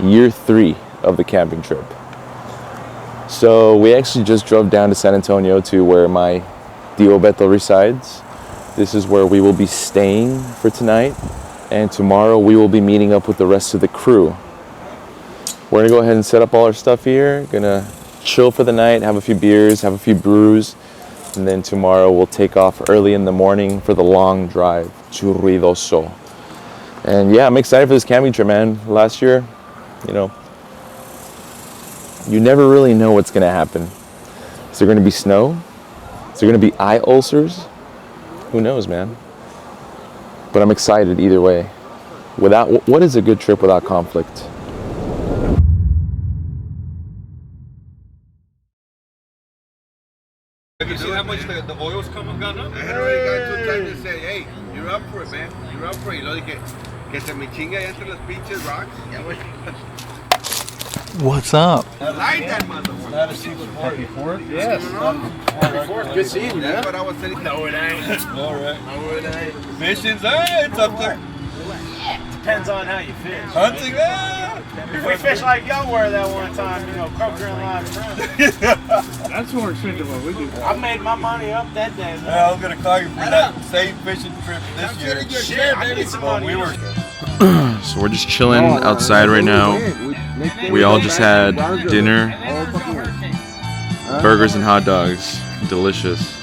year 3 of the camping trip. So we actually just drove down to San Antonio to where my Tío Beto resides. This is where we will be staying for tonight, and tomorrow we will be meeting up with the rest of the crew. We're gonna go ahead and set up all our stuff here, gonna chill for the night, have a few beers, have a few brews, and then tomorrow we'll take off early in the morning for the long drive to Ruidoso. And yeah, I'm excited for this camping trip, man. Last year, you know, you never really know what's gonna happen. Is there gonna be snow? Is there gonna be eye ulcers? Who knows, man? But I'm excited either way. What is a good trip without conflict? Have you seen how much the oil's coming down? I had already got 2 times to say, hey, you're up for it, man. You're up for it. Y luego dije, que se me chinga ya entre las pinches rocks. Ya voy. What's up? I like that motherfucker. Happy 4th? Yes. Happy 4th. Good seeing you. That's what I was telling you. No, it ain't. All right. No, it ain't. Fishing's, it's up there. Depends on how you fish. Hunting, If we fish like y'all were that one time, you know, croaker and live trout. That's more expensive than what we do. I made my money up that day. Yeah, I was gonna call you for that same fishing trip this year. Shit, I need some money. We were. So we're just chilling outside right now. We all just had dinner, burgers and hot dogs, delicious.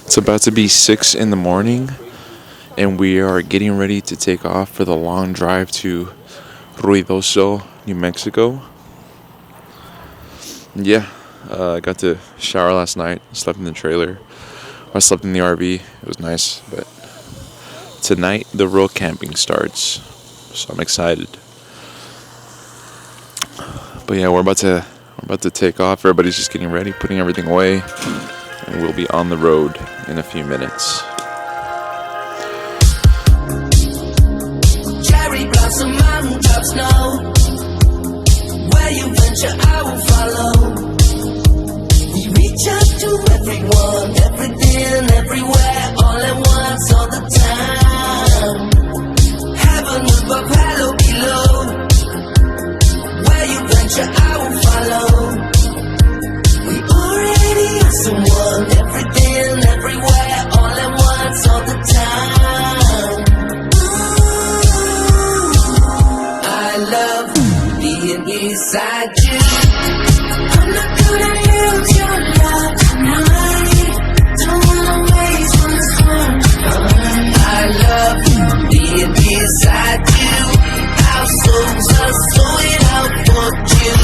It's about to be 6 in the morning, and we are getting ready to take off for the long drive to Ruidoso, New Mexico. Yeah, I got to shower last night, slept in the trailer. I slept in the RV, it was nice, but tonight the real camping starts, so I'm excited. But yeah, we're about to take off. Everybody's just getting ready, putting everything away, and we'll be on the road in a few minutes. Cherry blossom mountaintop snow. Where you venture, I will follow. We reach out to everyone, everything, everywhere, all at once, all the time. Heaven above, hello below. Where you venture, I will follow. We already are someone, everything, everywhere, all at once, all the time. Ooh, I love being beside you. I'm not gonna lose your love tonight. Don't wanna waste what's fun. I love being beside you. Our souls are sold out for you.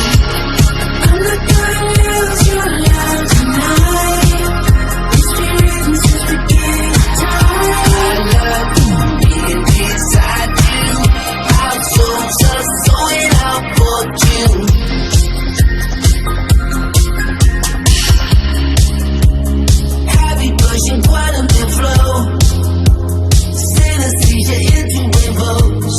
I'm not gonna lose your love tonight. It's been written since the beginning of time. I love being beside you. Our souls are sold out for you. Happy pushing quantum to flow. Synesthesia into rainbows.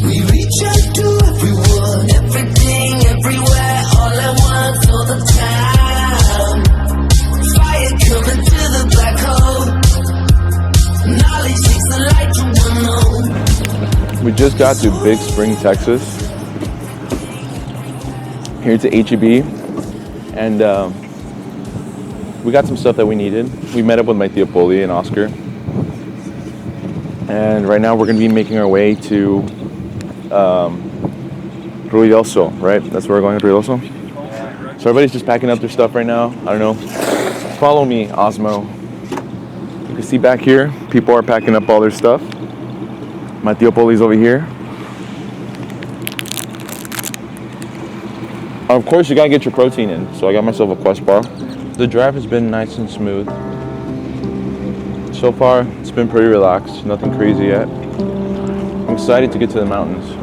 We reach out to everyone, everything, everywhere, all at once, all the time. Fire coming to the black hole. Knowledge takes the light to unknown. We just got to Big Spring, Texas. Here to HEB, and we got some stuff that we needed. We met up with my Tío Poli and Oscar, and right now we're going to be making our way to Ruidoso, right? That's where we're going, to Ruidoso. So everybody's just packing up their stuff right now. I don't know. Follow me, Osmo. You see back here, people are packing up all their stuff. My tío Poli's over here. Of course, you gotta get your protein in, so I got myself a Quest bar. The drive has been nice and smooth. So far, it's been pretty relaxed, nothing crazy yet. I'm excited to get to the mountains.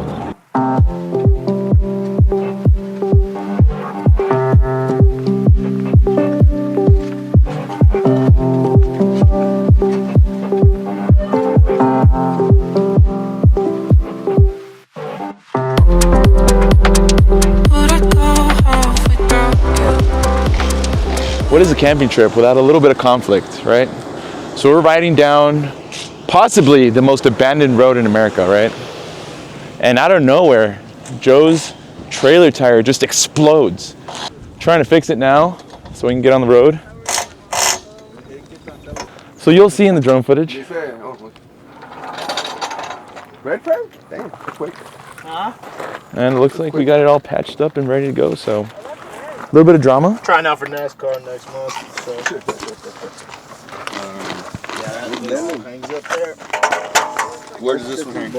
What is a camping trip without a little bit of conflict, right? So we're riding down possibly the most abandoned road in America, right? And out of nowhere, Joe's trailer tire just explodes. Trying to fix it now so we can get on the road. So you'll see in the drone footage. Red frame? Damn, quick. And it looks like we got it all patched up and ready to go, so a little bit of drama. Trying out for NASCAR next month. So. Yeah, that hangs up there. Where does this one hang?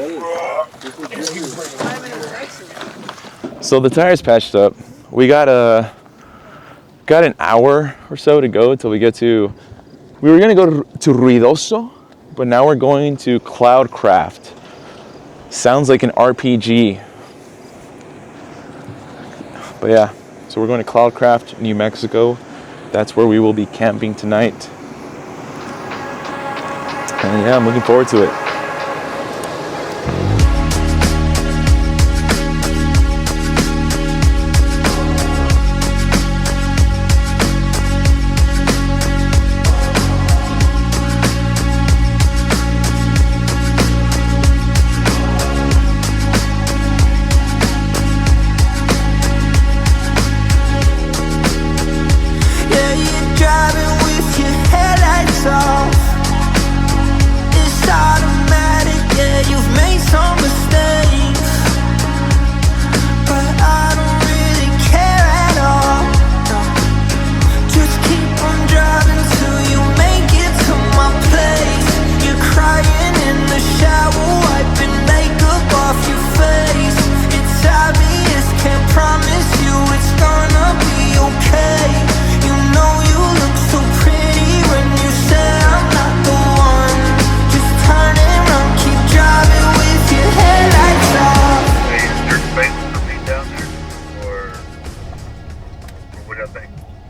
So the tire's patched up. We got an hour or so to go till we get to. We were gonna go to Ruidoso, but now we're going to Cloudcraft. Sounds like an RPG. But yeah, so we're going to Cloudcraft, New Mexico. That's where we will be camping tonight. And yeah, I'm looking forward to it.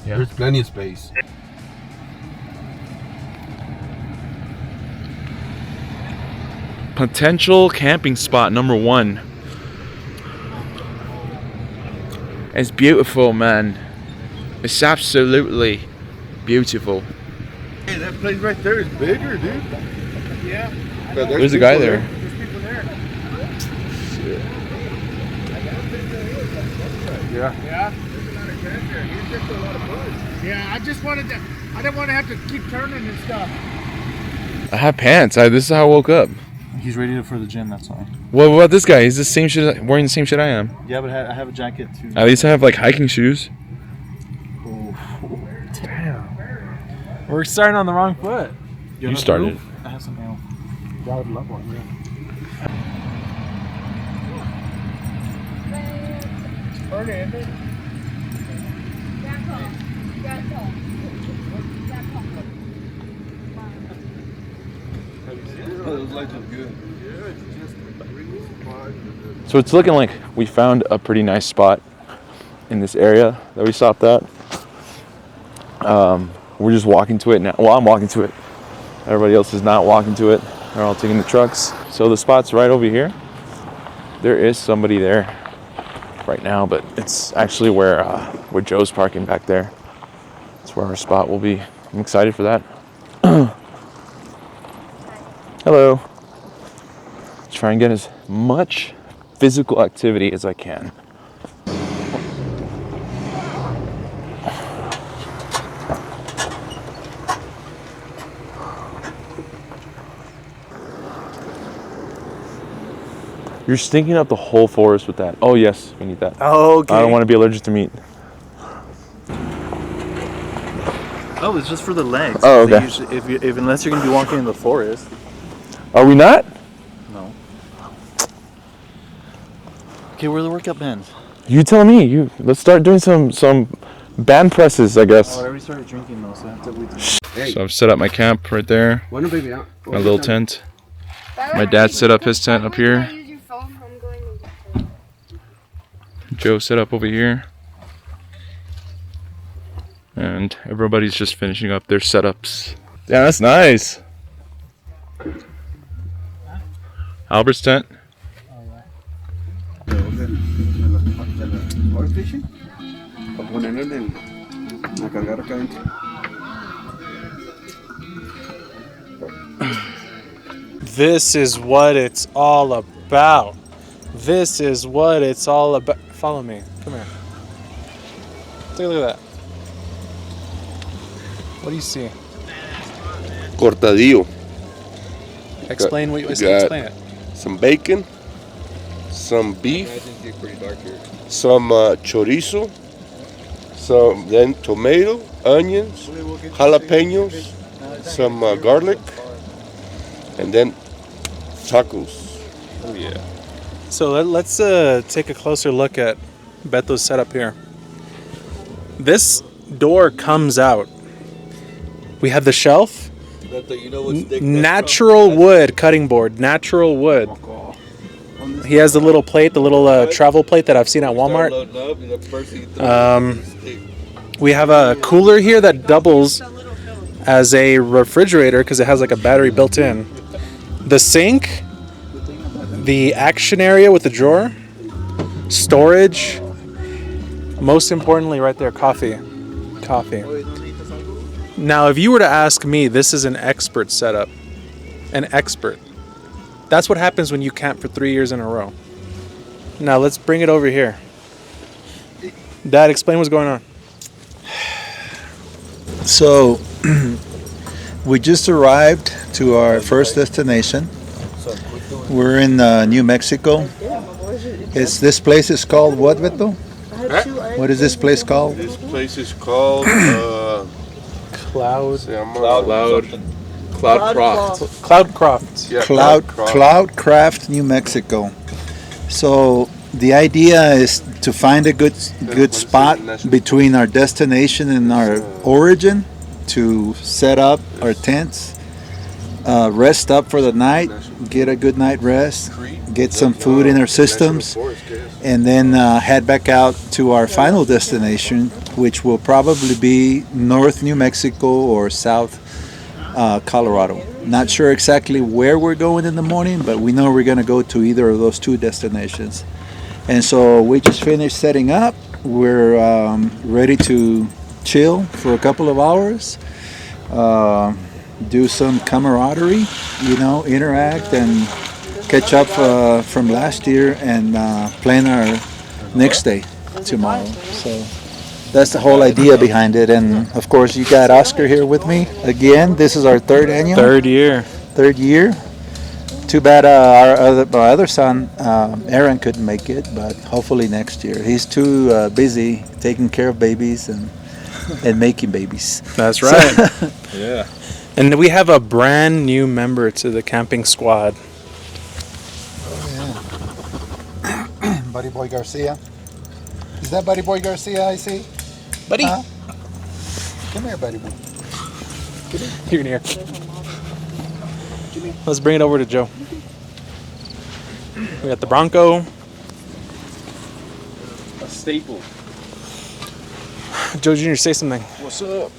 There's plenty of space. Potential camping spot number 1. It's beautiful, man. It's absolutely beautiful. Hey, that place right there is bigger, dude. Yeah. There's a guy there. There's people there. Yeah. Yeah, I just wanted to. I didn't want to have to keep turning and stuff. I have pants. This is how I woke up. He's ready for the gym, that's all. What about this guy? He's the same shit, wearing the same shit I am. Yeah, but I have a jacket too. At least I have like hiking shoes. Damn. We're starting on the wrong foot. You started. I have some ale. I would love one, yeah. Those lights look good. So it's looking like we found a pretty nice spot in this area that we stopped at. We're just walking to it now. Well, I'm walking to it. Everybody else is not walking to it. They're all taking the trucks. So the spot's right over here. There is somebody there right now, but it's actually where Joe's parking back there. That's where our spot will be. I'm excited for that. Hello. Try and get as much physical activity as I can. You're stinking up the whole forest with that. Oh yes, we need that. Oh, okay. I don't want to be allergic to meat. Oh, it's just for the legs. Oh, They okay. usually, if unless you're gonna be walking in the forest. Are we not? No. Okay, where are the workout bands? You tell me. Let's start doing some band presses, I guess. Oh, I already started drinking though, so I have to wait. So I've set up my camp right there. My little tent. My dad set up his tent up here. Joe set up over here. And everybody's just finishing up their setups. Yeah, that's nice. Albert's tent. This is what it's all about. This is what it's all about. Follow me. Come here. Take a look at that. What do you see? Cortadillo. Explain what you got- explain it. Some bacon, some beef, some chorizo, then tomato, onions, jalapenos, some garlic, and then tacos. Oh yeah. So let's take a closer look at Beto's setup here. This door comes out. We have the shelf. Natural wood cutting board. Natural wood. He has the little plate, the little travel plate that I've seen at Walmart. We have a cooler here that doubles as a refrigerator because it has like a battery built in. The sink, the action area with the drawer, storage. Most importantly, right there, coffee. Now, if you were to ask me, this is an expert setup. An expert. That's what happens when you camp for 3 years in a row. Now, let's bring it over here. Dad, explain what's going on. So, we just arrived to our first destination. We're in New Mexico. This place is called what, Beto? What is this place called? This place is called Cloudcroft. Yeah, Cloudcraft, New Mexico. So the idea is to find a good spot between our destination and our origin to set up our tents, rest up for the night, get a good night rest, get some food in our systems, and then head back out to our final destination, which will probably be North New Mexico or South Colorado. Not sure exactly where we're going in the morning, but we know we're going to go to either of those two destinations. And so we just finished setting up. We're ready to chill for a couple of hours, do some camaraderie, interact and catch up from last year and plan our next day tomorrow. So that's the whole idea behind it. And of course, you got Oscar here with me again. This is our third annual. Third year. Too bad our other son, Aaron, couldn't make it, but hopefully next year. He's too busy taking care of babies and making babies. That's right. Yeah. And we have a brand new member to the camping squad. Buddy Boy Garcia. Is that Buddy Boy Garcia I see? Buddy. Huh? Come here, Buddy Boy. You're in here. Let's bring it over to Joe. We got the Bronco. A staple. Joe Jr., say something. What's up?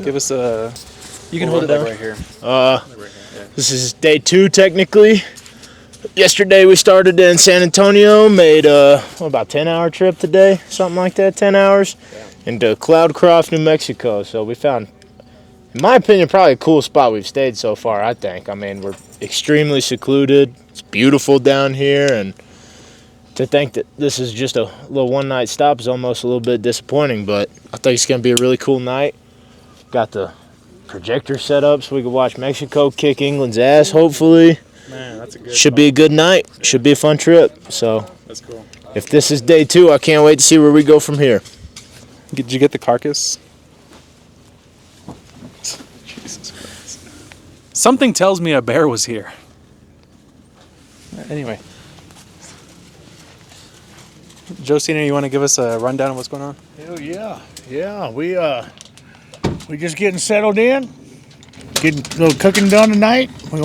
Give us a... You can hold it down right here. This is day 2 technically. Yesterday we started in San Antonio, made about 10-hour trip today, something like that, 10 hours, into Cloudcroft, New Mexico. So we found, in my opinion, probably a cool spot we've stayed so far, I think. I mean, we're extremely secluded. It's beautiful down here, and to think that this is just a little one-night stop is almost a little bit disappointing, but I think it's going to be a really cool night. Got the projector set up so we can watch Mexico kick England's ass, hopefully. Man, that's a good Should be a good night. Should be a fun trip. So That's cool. if this is day 2, I can't wait to see where we go from here. Did you get the carcass? Something tells me a bear was here. Anyway. Joe Senior, you want to give us a rundown of what's going on? Hell yeah. Yeah, we just getting settled in. Getting a little cooking done tonight. I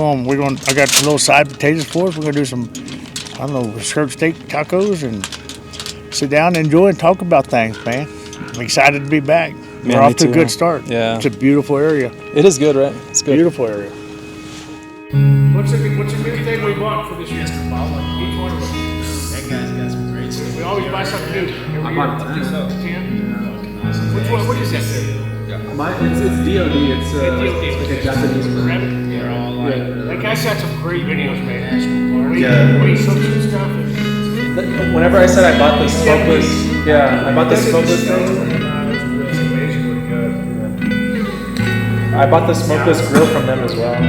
got some little side potatoes for us. We're gonna do some, I don't know, skirt steak tacos and sit down and enjoy and talk about things, man. I'm excited to be back. We're off to a good start. Yeah. It's a beautiful area. It is good, right? It's good. Beautiful area. What's a new thing we bought for this year? Each one of them. That guy's got some great stuff. We always buy something new. I bought 10. 10? Which one? What is that? It's DOD. It's like a Japanese brand. They're all like. That guy's got some great videos, man. We some stuff. Whenever I said I bought the smokeless, I bought the smokeless thing. I bought the smokeless grill from them as well.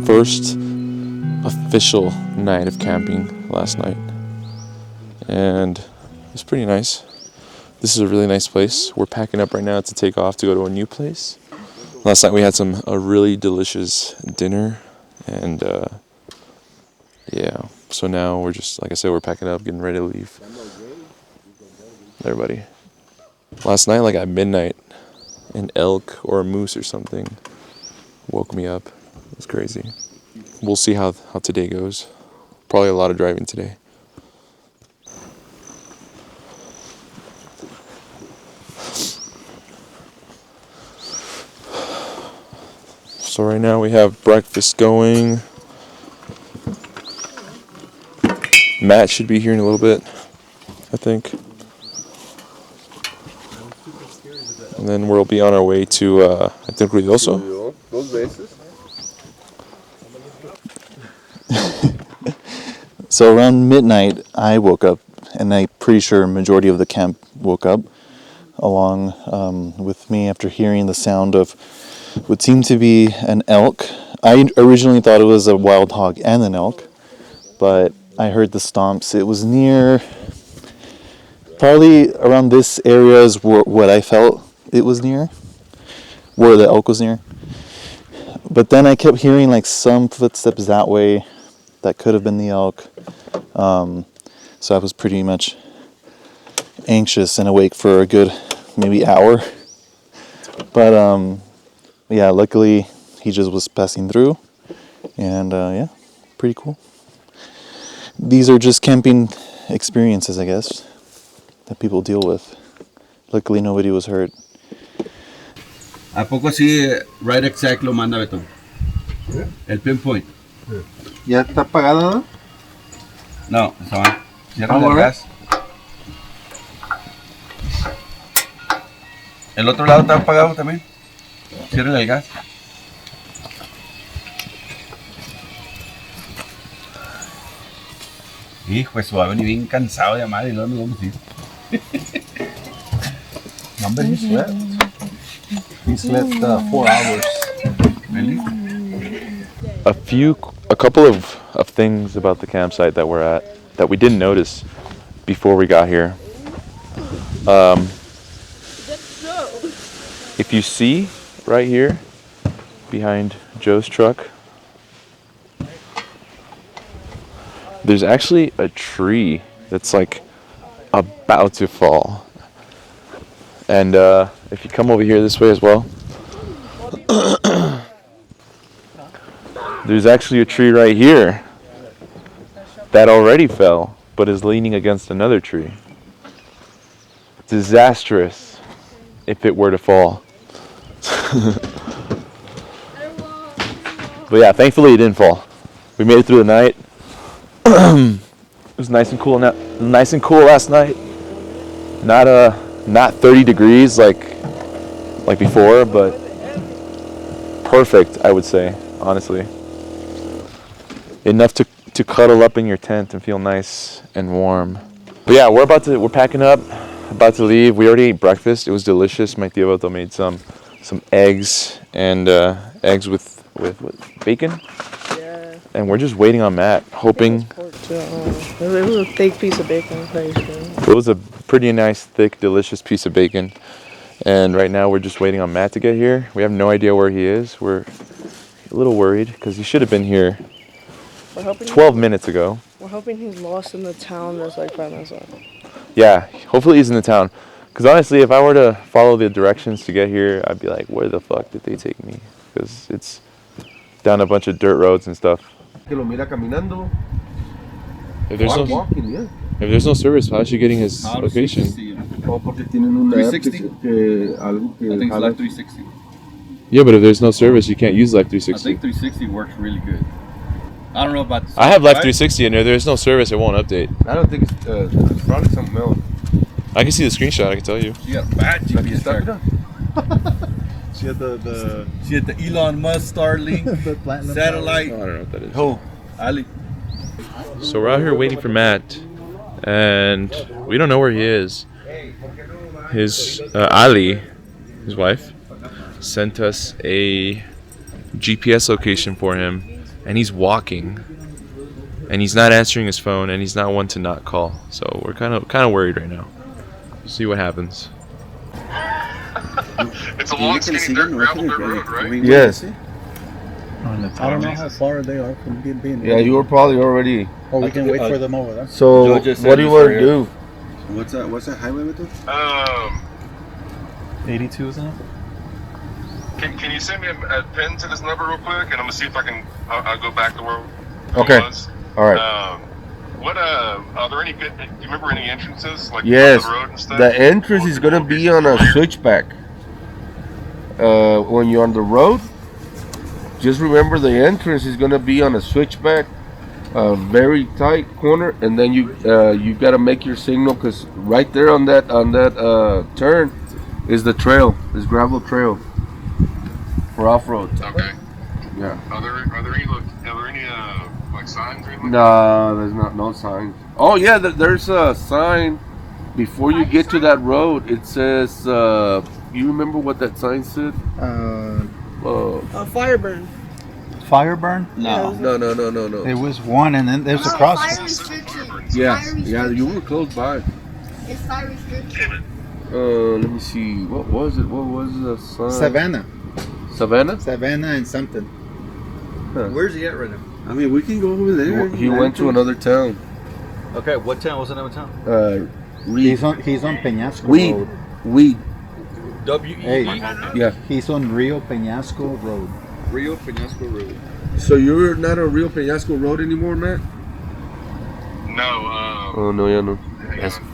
First official night of camping last night, and it's pretty nice. This is a really nice place. We're packing up right now to take off to go to a new place. Last night we had a really delicious dinner, and so now we're just, like I said, we're packing up, getting ready to leave. Everybody. Last night, like at midnight, an elk or a moose or something woke me up. It's crazy. We'll see how today goes. Probably a lot of driving today. So right now we have breakfast going. Matt should be here in a little bit, I think. And then we'll be on our way to, I think, Ruidoso. Those bases. So around midnight, I woke up, and I'm pretty sure a majority of the camp woke up along with me after hearing the sound of what seemed to be an elk. I originally thought it was a wild hog and an elk, but I heard the stomps. It was near, probably around this area is what I felt it was near, where the elk was near. But then I kept hearing like some footsteps that way. That could have been the elk. So I was pretty much anxious and awake for a good maybe hour. But yeah, luckily he just was passing through. And yeah, pretty cool. These are just camping experiences, I guess, that people deal with. Luckily nobody was hurt. ¿A poco así right exact lo manda Beto? El pinpoint. ¿Ya está apagado? No, está mal. Cierra el gas. El otro lado está apagado también. Cierra el gas. Hijo, eso va a venir bien cansado de amar y luego nos vamos a ir. Number he slept. He slept 4 hours. Really? A couple of things about the campsite that we're at that we didn't notice before we got here. If you see right here behind Joe's truck, there's actually a tree that's like about to fall. And if you come over here this way as well, there's actually a tree right here that already fell, but is leaning against another tree. disastrous if it were to fall. But yeah, thankfully it didn't fall. We made it through the night. It was nice and cool. Nice and cool last night. Not 30 degrees like before, but perfect, I would say, honestly. Enough to cuddle up in your tent and feel nice and warm. But yeah, we're packing up, about to leave. We already ate breakfast. It was delicious. My tío Beto made some eggs and eggs with bacon. Yeah. And we're just waiting on Matt, hoping. It was a thick piece of bacon. It was a pretty nice, thick, delicious piece of bacon. And right now we're just waiting on Matt to get here. We have no idea where he is. We're a little worried because he should have been here 12 minutes ago. We're hoping he's lost in the town that's like 5 minutes away. Yeah, hopefully he's in the town. Because honestly, if I were to follow the directions to get here, I'd be like, where the fuck did they take me? Because it's down a bunch of dirt roads and stuff. If there's no service, how is he getting his location? 360? I think it's Live 360. Yeah, but if there's no service, you can't use Live 360. I think 360 works really good. I don't know about this. I have Live 360 and if there's no service, it won't update. I don't think it's probably something else. I can see the screenshot, I can tell you. She got a bad GPS tracker. She had the Elon Musk Starlink satellite. Oh, I don't know what that is. Oh, Ali. So we're out here waiting for Matt, and we don't know where he is. His Ali, his wife, sent us a GPS location for him, and he's walking, and he's not answering his phone, and he's not one to not call. So we're kind of worried right now. We'll see what happens. It's a long, skinny gravel dirt road, right? Yes. I don't know how far they are from being. Yeah, you were probably already. Oh, we can wait for them over there. So, what do you want to do? What's that highway with us? 82, isn't it? Can you send me a pin to this number real quick, and I'm gonna see if I can. I'll go back to where Okay. it was. All right. Are there any good? Do you remember any entrances like Yes. on the road and stuff? The entrance is gonna be on a switchback. When you're on the road, just remember the entrance is gonna be on a switchback, a very tight corner, and then you gotta make your signal because right there on that turn is the trail, is gravel trail for off road. Okay. Yeah. Are there any like signs or anything? No, there's no signs. Oh yeah, there's a sign before you get to that road. It says, you remember what that sign said? Fireburn. Fireburn? No. It was one, and then there's a cross. Fire restriction. Yeah, Fire yeah, you were close by. It's fire restriction. Let me see. What was it? What was the sign? Savannah. Savannah? Savannah and something. Huh. Where's he at right now? I mean, we can go over there. He went to another town. Okay, what town? What's the name of town? He's on Peñasco Road. Weed. W-E-E? Yeah. He's on Rio Peñasco Road. Rio Peñasco Road. So you're not on Rio Peñasco Road anymore, Matt? No. Oh no, yeah, no.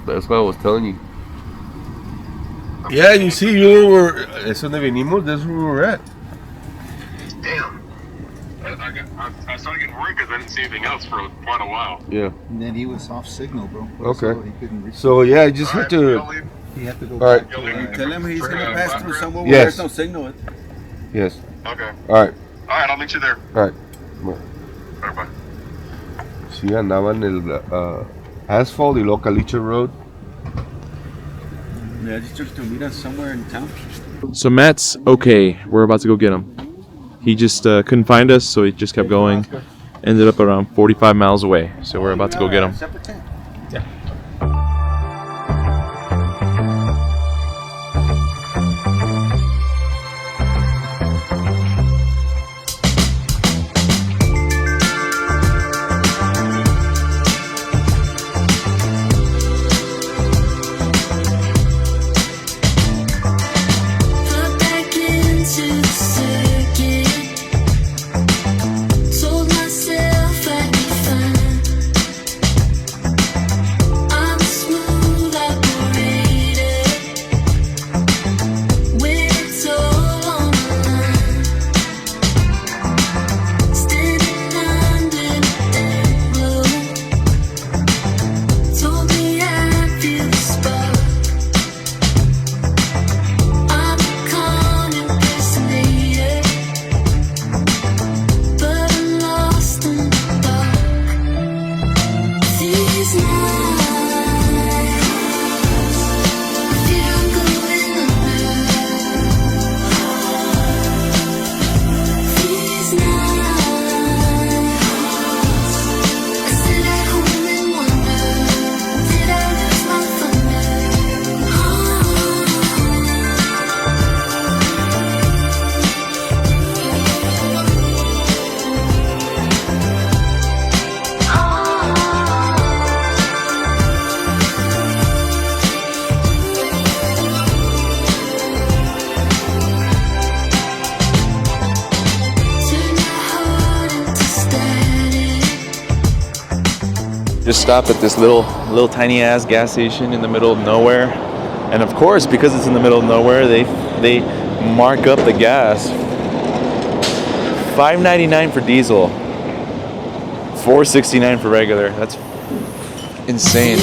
That's what I was telling you. Yeah, you see, you were. Es donde venimos. That's where we were at. Damn. I started getting worried because I didn't see anything else for quite a while. Yeah. And then he was off signal, bro. Okay. So he couldn't reach. So yeah, I just had to. He had to go All right. back. Tell him he's going to pass through somewhere where Yes. there's no signal. Yes. Okay. All right. All right, I'll meet you there. All right. Bye. Sí, andaba en el asphalt y luego Caliche Road. Yeah, just took to meet us somewhere in town. So Matt's okay. We're about to go get him. He just couldn't find us, so he just kept going. Ended up around 45 miles away. So we're about to go get him. Put back into the circuit. Told myself I'd be fine. Just stopped at this little tiny ass gas station in the middle of nowhere. And of course, because it's in the middle of nowhere, they mark up the gas. $5.99 for diesel. $4.69 for regular. That's insane.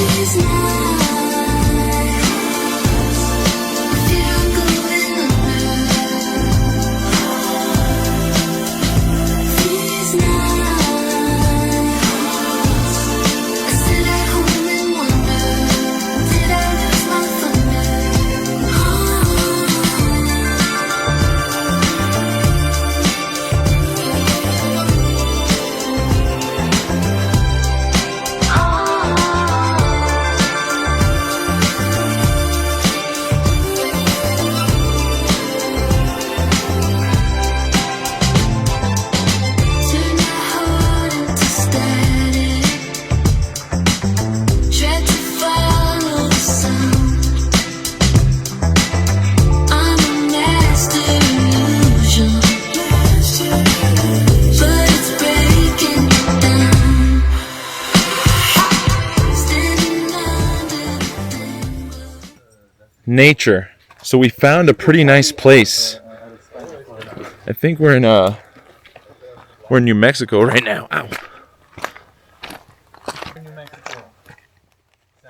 Nature. So we found a pretty nice place. I think we're in New Mexico right now. Ow.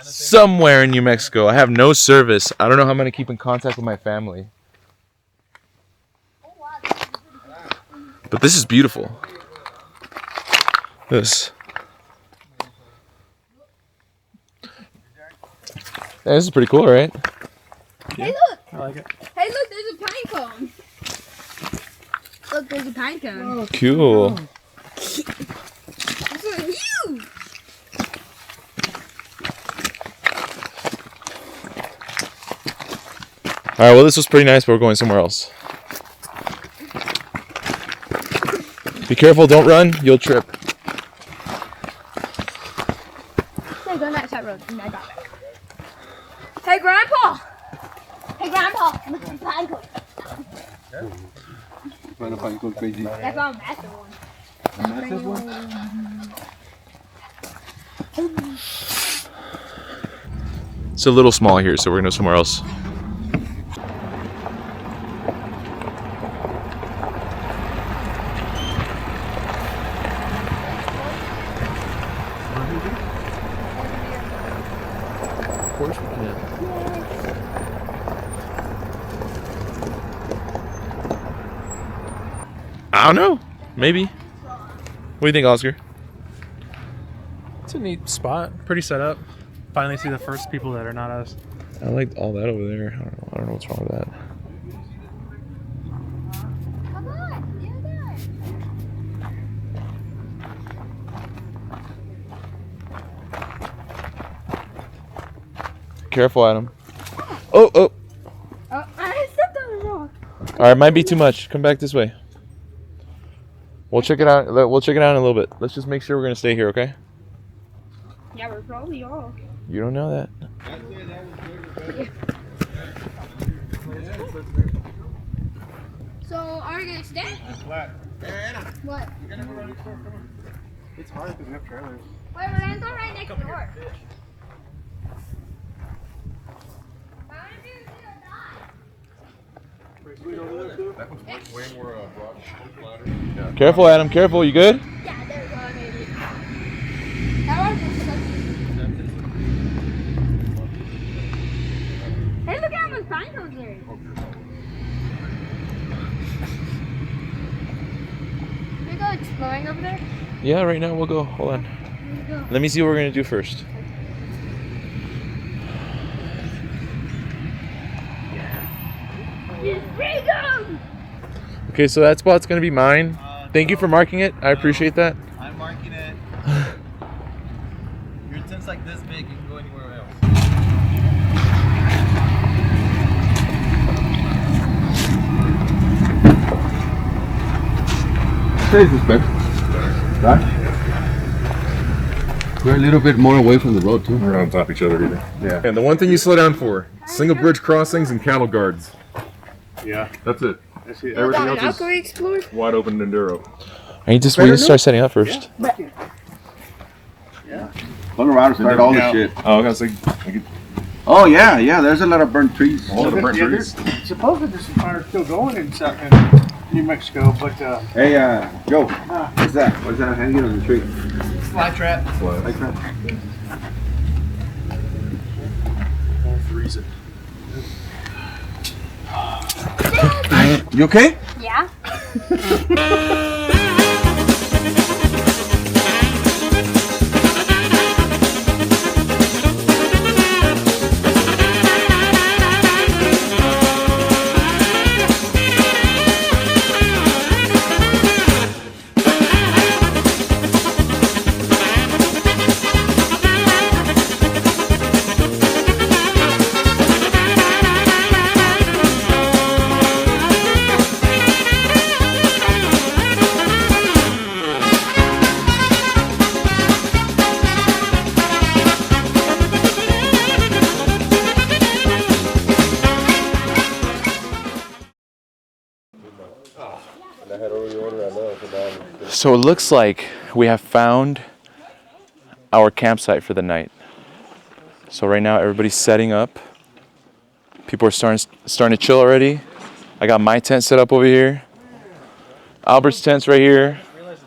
Somewhere in New Mexico. I have no service. I don't know how I'm gonna keep in contact with my family. But this is beautiful. This. Yeah, this is pretty cool, right? Hey, look! I like it. Hey, look, there's a pine cone. Look, there's a pine cone. Cool. This is huge! Alright, well, this was pretty nice, but we're going somewhere else. Be careful, don't run, you'll trip. Hey, go on that side road. I got it. Hey, Grandpa! Hey, Grandpa! Look at the pine cone. Find a pine cone crazy. That's not a massive one. A massive one? It's a little small here, so we're gonna go somewhere else. Of course we can. I don't know. Maybe. What do you think, Oscar? It's a neat spot. Pretty set up. Finally see the first people that are not us. I like all that over there. I don't know what's wrong with that. Come on, Careful, Adam. Oh. Oh, I stepped on the rock. All right, might be too much. Come back this way. We'll check it out. We'll check it out in a little bit. Let's just make sure we're gonna stay here, okay? Yeah, we're probably all. You don't know that. So, are we gonna stay? What? It's hard because we have trailers. Wait, we're gonna go right next door. Careful, Adam. Careful. You good? Yeah, there we go, maybe. That one was Hey, look how much pine cones there. Can we go exploring over there? Yeah. Right now we'll go. Hold on. Go. Let me see what we're gonna do first. Freedom! Okay, so that spot's gonna be mine. Thank you for marking it. I appreciate that. I'm marking it. Your tent's like this big, you can go anywhere else. What is this, babe? Right? We're a little bit more away from the road, too. We're on top of each other either. Yeah. And the one thing you slow down for, single bridge crossings and cattle guards. Yeah. That's it. Everything else is explore? wide open enduro. I need to start setting up first. Oh, Colorado started all this shit. Oh, I was like, Oh yeah, there's a lot of burnt trees. all the burnt trees. Supposedly there's some fires still going in New Mexico, but Hey, Joe, what's that? What's that hanging on the tree? Fly trap. Fly trap. You okay? Yeah. So it looks like we have found our campsite for the night. So right now everybody's setting up. People are starting to chill already. I got my tent set up over here. Albert's tent's right here.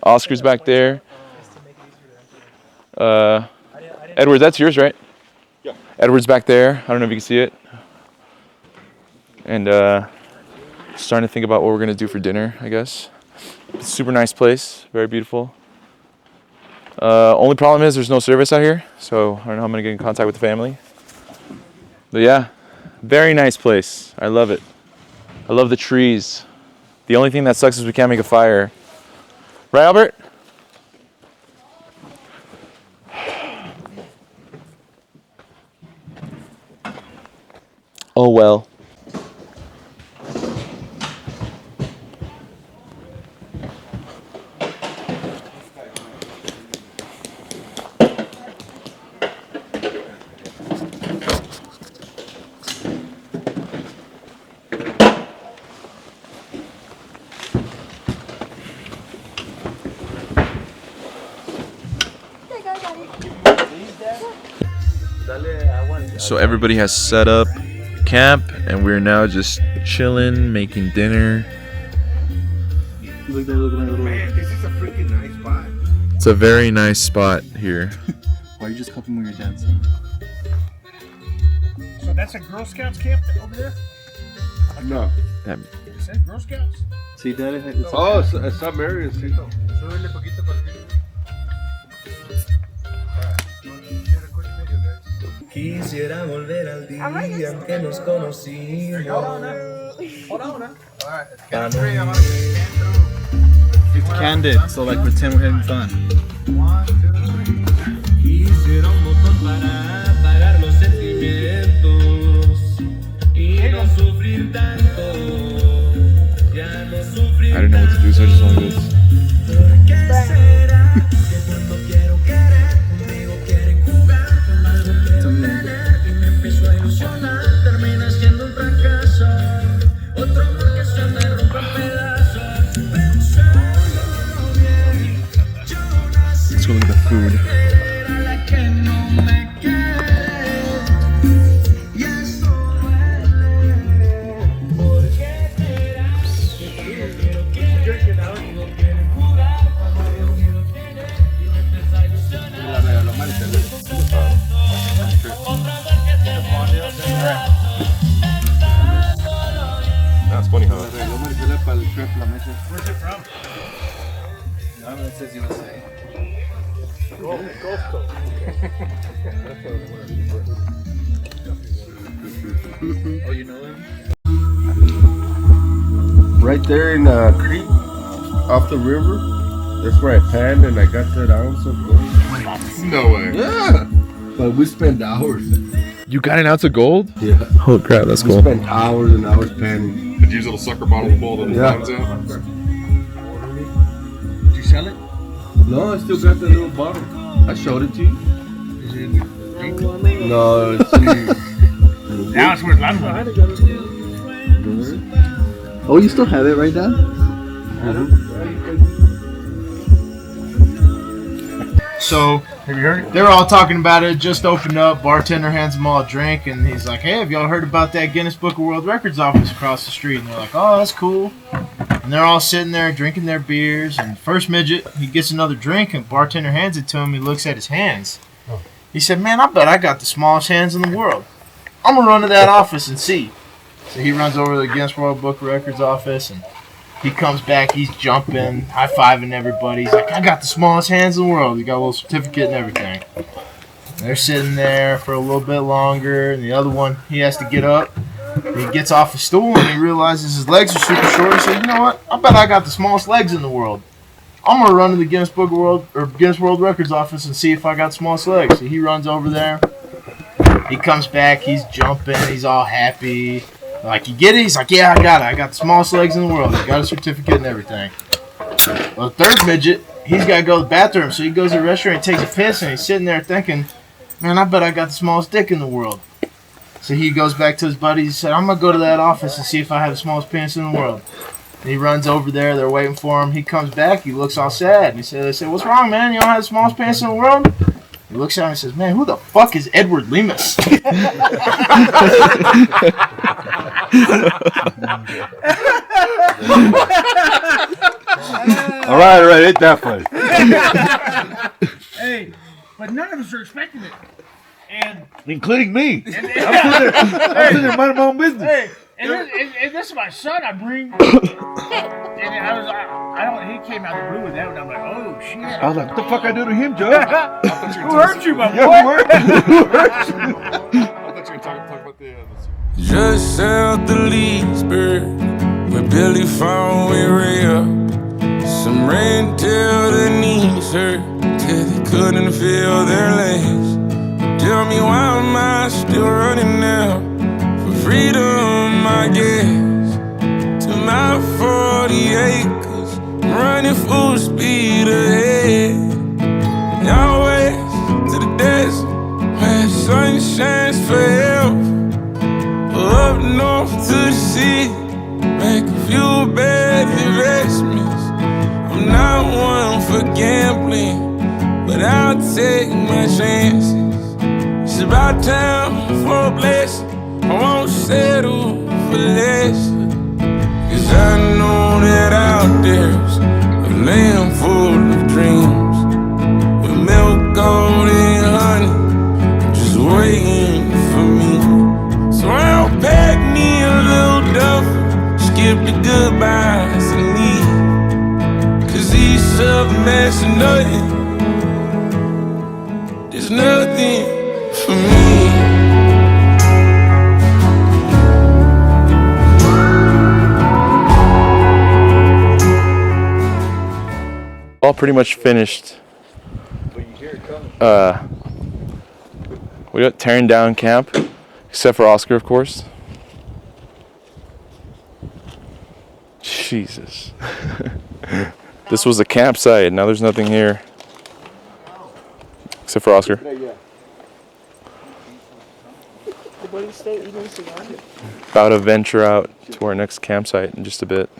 Oscar's back there. Edward, that's yours, right? Yeah. Edward's back there. I don't know if you can see it. And starting to think about what we're gonna do for dinner, I guess. It's a super nice place, very beautiful. Only problem is there's no service out here, so I don't know how I'm gonna get in contact with the family. But yeah, very nice place. I love it. I love the trees. The only thing that sucks is we can't make a fire. Right, Albert? Oh well. So everybody has set up camp and we're now just chilling, making dinner. Man, this is a freaking nice spot. It's a very nice spot here. Why are you just copying when you're dancing? so that's a Girl Scouts camp over there. No. It says Girl Scouts. See, Daddy. Oh, some areas. Sí. Quisiera volver al día en que nos conocimos. It's candid, so like pretend we're having fun. Quisiera un botón para apagar los sentimientos y no sufrir tanto. Ya no sufrir. I don't know what to do, so I just want to do this. ¿Por qué será que cuando quiero querer conmigo quieren jugar con algo que no tener y me empiezo a ilusionar? Termina siendo un fracaso. Otro amor que se me rompe en pedazos. Pensándolo bien, yo nací. Let's go look at the food. Era la que no me quiere y eso duele. ¿Por qué será que quiero quieren jugar con algo que no tiene y me empieza a ilusionar? That's funny, huh? Where's it from? It says USA. Gulf Coast. Oh, you know him? Right there in Creede, off the river. That's where I panned and I got that ounce of gold. No way. Yeah. But we spent hours. You got an ounce of gold? Yeah. Holy crap, that's We cool. spent hours and hours panning. Did you use a little sucker bottle to pull the Yeah. lines out? Did you sell it? No, I still got that little bottle. I showed it to you. Is it drink? No, it's Now it's worth a lot of money. Oh, you still have it right now? So Have you heard it? they're all talking about it. Just opened up. Bartender hands them all a drink, and he's like, "Hey, have y'all heard about that Guinness Book of World Records office across the street?" And they're like, "Oh, that's cool." And they're all sitting there drinking their beers. And first midget, he gets another drink, and bartender hands it to him. He looks at his hands. He said, "Man, I bet I got the smallest hands in the world. I'm gonna run to that office and see." So he runs over to the Guinness World Book of Records office, and he comes back. He's jumping, high-fiving everybody. He's like, "I got the smallest hands in the world." He got a little certificate and everything. They're sitting there for a little bit longer, and the other one, he has to get up. He gets off his stool, and he realizes his legs are super short. He said, "You know what? I bet I got the smallest legs in the world. I'm gonna run to the Guinness Book of World or Guinness World Records office and see if I got the smallest legs." So he runs over there. He comes back. He's jumping. He's all happy. Like, "You get it?" He's like, "Yeah, I got it. I got the smallest legs in the world." He got a certificate and everything. Well, the third midget, he's got to go to the bathroom. So he goes to the restroom and takes a piss, and he's sitting there thinking, "Man, I bet I got the smallest dick in the world." So he goes back to his buddies. He said, "I'm going to go to that office and see if I have the smallest penis in the world." And he runs over there. They're waiting for him. He comes back. He looks all sad. And they say, "What's wrong, man? You don't have the smallest penis in the world?" He looks at him and says, "Man, who the fuck is Edward Lemus?" All right, ain't that funny? Hey, but none of us are expecting it. And Including me. and, I'm sitting there minding my own business. hey, and this is my son. I bring. And I don't. He came out of the blue with that, and I'm like, "Oh shit!" I was like, "What the fuck I do to him, Joe?" Who hurt you, my boy? Yeah, who hurt you? I thought you were talking about the. Just south of Leesburg, where Billy found we real. Some ran till their knees hurt, till they couldn't feel their legs. Tell me why am I still running now? For freedom, I guess. To my 40 acres, running full speed ahead. Out west to the desert, where sun shines forever. Up north to the sea, make a few bad investments. I'm not one for gambling, but I'll take my chances. It's about time for a blessing. I won't settle for less. Cause I know that out there's a land full of dreams, with milk, gold, and honey just waiting for me. So I'll pack me a little duffel, skip the goodbyes and leave. Cause these southern that's nothing, there's nothing for me. All pretty much finished. We got tearing down camp, except for Oscar, of course. Jesus. This was a campsite. Now there's nothing here, except for Oscar. About to venture out to our next campsite in just a bit.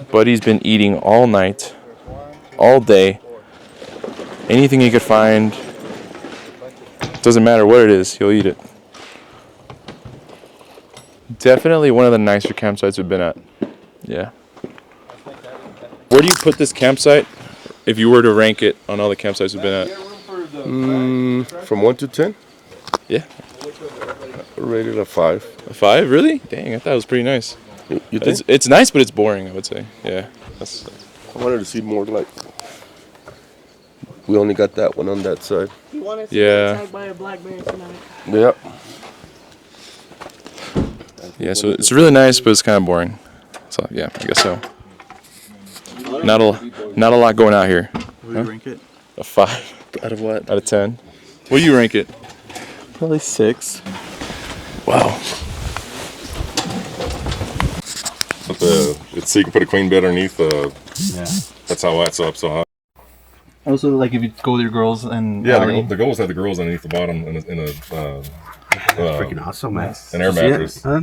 Buddy's been eating all night, all day. Anything he could find, doesn't matter what it is, he'll eat it. Definitely one of the nicer campsites we've been at. Yeah. Where do you put this campsite if you were to rank it on all the campsites we've been at? From 1 to 10? Yeah. Rated a 5. A 5? Really? Dang, I thought it was pretty nice. You think? It's nice, but it's boring, I would say. Yeah. I wanted to see more like. We only got that one on that side. You want to see attacked by a black bear tonight? Yep. Yeah, so it's really nice, but it's kind of boring. So yeah, I guess so. Not a lot going out here. What do you rank it? A 5. Out of what? Out of 10. What do you rank it? Probably 6. Wow. It's so you can put a queen bed underneath. Yeah. That's how it's up so high. Also, like if you go with your girls and Yeah, the goals have the girls underneath the bottom in a freaking awesome, man. An air mattress. Huh?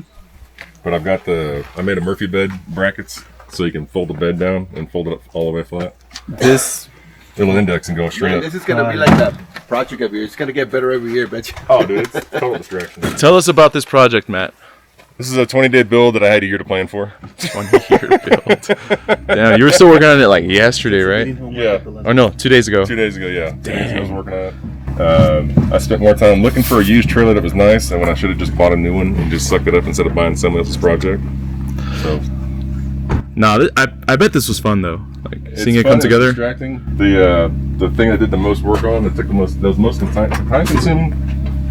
but I've got I made a Murphy bed brackets so you can fold the bed down and fold it up all the way flat. It'll index and go straight Man, up. this is gonna be like that project of yours. It's gonna get better every year, bet you. Oh, dude, it's total distraction. Tell us about this project, Matt. This is a 20-day build that I had a year to plan for. 20-year build. Damn, you were still working on it like yesterday, right? Yeah. Or no, 2 days ago. 2 days ago, yeah. 2 days ago I was working on it. I spent more time looking for a used trailer that was nice, and when I should have just bought a new one and just sucked it up instead of buying someone else's project. So. Nah, I bet this was fun though. Like seeing It's it fun, come together. It's distracting. The thing I did the most work on, that was most time consuming,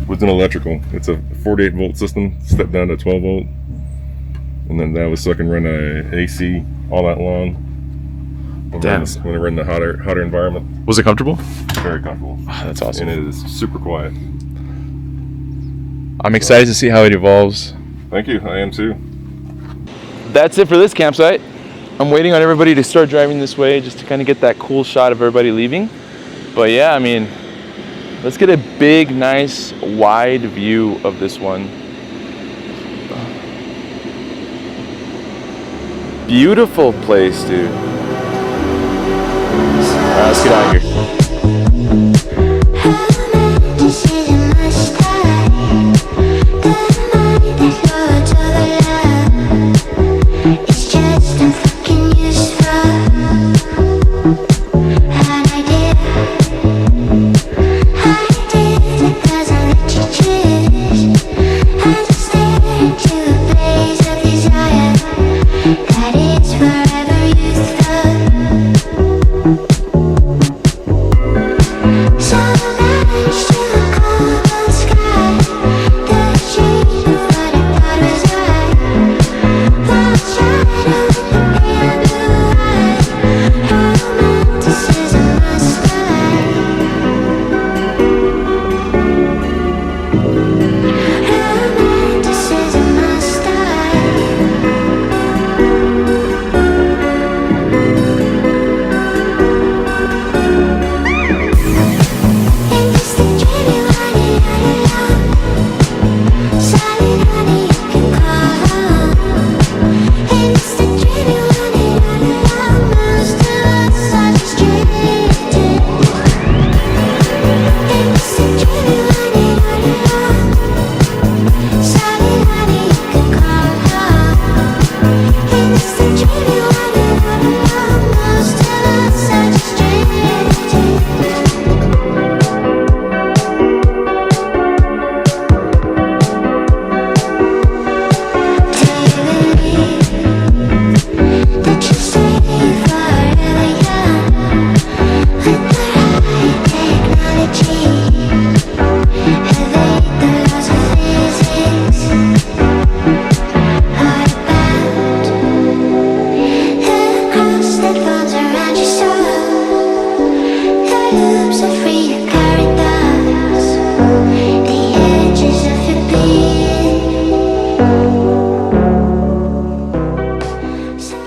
was an electrical. It's a 48 volt system, stepped down to 12 volt, and then that was so I can run a AC all that long. Damn. When I run the hotter environment. Was it comfortable? Very comfortable. Oh, that's awesome. And it is super quiet. I'm excited to see how it evolves. Thank you. I am too. That's it for this campsite. I'm waiting on everybody to start driving this way just to kind of get that cool shot of everybody leaving. But yeah, I mean, let's get a big, nice, wide view of this one. Beautiful place, dude. All right, let's get out of here.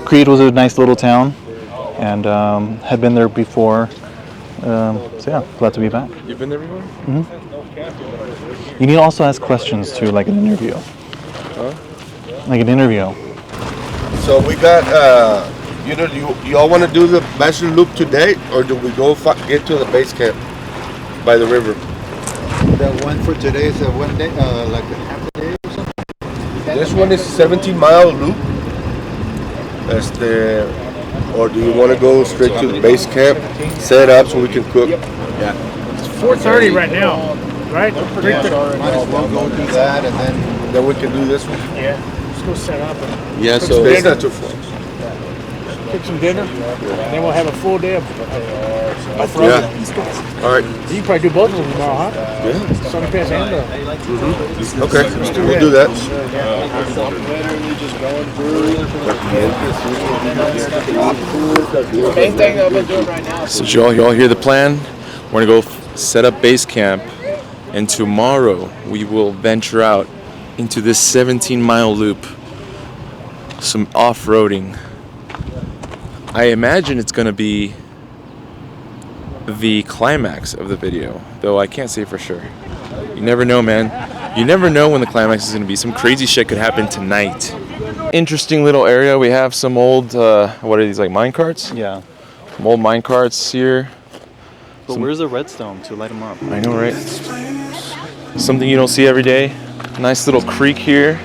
Creede was a nice little town, and had been there before. So yeah, glad to be back. You've been there before? Mm-hmm. You need to also ask questions too, like an interview. Huh? Like an interview. So we got, you all want to do the Bachelor Loop today, or do we go get to the base camp by the river? The one for today is a 1 day, like a half a day or something? This one is a 17-mile loop. That's or do you want to go straight to the base camp, set up so we can cook? Yeah. It's 4:30 right now, right? Might as well go do that, and then we can do this one. Yeah. Let's go set up. And Yeah, cook so some it's dinner. not too far. Cook some dinner, and then we'll have a full day of Yeah. All right. You can probably do both of them tomorrow, huh? Yeah. Sunny Pass and Okay, we'll do that. Main thing that we're doing right now. So y'all hear the plan? We're gonna go set up base camp, and tomorrow we will venture out into this 17-mile loop. Some off-roading. I imagine it's gonna be the climax of the video, though I can't say for sure. You never know, man. You never know when the climax is gonna be. Some crazy shit could happen tonight. interesting little area. We have some old, what are these, like mine carts? Yeah. Some old mine carts here. But where's the redstone to light them up? I know, right? Something you don't see every day. Nice little creek here.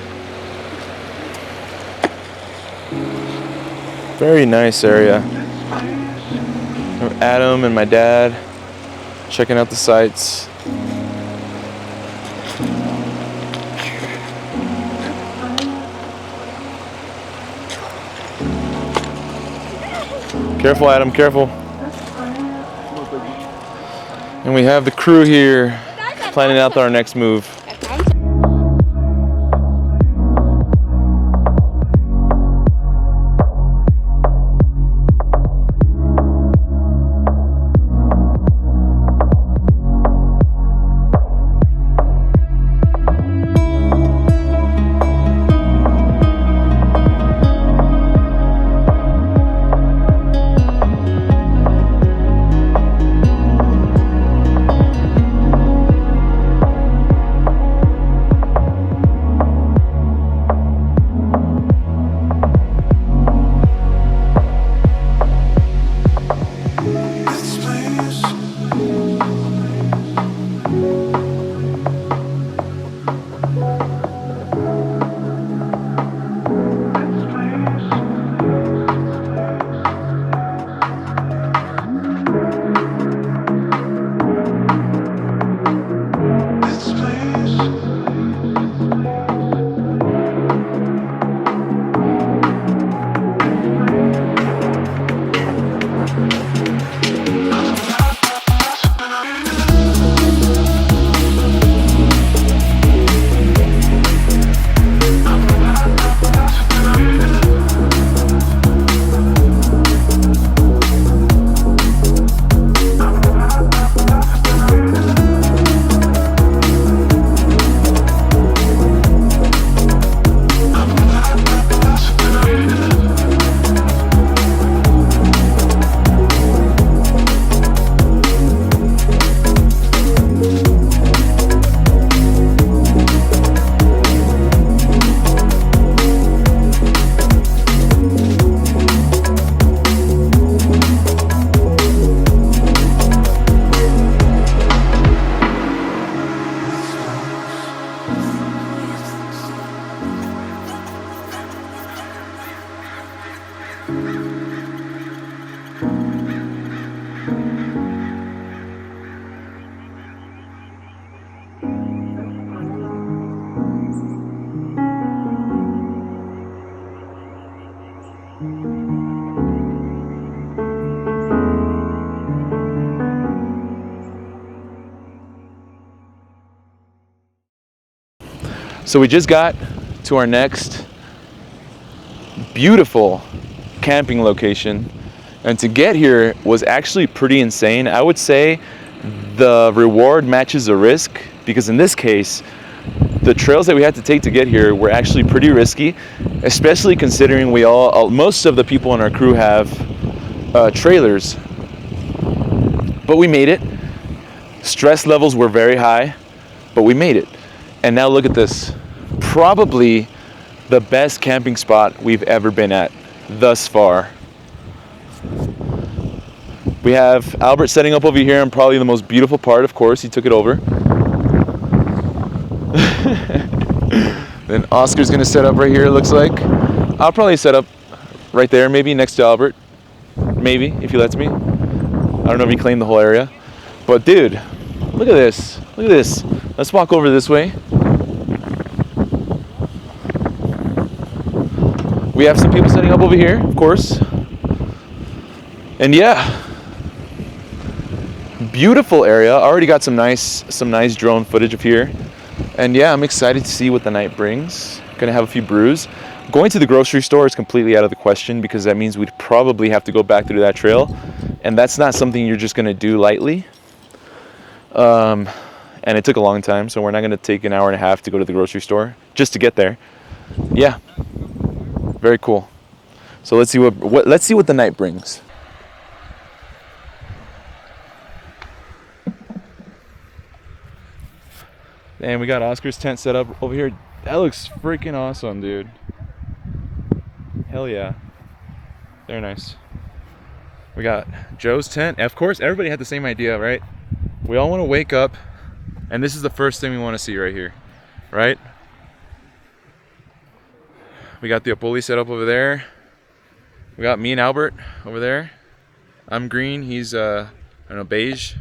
Very nice area. Adam and my dad checking out the sights. Careful, Adam, careful. And we have the crew here planning out our next move. So we just got to our next beautiful camping location, and to get here was actually pretty insane. I would say the reward matches the risk, because in this case the trails that we had to take to get here were actually pretty risky, especially considering we most of the people in our crew have trailers. But we made it. Stress levels were very high, but we made it. And now look at this. Probably the best camping spot we've ever been at thus far. We have Albert setting up over here, and probably the most beautiful part, of course, he took it over. Then Oscar's gonna set up right here, it looks like. I'll probably set up right there, maybe next to Albert. Maybe, if he lets me. I don't know if he claimed the whole area. But dude, look at this. Look at this. Let's walk over this way. We have some people setting up over here, of course. And yeah, beautiful area. Already got some nice drone footage of here. And yeah, I'm excited to see what the night brings. Gonna have a few brews. Going to the grocery store is completely out of the question, because that means we'd probably have to go back through that trail, and that's not something you're just gonna do lightly. And it took a long time, so we're not gonna take an hour and a half to go to the grocery store just to get there. Yeah, very cool. So let's see what the night brings. And we got Oscar's tent set up over here. That looks freaking awesome, dude. Hell yeah. Very nice. We got Joe's tent. Of course, everybody had the same idea, right? We all want to wake up, and this is the first thing we want to see right here, right? We got the Poli set up over there. We got me and Albert over there. I'm green, he's I don't know, beige.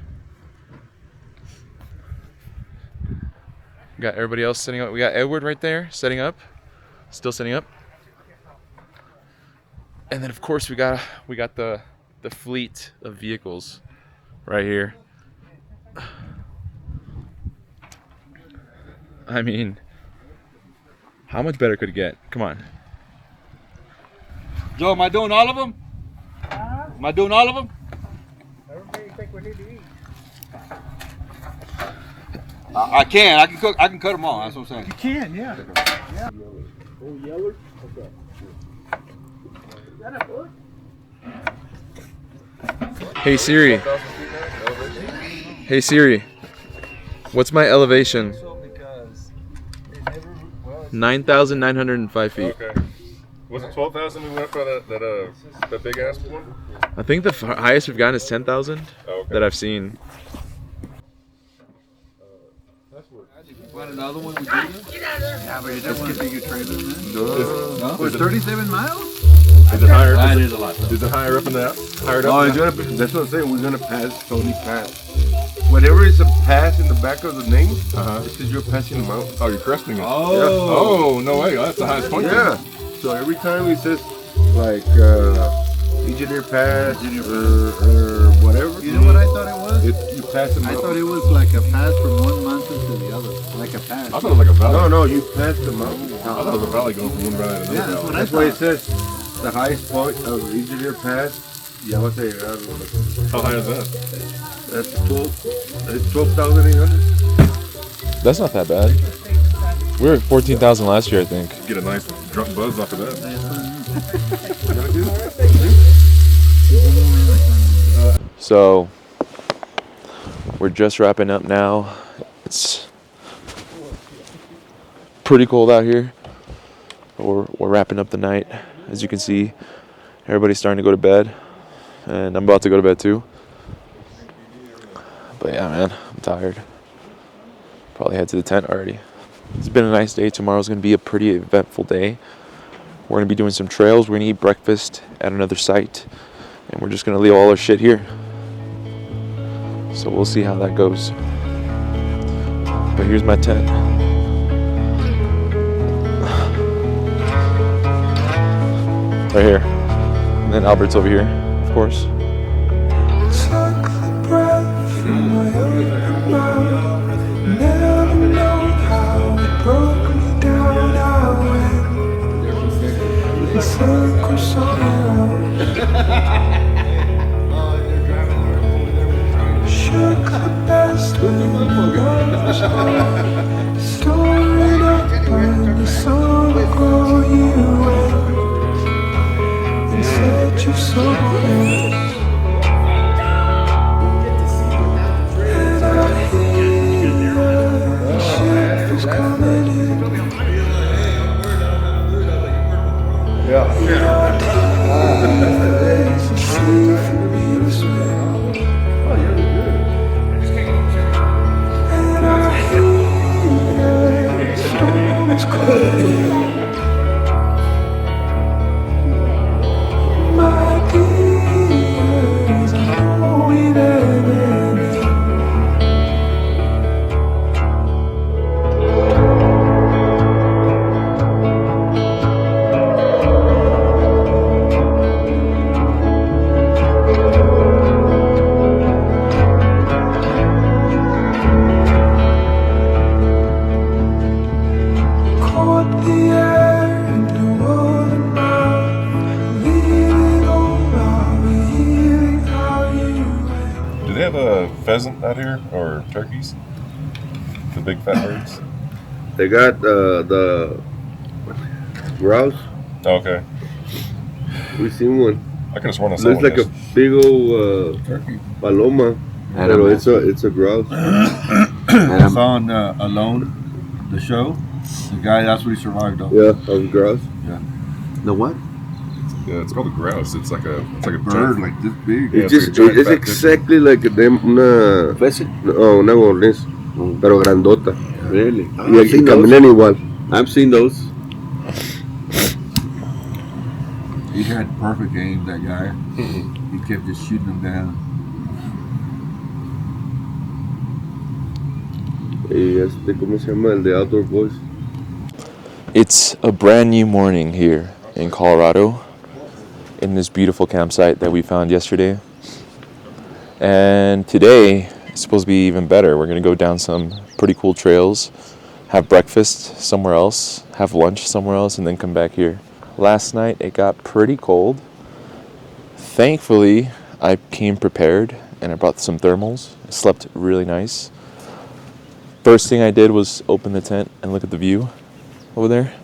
We got everybody else setting up. We got Edward right there setting up. Still setting up. And then of course we got the fleet of vehicles right here. I mean, how much better could it get? Come on. Joe, am I doing all of them? Am I doing all of them? Everybody think we need to eat. I can. I can cook. I can cut them all. That's what I'm saying. You can, yeah. Yeah. Oh, yellow? Okay. Is that a book? Hey Siri. Hey Siri. What's my elevation? 9,905 feet. Okay. Was it 12,000 we went for that big ass one? I think the highest we've gotten is 10,000 that I've seen. Want another one? We do this? Yeah, but you don't want to take your trailer, man. No. For 37 miles? Is it higher? That is a lot. Is it higher up in that? Higher up? No, it's gonna be, that's what I'm saying. We're gonna pass Tony Pass. Whatever is a pass in the back of the name, it's because you're passing the mountain. Oh, you're cresting it. Oh. Yeah. Oh, no way. Oh, that's the highest point. Yeah. So every time it says like Engineer Pass or whatever. You know what I thought it was? You pass the I mountain. thought it was like a pass from one mountain to the other. Like a pass. I thought it was like a valley. No, you pass the mountain. I thought it was a valley going from one valley to another valley. That's why it says the highest point of Engineer Pass. Yeah, I would say, I don't know. How high is that? That's 12,800. That's not that bad. We were at 14,000 last year, I think. Get a nice drunk buzz off of that. So we're just wrapping up now. It's pretty cold out here, but we're wrapping up the night. As you can see, everybody's starting to go to bed, and I'm about to go to bed too. But yeah, man, I'm tired. Probably head to the tent already. It's been a nice day. Tomorrow's gonna be a pretty eventful day. We're gonna be doing some trails. We're gonna eat breakfast at another site, and we're just gonna leave all our shit here. So we'll see how that goes. But here's my tent. Right here. And then Albert's over here, of course. Suck the breath from my own mouth. Never known how it broke me down. I went in circles around. Shook the best when the love was gone. Stored up when the sun would grow you and set your soul free. And I hear the ship is coming in. Your tears are sea for me to swim. And I hear the storm is coming. My tears are we've ever been. Caught the air in the water mouth, leaving all while hearing how you went. Do they have a pheasant out here or turkeys? The big fat birds? They got the grouse. Okay. We seen one. I could have sworn I saw Looks one. like a big old paloma. Pero it's a grouse. I saw on Alone, the show. The guy, that's what he survived on. Yeah, a grouse. Yeah. The what? Yeah, it's called a grouse. It's like a bird, like this big. It's just it's exactly like una gorris, pero grandota. Really? Y caminan igual. I've seen those. He had perfect aim, that guy. He kept just shooting them down. Y ¿cómo se llama? El de Outdoor Boys. It's a brand new morning here in Colorado in this beautiful campsite that we found yesterday. And today it's supposed to be even better. We're going to go down some pretty cool trails, have breakfast somewhere else, have lunch somewhere else, and then come back here. Last night it got pretty cold. Thankfully, I came prepared and I brought some thermals. I slept really nice. First thing I did was open the tent and look at the view over there.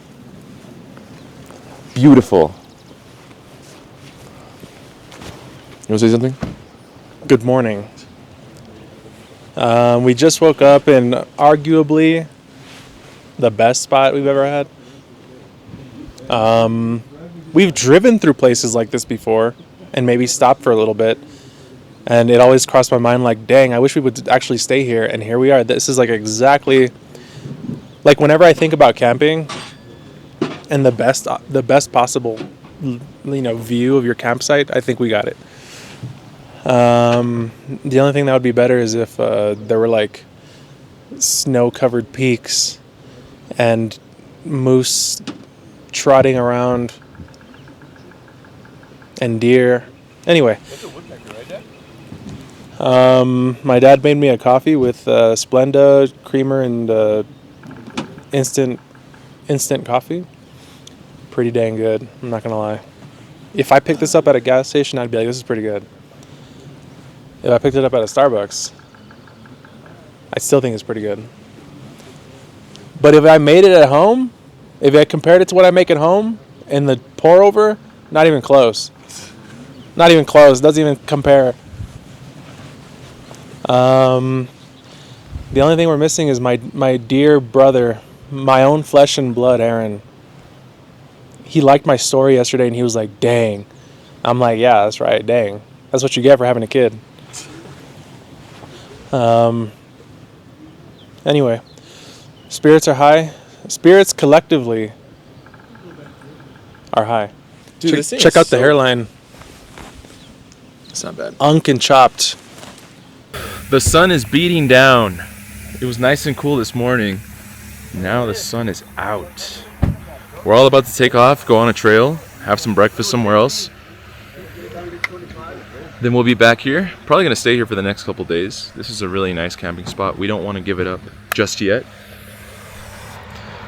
Beautiful. You want to say something? Good morning. We just woke up in arguably the best spot we've ever had. We've driven through places like this before and maybe stopped for a little bit. And it always crossed my mind like, dang, I wish we would actually stay here. And here we are. This is like exactly, like whenever I think about camping and the best possible, view of your campsite, I think we got it. The only thing that would be better is if there were like snow-covered peaks and moose trotting around and deer. Anyway, my dad made me a coffee with Splenda, creamer, and instant coffee. Pretty dang good, I'm not gonna lie. If I picked this up at a gas station, I'd be like, this is pretty good. If I picked it up at a Starbucks, I still think it's pretty good. But if I made it at home, if I compared it to what I make at home in the pour over, not even close. Not even close. Doesn't even compare. The only thing we're missing is my dear brother, my own flesh and blood, Aaron. He liked my story yesterday and he was like, dang. I'm like, yeah, that's right, dang. That's what you get for having a kid. Anyway, spirits are high. Spirits collectively are high. Dude, this thing check is out the so- hairline. It's not bad. Unk and chopped. The sun is beating down. It was nice and cool this morning. Now the sun is out. We're all about to take off, go on a trail, have some breakfast somewhere else. Then we'll be back here. Probably going to stay here for the next couple days. This is a really nice camping spot. We don't want to give it up just yet.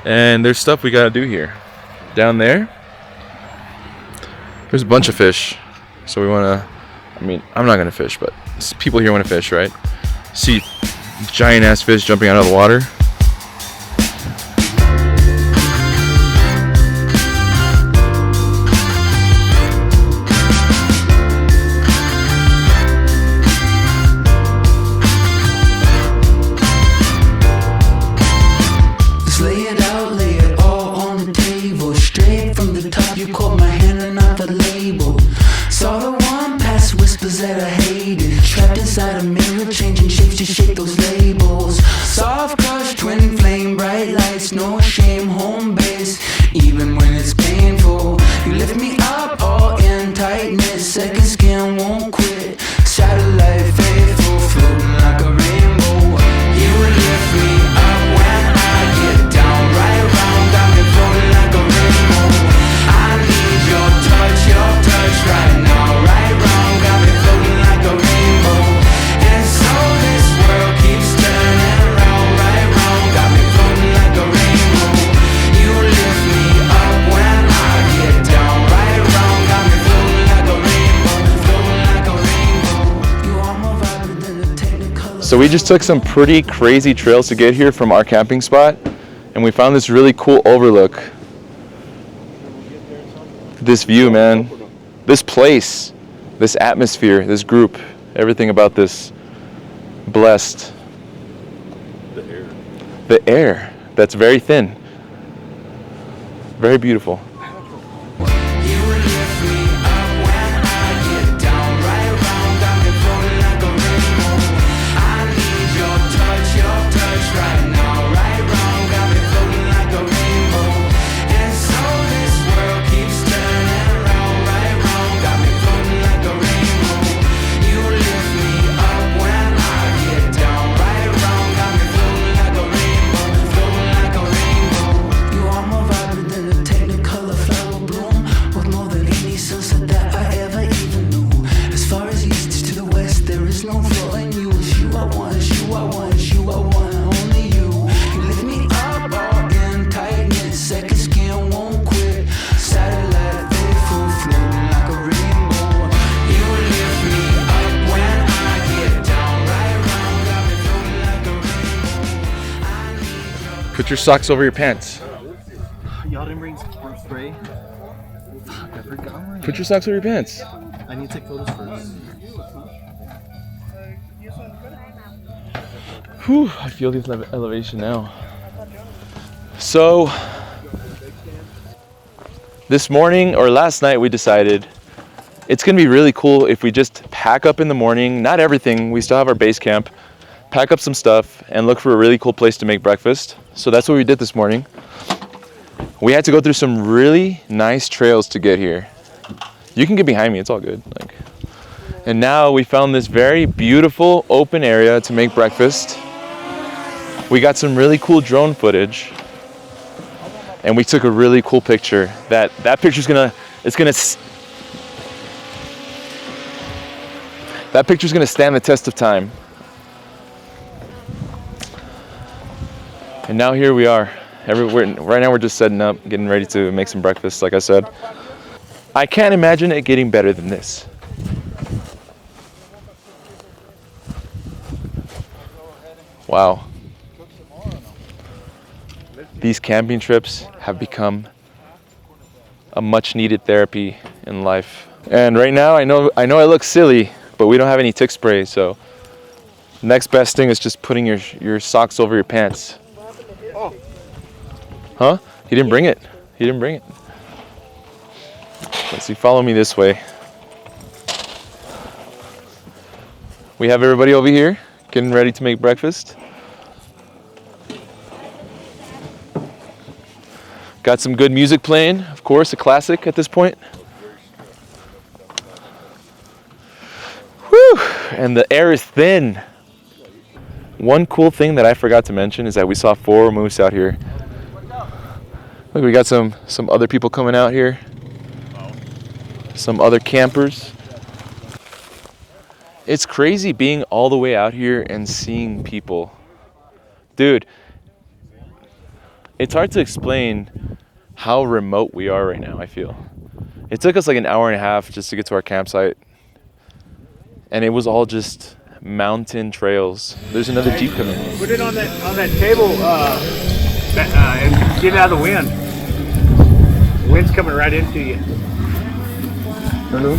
And there's stuff we got to do here. Down there, there's a bunch of fish. So we want to, I'm not going to fish, but people here want to fish, right? See giant ass fish jumping out of the water. So we just took some pretty crazy trails to get here from our camping spot, and we found this really cool overlook. This view, man, this place, this atmosphere, this group, everything about this blessed. The air that's very thin, very beautiful. You lift me Put your socks over your pants. Y'all didn't bring spray? Fuck, I forgot. Put your socks over your pants. I need to take photos first. Whew, I feel this elevation now. So, this morning or last night we decided it's gonna be really cool if we just pack up in the morning, not everything, we still have our base camp, pack up some stuff and look for a really cool place to make breakfast. So that's what we did this morning. We had to go through some really nice trails to get here. You can get behind me, it's all good. And now we found this very beautiful open area to make breakfast. We got some really cool drone footage and we took a really cool picture. That picture's gonna stand the test of time. And now here we are. Right now we're just setting up, getting ready to make some breakfast, like I said. I can't imagine it getting better than this. Wow. These camping trips have become a much needed therapy in life. And right now I know I look silly, but we don't have any tick spray, so next best thing is just putting your socks over your pants. Huh? He didn't bring it. Let's see, follow me this way. We have everybody over here getting ready to make breakfast. Got some good music playing, of course, a classic at this point. Whew, and the air is thin. One cool thing that I forgot to mention is that we saw 4 moose out here. Look, we got some other people coming out here. Some other campers. It's crazy being all the way out here and seeing people. Dude, it's hard to explain how remote we are right now, I feel. It took us like an hour and a half just to get to our campsite. And it was all just mountain trails. There's another Jeep coming. Put it on that table and get it out of the wind. The wind's coming right into you. Hello?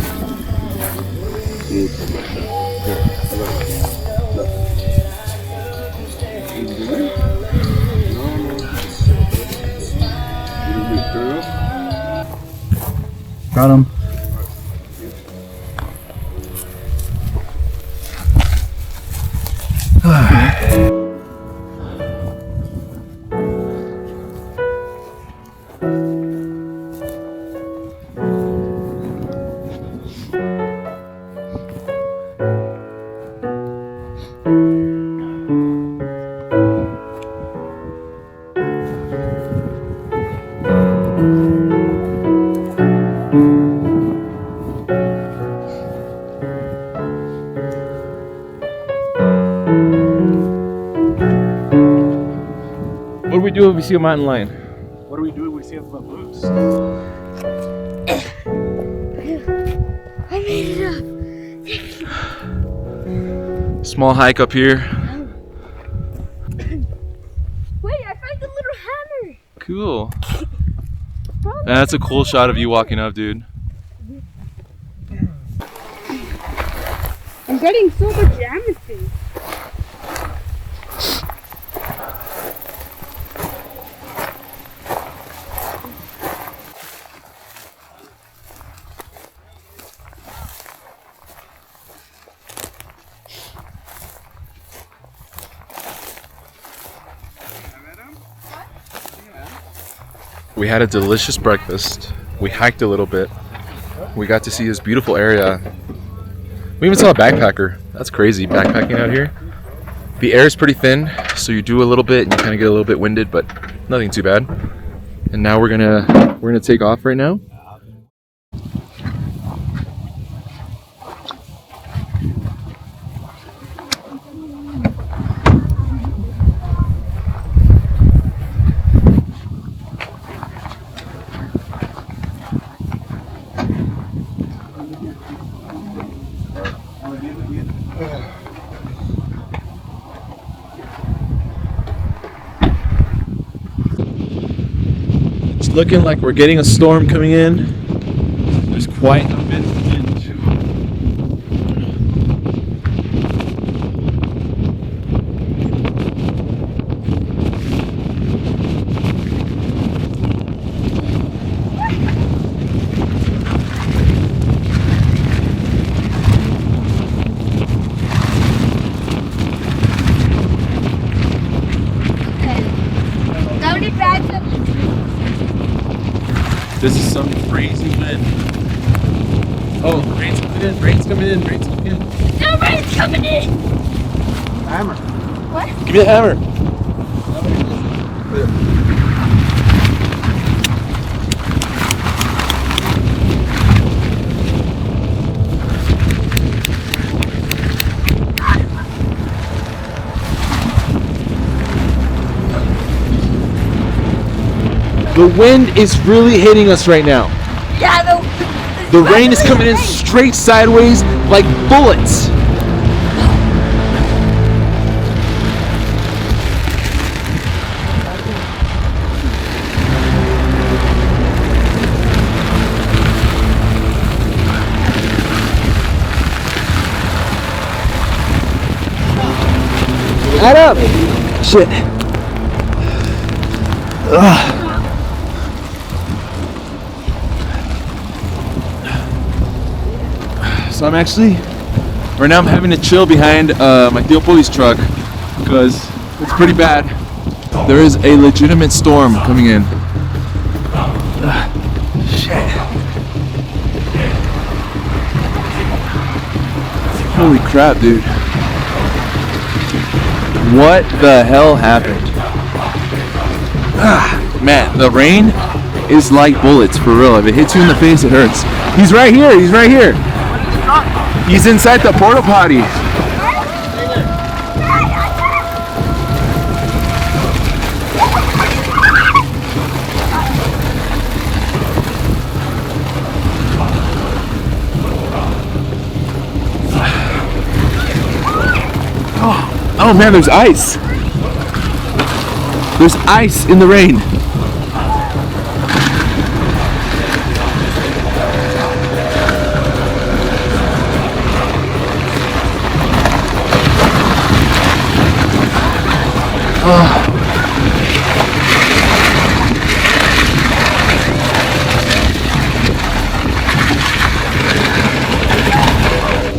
Got him. What do we do if we see a mountain lion? What do we do if we see a moose? I made it up. Small hike up here. Wait, I found the little hammer. Cool. That's a cool shot of you walking up, dude. I'm getting so much amethyst. We had a delicious breakfast. We hiked a little bit. We got to see this beautiful area. We even saw a backpacker. That's crazy, backpacking out here. The air is pretty thin, so you do a little bit and you kind of get a little bit winded, but nothing too bad. And now we're gonna take off right now. looking like we're getting a storm coming in. There's quite a bit of wind. This is some crazy wind. Oh, the rain's coming in, rain's coming in, rain's coming in. No, rain's coming in! Hammer. What? Give me the hammer. The wind is really hitting us right now. Yeah, The rain is coming in straight sideways like bullets. Add up. Shit. Ugh. So I'm actually, right now I'm having to chill behind my Tío Poli's truck because it's pretty bad. There is a legitimate storm coming in. Shit. Holy crap, dude. What the hell happened? Man, the rain is like bullets, for real. If it hits you in the face, it hurts. He's right here, he's right here. He's inside the porta potty. Oh man, there's ice. There's ice in the rain.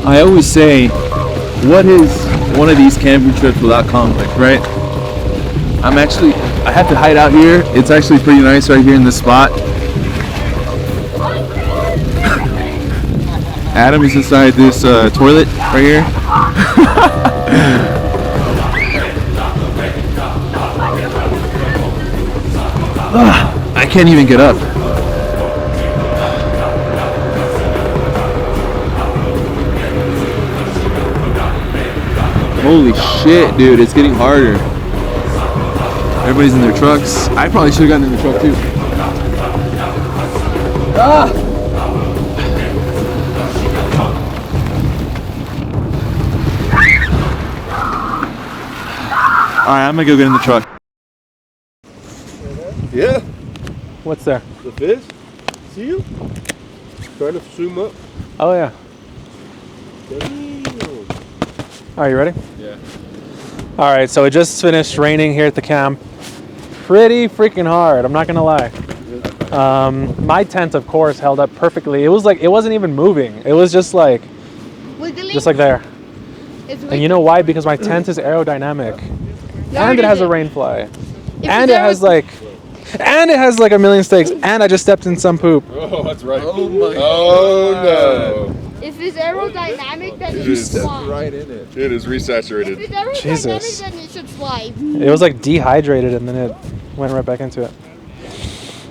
I always say, what is one of these camping trips without conflict, right? I have to hide out here. It's actually pretty nice right here in this spot. Adam is inside this toilet right here. I can't even get up. Holy shit, dude, it's getting harder. Everybody's in their trucks. I probably should have gotten in the truck too. Alright, I'm gonna go get in the truck. Yeah. What's there? The fish. See you? Trying to swim up. Oh yeah. Are you ready? Yeah. All right, so it just finished raining here at the camp. Pretty freaking hard, I'm not gonna lie. My tent, of course, held up perfectly. It was like, it wasn't even moving. It was just like there. And you know why? Because my tent is aerodynamic. And it has a rain fly. And it has like a million stakes. And I just stepped in some poop. Oh, that's right. Oh my Oh no. If it's aerodynamic, then It it is should fly. Right in it. It is resaturated. If it's aerodynamic, Jesus. then it should fly. It was like dehydrated and then it went right back into it.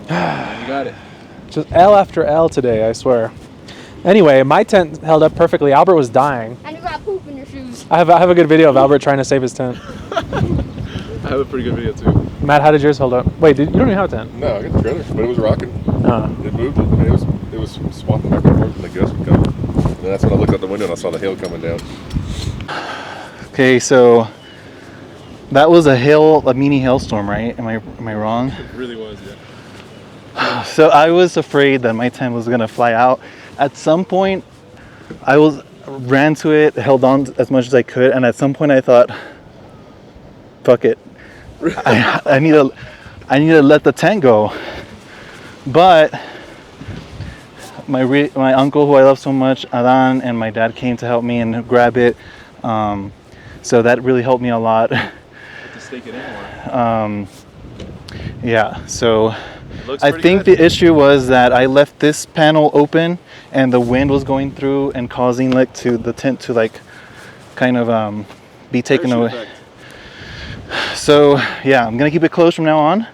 You got it. Just L after L today, I swear. Anyway, my tent held up perfectly. Albert was dying. And you got poop in your shoes. I have a good video of Albert trying to save his tent. I have a pretty good video too. Matt, how did yours hold up? Wait, you don't even have a tent? No, I got the trailer, but it was rocking. It moved. It was swapping back and forth, and the gust would come. And that's when I looked out the window and I saw the hail coming down. Okay, so that was a mini hailstorm, right? Am I wrong? It really was, yeah. So I was afraid that my tent was gonna fly out. At some point, ran to it, held on as much as I could, and at some point I thought, "Fuck it, I need to let the tent go." But my uncle, who I love so much, Adan, and my dad came to help me and grab it. So that really helped me a lot. To stake it in more. Yeah, so I think the issue was that I left this panel open and the wind was going through and causing the tent to kind of be taken away. So yeah, I'm gonna keep it closed from now on,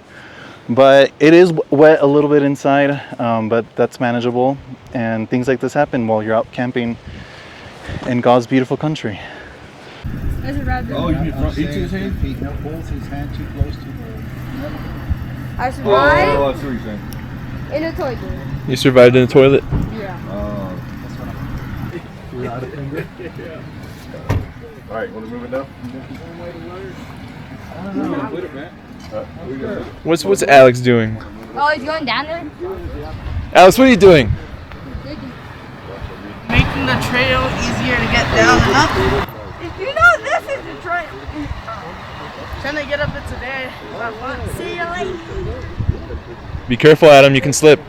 but it is wet a little bit inside, but that's manageable, and things like this happen while you're out camping in God's beautiful country. Oh, you mean front each of his hand? Feet, no, both his hand too close to the... I survived Oh, I see what you're saying. in a toilet. You survived in the toilet? Yeah. That's what I'm... Without a finger? All right, want to move it now? What's Alex doing? Oh, he's going down there? Alex, what are you doing? Making the trail easier to get down and up. You know this is the trail. Trying to get up it today. See you later. Be careful, Adam. You can slip.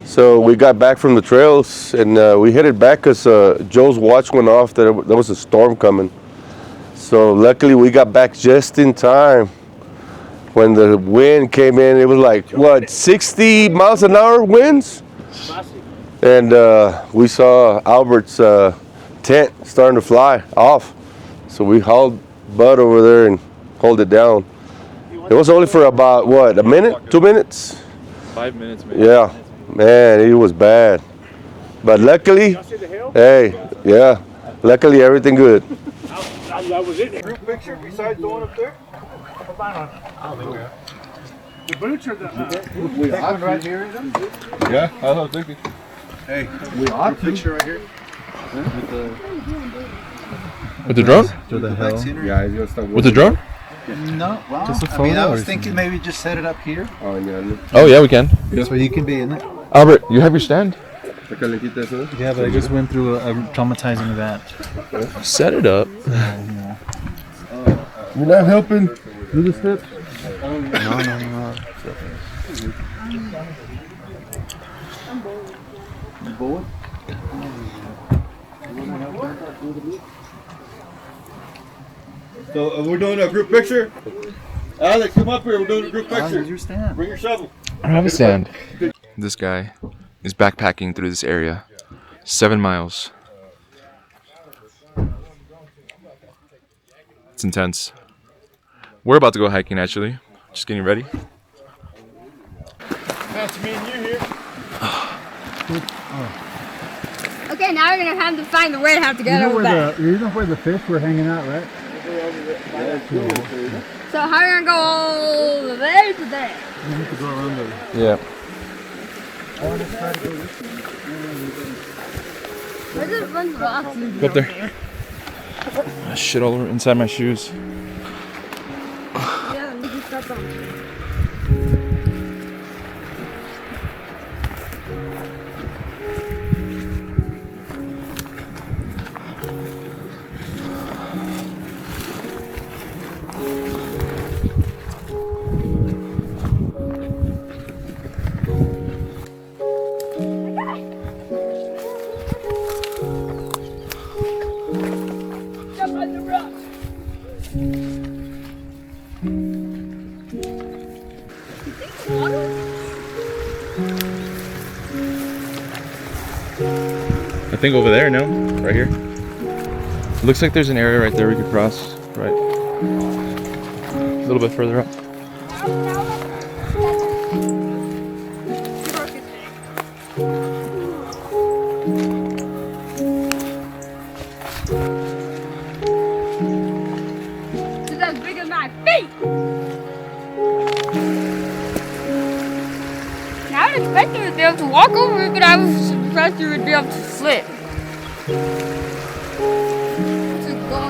So we got back from the trails and we headed back because Joe's watch went off. There was a storm coming. So luckily we got back just in time. When the wind came in, it was like, what, 60 miles an hour winds? And we saw Albert's tent starting to fly off. So we hauled Bud over there and hauled it down. It was only for about, what, a minute, 2 minutes? 5 minutes, maybe. Yeah, man, it was bad. But luckily, hey, yeah, luckily everything good. That was it. Group picture besides the one up there? The boots are the... That one right here, Yeah, I was thinking. Hey, we ought to. Picture right here. With the drone? To the hell. Yeah, he's gonna start With the drone? No, well, Just a I mean, I photo was or thinking maybe just set it up here. Oh, yeah. Oh yeah, we can. So you can be in it. Albert, you have your stand? Yeah, but I just went through a traumatizing event. Set it up. You're not helping. Do the steps. No. So we're doing a group picture. Alex, come up here. We're doing a group picture. Your stand. Bring your shovel. I don't have a stand. This guy is backpacking through this area. 7 miles. It's intense. We're about to go hiking actually. Just getting ready. That's me and you here. Okay, now we're gonna have to find the way to have to get over back. You know where the fish were hanging out, right? So how are we gonna go all the way to there? You need to go around there. Yeah. Where's this bunch of boxes? Go up there. Shit all over inside my shoes. Yeah, we can start on. I think over there, no? Right here. Looks like there's an area right there we could cross. Right. A little bit further up. It's as big as my feet! I would expect you to be able to walk over it, but I was surprised you would be able to slip.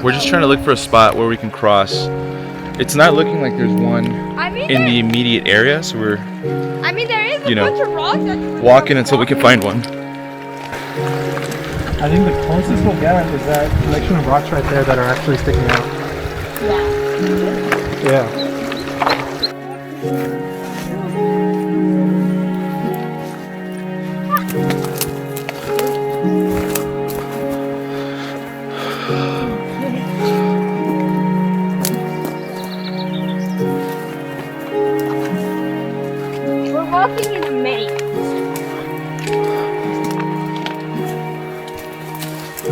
We're just trying to look for a spot where we can cross. It's not looking like there's one in the immediate area, so we're I mean, there is a you know, bunch of rocks. That walking until we can find one. I think the closest we'll get is that collection of rocks right there that are actually sticking out. Yeah. Yeah. We're walking in a maze. I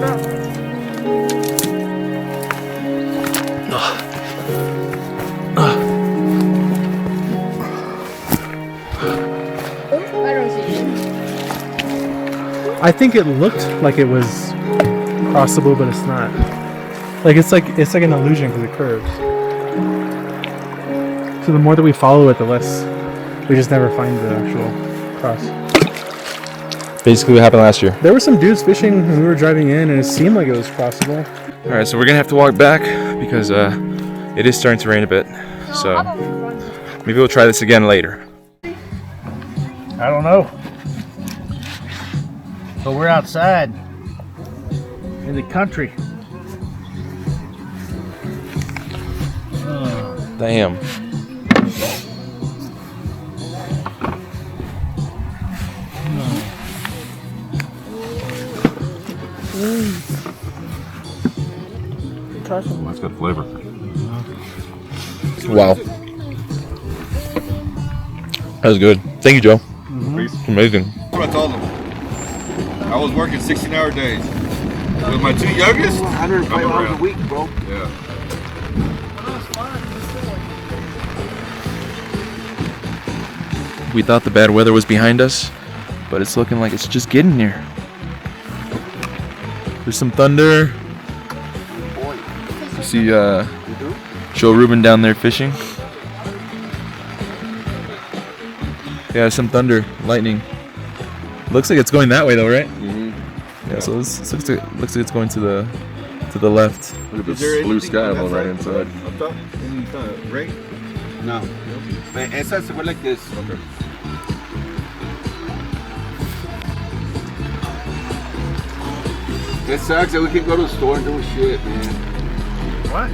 don't see it. I think it looked like it was crossable, but it's not. Like it's like an illusion because it curves. So the more that we follow it, the less we just never find the actual cross. Basically what happened last year. There were some dudes fishing when we were driving in, and it seemed like it was crossable. All right, so we're gonna have to walk back because it is starting to rain a bit. So maybe we'll try this again later. I don't know. But we're outside in the country. Damn. That's got flavor. Wow. That was good. Thank you, Joe. Amazing. That's what I told them. I was working 16-hour days. With my two youngest, 105 hours a week, bro. Yeah. We thought the bad weather was behind us, but it's looking like it's just getting here. There's some thunder. You see Joe Ruben down there fishing. Yeah, some thunder, lightning. Looks like it's going that way though, right? Yeah, so this looks like it's going to the left. Look at this blue sky on the right hand side. Right? No. Esa se fue like this. Okay. It sucks that we can go to the store and do shit, man. What?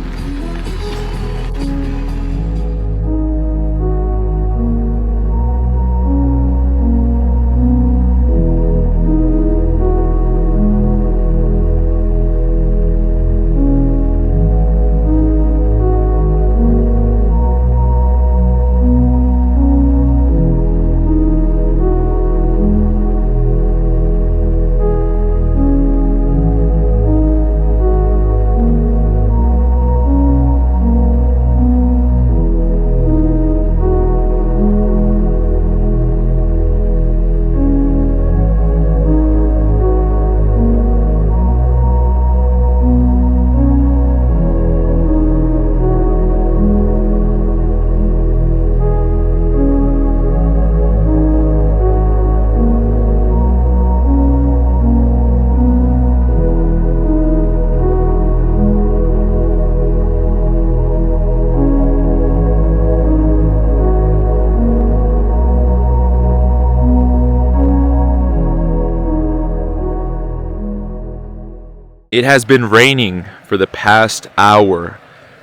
It has been raining for the past hour,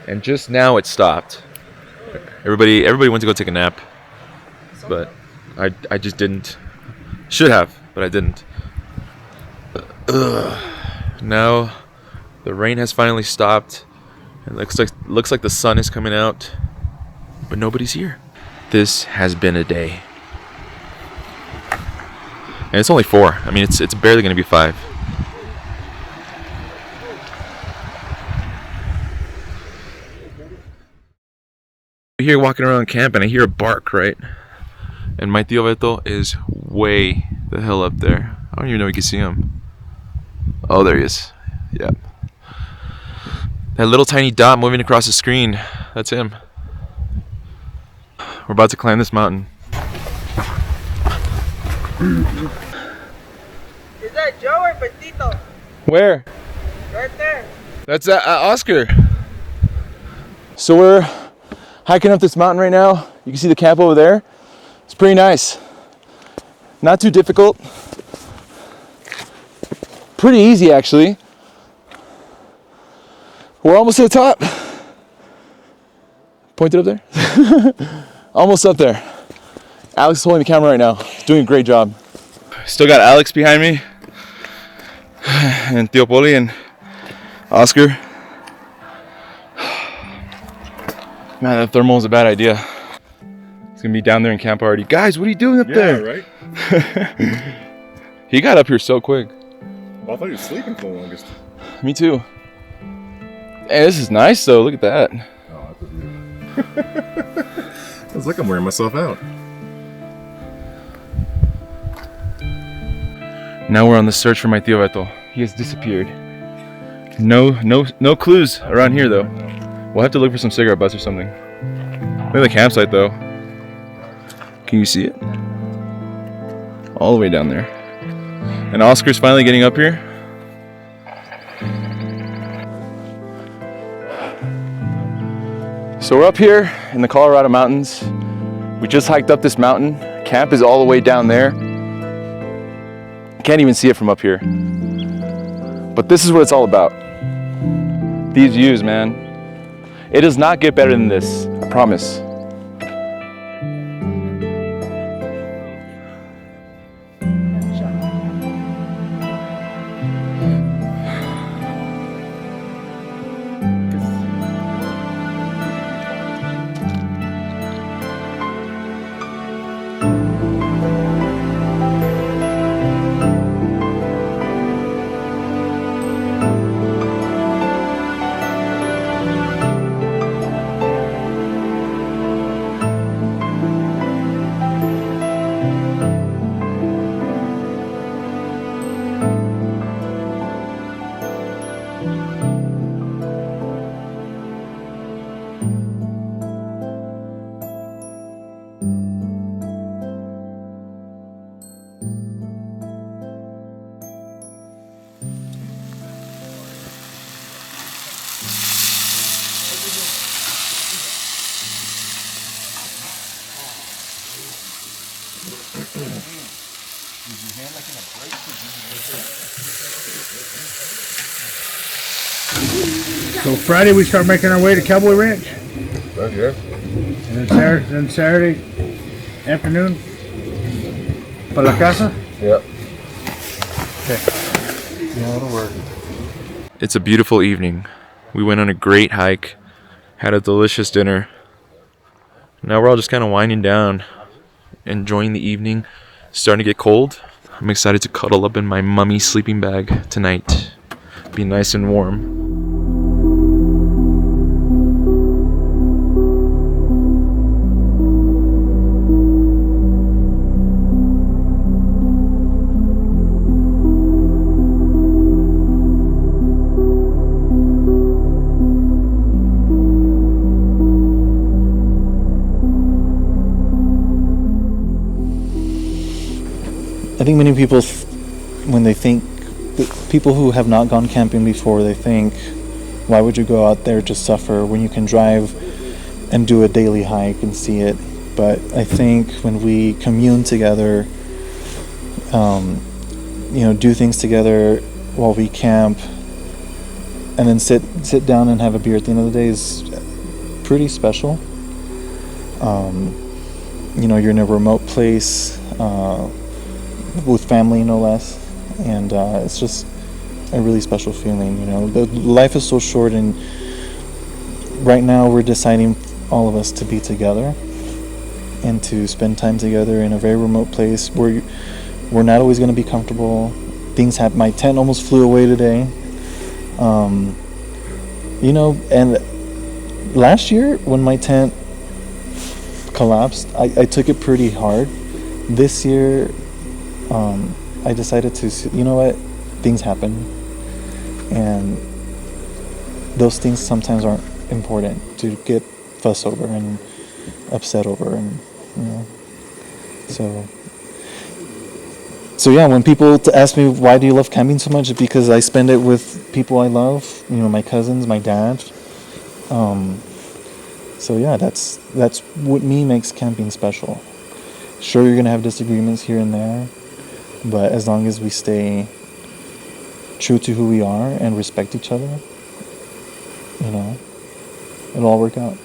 and just now it stopped. Everybody went to go take a nap, but I just didn't. Should have, but I didn't. Now the rain has finally stopped. It looks like the sun is coming out, but nobody's here. This has been a day, and it's only 4. I mean, it's barely gonna be 5. Here walking around camp and I hear a bark, right? And my tío Beto is way the hell up there. I don't even know if you can see him. Oh, there he is. Yeah. That little tiny dot moving across the screen, that's him. We're about to climb this mountain. Is that Joe or Petito? Where? Right there. That's Oscar. So we're hiking up this mountain right now. You can see the camp over there. It's pretty nice. Not too difficult. Pretty easy, actually. We're almost to the top. Point it up there. Almost up there. Alex is holding the camera right now. Doing a great job. Still got Alex behind me. And Tío Poli and Oscar. Man, that thermal is a bad idea. It's gonna be down there in camp already. Guys, what are you doing up there? Right? He got up here so quick. Well, I thought he was sleeping for the longest. Me too. Hey, this is nice though. Look at that. Oh, that's a view. It's like I'm wearing myself out. Now we're on the search for my Tío Beto. He has disappeared. No clues around here though. We'll have to look for some cigarette butts or something. Look at the campsite though. Can you see it? All the way down there. And Oscar's finally getting up here. So we're up here in the Colorado mountains. We just hiked up this mountain. Camp is all the way down there. Can't even see it from up here. But this is what it's all about. These views, man. It does not get better than this, I promise. So Friday we start making our way to Cowboy Ranch. Yeah. And then Saturday afternoon para la casa. Yep. Okay. Yeah, that'll work. It's a beautiful evening. We went on a great hike, had a delicious dinner. Now we're all just kind of winding down, enjoying the evening. It's starting to get cold. I'm excited to cuddle up in my mummy sleeping bag tonight. Be nice and warm. I think many people, when they think, people who have not gone camping before, they think, why would you go out there to suffer when you can drive and do a daily hike and see it? But I think when we commune together, do things together while we camp, and then sit down and have a beer at the end of the day is pretty special. You're in a remote place, with family no less, and it's just a really special feeling. The life is so short, and right now we're deciding, all of us, to be together and to spend time together in a very remote place where we're not always going to be comfortable. Things happen. My tent almost flew away today, and last year when my tent collapsed, I took it pretty hard. This year I decided to, things happen, and those things sometimes aren't important to get fussed over and upset over, and so yeah, when people ask me why do you love camping so much, it's because I spend it with people I love, my cousins, my dad. So yeah, that's what makes camping special. Sure, you're gonna have disagreements here and there, but as long as we stay true to who we are and respect each other, you know, it'll all work out.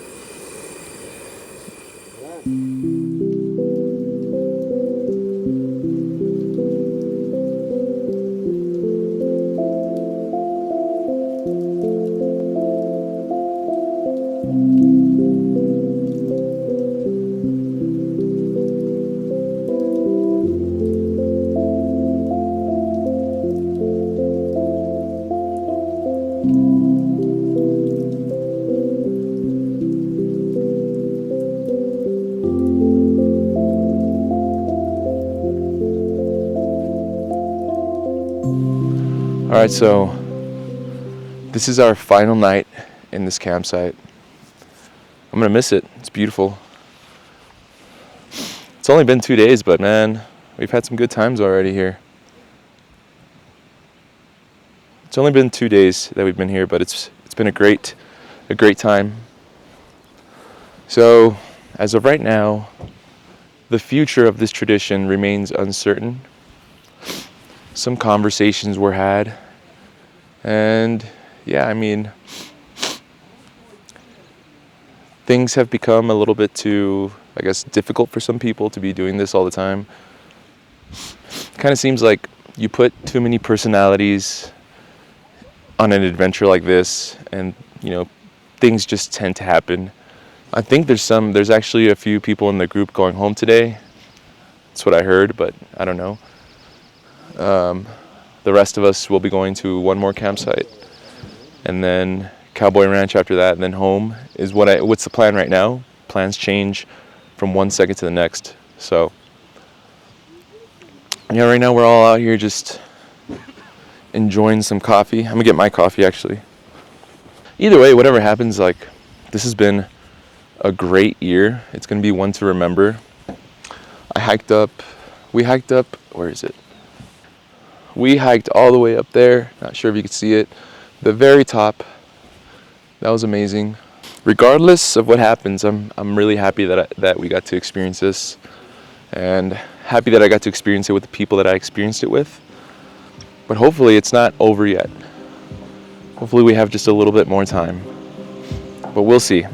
All right, so this is our final night in this campsite. I'm gonna miss it. It's beautiful. It's only been 2 days, but man, we've had some good times already here. It's only been 2 days that we've been here, but it's been a great time. So, as of right now, the future of this tradition remains uncertain. Some conversations were had, and yeah, I mean, things have become a little bit too, I guess, difficult for some people to be doing this all the time. Kind of seems like you put too many personalities on an adventure like this, and you know, things just tend to happen. I think there's actually a few people in the group going home today. That's what I heard, but I don't know. The rest of us will be going to one more campsite, and then Cowboy Ranch after that, and then home is what's the plan right now. Plans change from 1 second to the next. So yeah, right now we're all out here just enjoying some coffee. I'm gonna get my coffee actually. Either way, whatever happens, like, this has been a great year. It's gonna be one to remember. We hiked up, where is it? We hiked all the way up there. Not sure if you could see it. The very top. That was amazing. Regardless of what happens, I'm really happy that we got to experience this, and happy that I got to experience it with the people that I experienced it with. But hopefully it's not over yet. Hopefully we have just a little bit more time. But we'll see.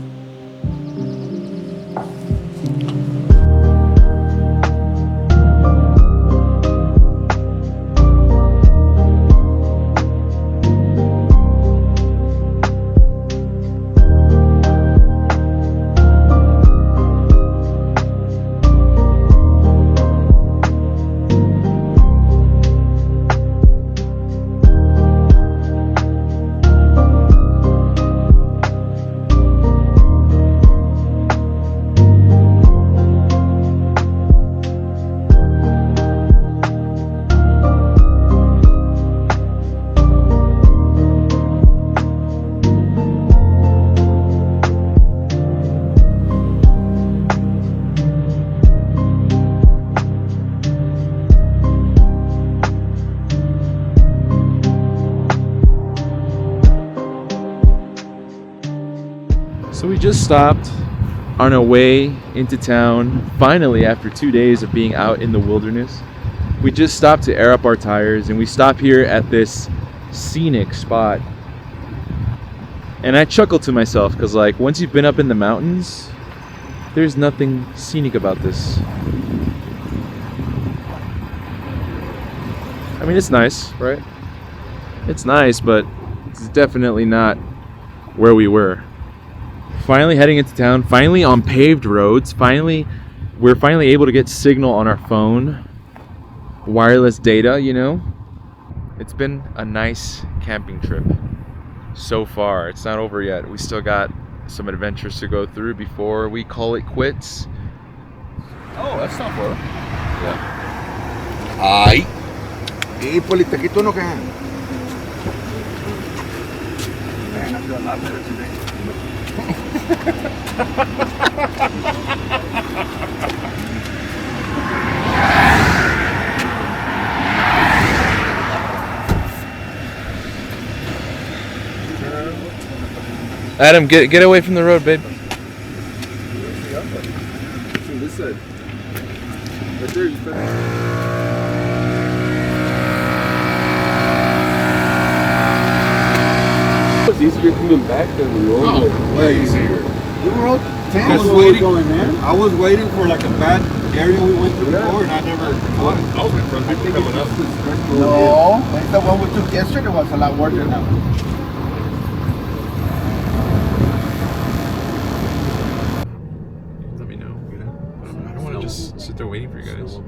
So we just stopped on our way into town, finally, after 2 days of being out in the wilderness. We just stopped to air up our tires, and we stop here at this scenic spot. And I chuckled to myself, because like, once you've been up in the mountains, there's nothing scenic about this. I mean, it's nice, right? It's nice, but it's definitely not where we were. Finally heading into town, finally on paved roads, we're finally able to get signal on our phone, wireless data, you know. It's been a nice camping trip so far. It's not over yet. We still got some adventures to go through before we call it quits. Oh, that's not far. Yeah. Ay. Y Poli, te quito uno que. Man, I feel a lot better today. Adam, get away from the road, babe. easier coming back than we were. Oh, way easier. We were all I was waiting for like a bad area we went through before, and I never. I was waiting for people coming up. No, the one we took yesterday was a lot worse than that. Let me know. I don't want to just sit there waiting for you guys.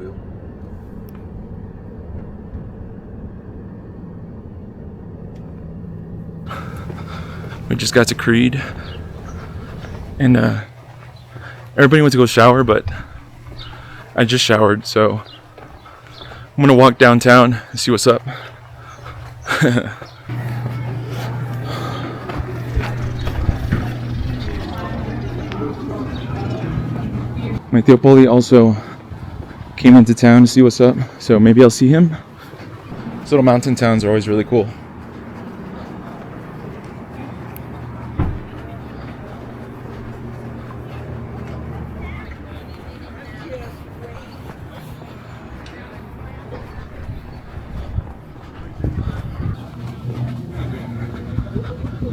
We just got to Creede, and everybody went to go shower, but I just showered, so I'm gonna walk downtown and see what's up. My tío Poli also came into town to see what's up, so maybe I'll see him. These little mountain towns are always really cool.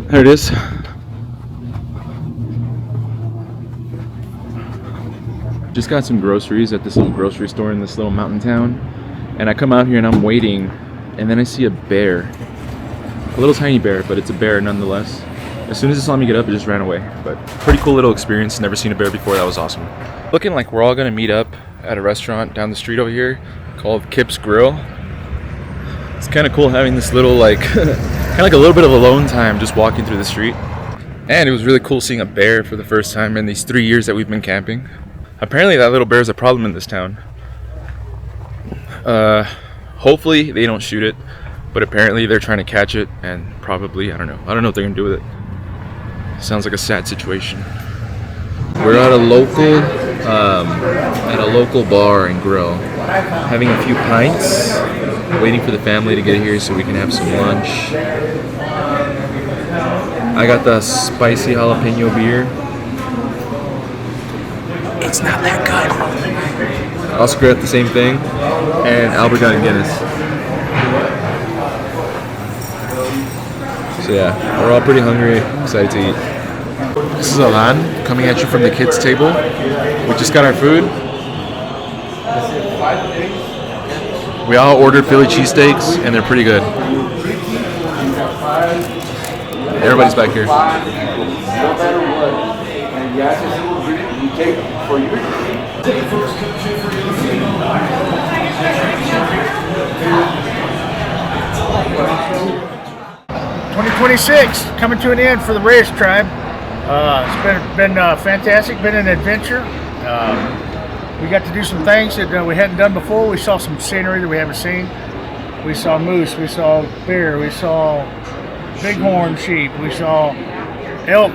There it is. Just got some groceries at this little grocery store in this little mountain town, and I come out here and I'm waiting, and then I see a bear. A little tiny bear, but it's a bear nonetheless. As soon as it saw me get up, it just ran away. But pretty cool little experience. Never seen a bear before. That was awesome. Looking like we're all gonna meet up at a restaurant down the street over here called Kip's Grill. It's kind of cool having this little like kind of like a little bit of alone time just walking through the street. And it was really cool seeing a bear for the first time in these 3 years that we've been camping. Apparently that little bear is a problem in this town. Hopefully they don't shoot it, but apparently they're trying to catch it, and probably, I don't know what they're gonna do with it. Sounds like a sad situation. We're at a local bar and grill, having a few pints, waiting for the family to get here so we can have some lunch. I got the spicy jalapeno beer. It's not that good. Oscar got the same thing, and Albert got a Guinness. So yeah, we're all pretty hungry, excited to eat. This is Adan coming at you from the kids' table. We just got our food. We all ordered Philly cheesesteaks, and they're pretty good. Everybody's back here. 2026 coming to an end for the Reyes tribe. It's been fantastic, been an adventure. We got to do some things that we hadn't done before. We saw some scenery that we haven't seen. We saw moose, we saw bear, we saw bighorn sheep, we saw elk,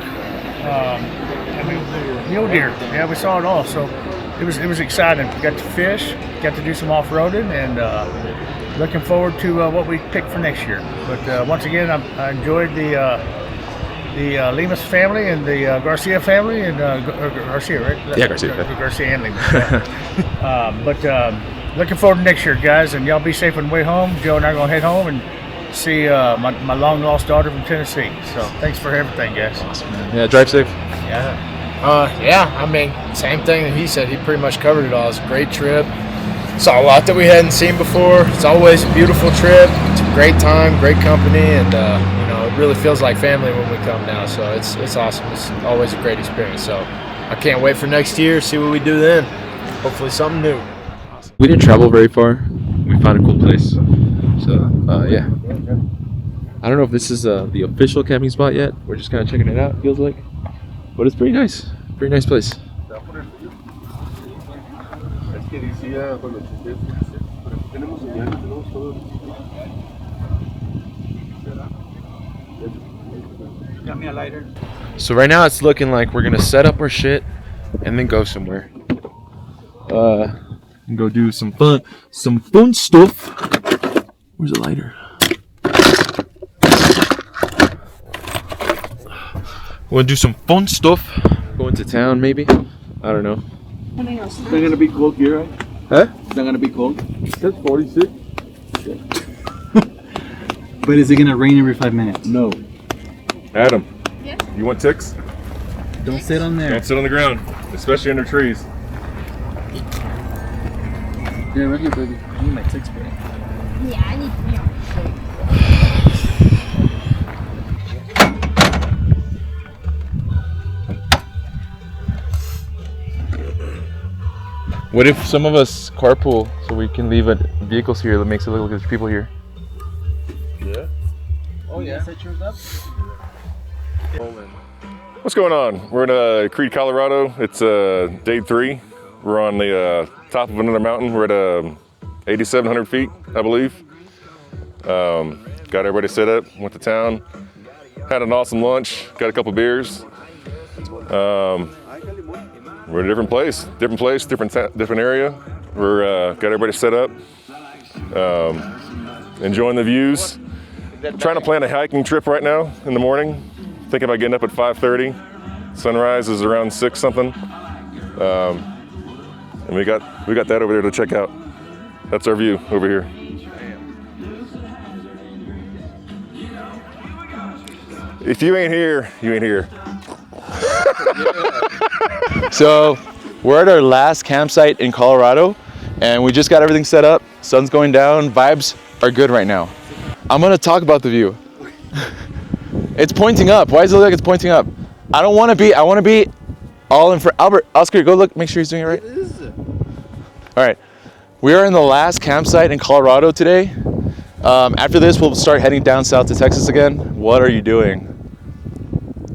mule deer. Yeah, we saw it all. So it was exciting. We got to fish, got to do some off-roading, and looking forward to what we pick for next year. But once again, I enjoyed the Lemus family and the Garcia family, and Garcia, right? Yeah, Garcia. Garcia and Lemus. But looking forward to next year, guys, and y'all be safe on the way home. Joe and I are going to head home and see my long-lost daughter from Tennessee. So thanks for everything, guys. Awesome, man. Yeah, drive safe. Yeah. I mean, same thing that he said. He pretty much covered it all. It's a great trip. Saw a lot that we hadn't seen before. It's always a beautiful trip. It's a great time, great company, and it really feels like family when we come now. So it's awesome. It's always a great experience. So I can't wait for next year. See what we do then. Hopefully something new. We didn't travel very far. We found a cool place. So yeah. I don't know if this is the official camping spot yet. We're just kind of checking it out. Feels like, but it's pretty nice. Pretty nice place. Got me a lighter. So right now it's looking like we're gonna set up our shit and then go somewhere. And go do some fun stuff. Where's the lighter? We'll do some fun stuff. Go into town maybe. I don't know. It's not gonna be cold here, right? Huh? It's not gonna be cold. It says 46. But is it gonna rain every 5 minutes? No. Adam, Yes? you want ticks? Don't sit on there. Don't sit on the ground, especially under trees. Yeah, right here, baby. I need my tick spray. Yeah, I need to What if some of us carpool so we can leave vehicles here that makes it look like there's people here? Yeah. Oh, yeah. Set yours up? What's going on? We're in Creede, Colorado. It's day 3. We're on the top of another mountain. We're at 8,700 feet, I believe. Got everybody set up, went to town, had an awesome lunch, got a couple beers. We're in a different place, different area. We're got everybody set up, enjoying the views. Trying to plan a hiking trip right now in the morning. Thinking about getting up at 5:30. Sunrise is around 6 something. And we got that over there to check out. That's our view over here. If you ain't here, you ain't here. So we're at our last campsite in Colorado and we just got everything set up. Sun's going down, vibes are good right now. I'm gonna talk about the view. It's pointing up. Why does it look like it's pointing up? I want to be all in front. Albert, Oscar, go look, make sure he's doing it right. It is. All right, we are in the last campsite in Colorado today. After this, we'll start heading down south to Texas again. What are you doing?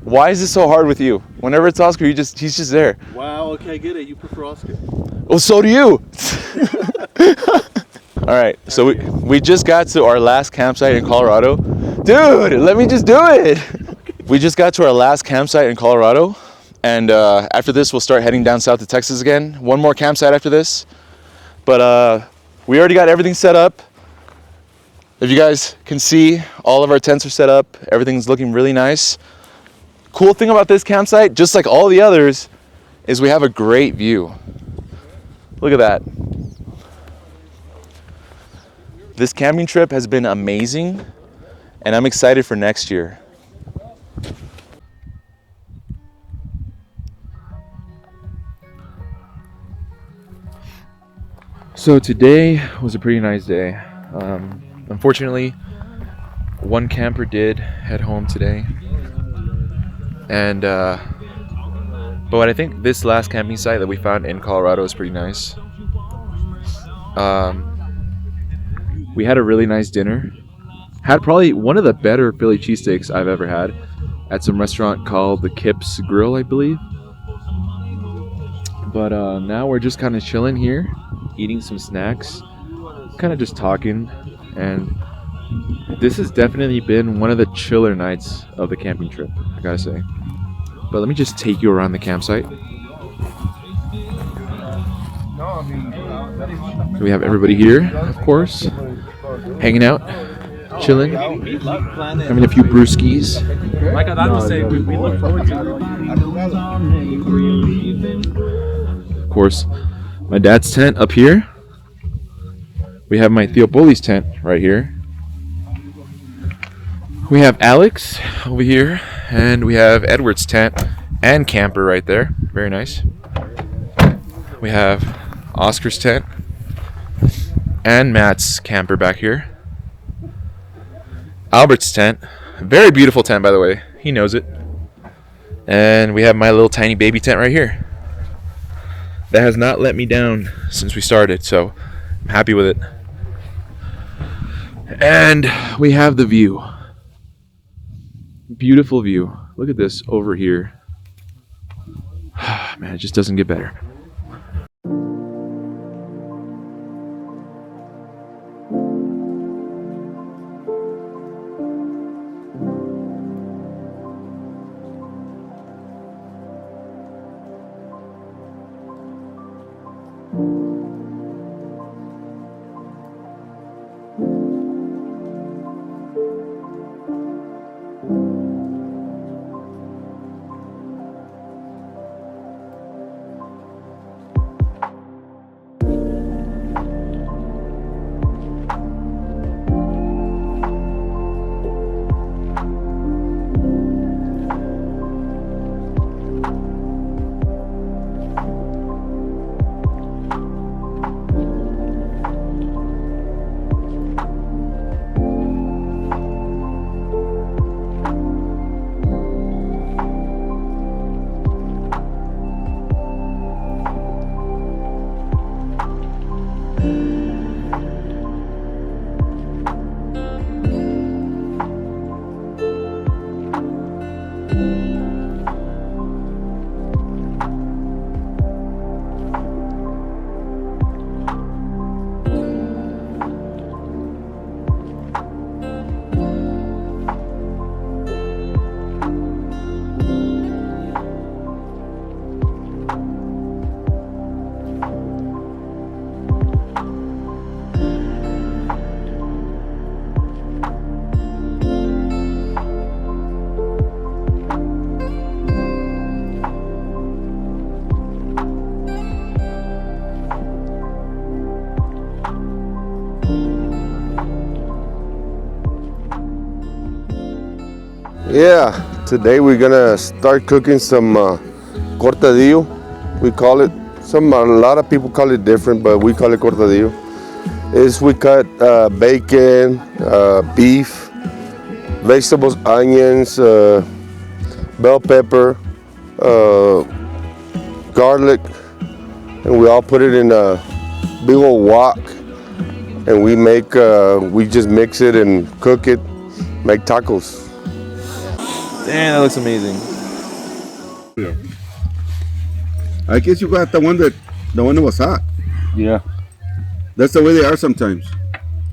Why is this so hard with you? Whenever it's Oscar, he's just there. Wow, okay, I get it. You prefer Oscar. Well, so do you. All right, so we just got to our last campsite in Colorado. Dude, let me just do it. We just got to our last campsite in Colorado. And after this, we'll start heading down south to Texas again. One more campsite after this. But we already got everything set up. If you guys can see, all of our tents are set up. Everything's looking really nice. Cool thing about this campsite, just like all the others, is we have a great view. Look at that. This camping trip has been amazing, and I'm excited for next year. So today was a pretty nice day. Unfortunately, one camper did head home today. And but I think this last camping site that we found in Colorado is pretty nice. We had a really nice dinner. Had probably one of the better Philly cheesesteaks I've ever had at some restaurant called the Kips Grill, I believe. But now we're just kind of chilling here, eating some snacks, kind of just talking. And this has definitely been one of the chiller nights of the camping trip, I gotta say. But let me just take you around the campsite. We have everybody here, of course, hanging out, chilling, having a few brewskis. Like Adan was saying, we look forward to it. Of course, my dad's tent up here. We have my Tío Poli's tent right here. We have Alex over here, and we have Edward's tent and camper right there. Very nice. We have Oscar's tent and Matt's camper back here. Albert's tent. Very beautiful tent, by the way. He knows it. And we have my little tiny baby tent right here. That has not let me down since we started, so I'm happy with it. And we have the view. Beautiful view. Look at this over here. Man, it just doesn't get better. Yeah, today we're gonna start cooking some cortadillo. We call it. A lot of people call it different, but we call it cortadillo. We cut bacon, beef, vegetables, onions, bell pepper, garlic, and we all put it in a big old wok, and we just mix it and cook it, make tacos. Damn, that looks amazing. Yeah. I guess you got the one that was hot. Yeah. That's the way they are sometimes.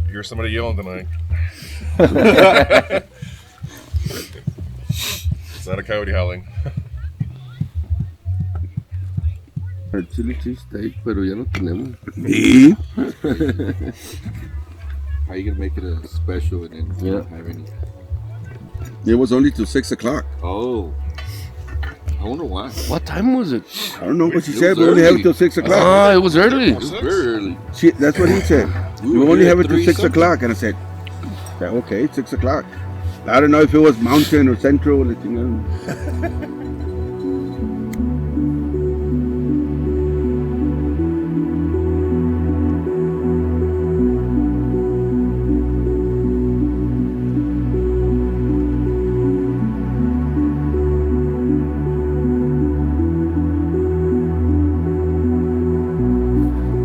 You hear somebody yelling tonight. It's not a coyote howling. El chili cheese steak, pero ya no tenemos. Sí. How you gonna make it a special and then not have any? It was only till 6 o'clock. Oh. I wonder why. What time was it? I don't know what she said. We only have it till 6 o'clock. Ah, it was early. It was very early. That's what he said. We only have it till 6 o'clock, and I said, okay, 6 o'clock. I don't know if it was Mountain or Central or anything else.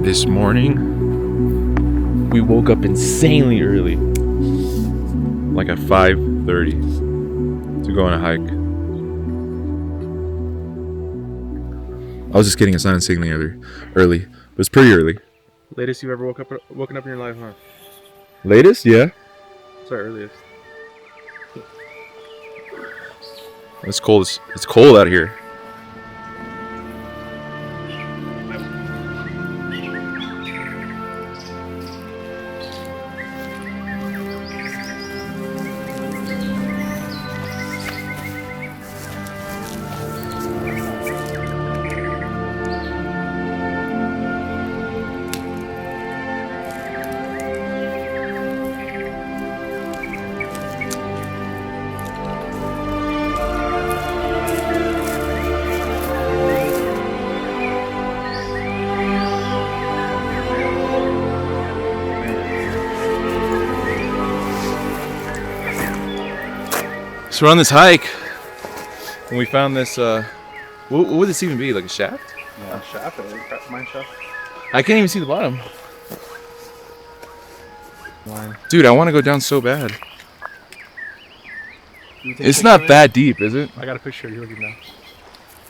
This morning, we woke up insanely early, like at 5:30, to go on a hike. I was just kidding, it's not insanely early, but it's pretty early. Latest you've ever woken up in your life, huh? Latest? Yeah. What's our earliest? It's cold. It's cold out here. So we're on this hike, and we found this. What would this even be? Like a shaft? Yeah, shaft. Mine shaft. I can't even see the bottom. Dude, I want to go down so bad. It's not that deep, is it? I got a picture of you looking down.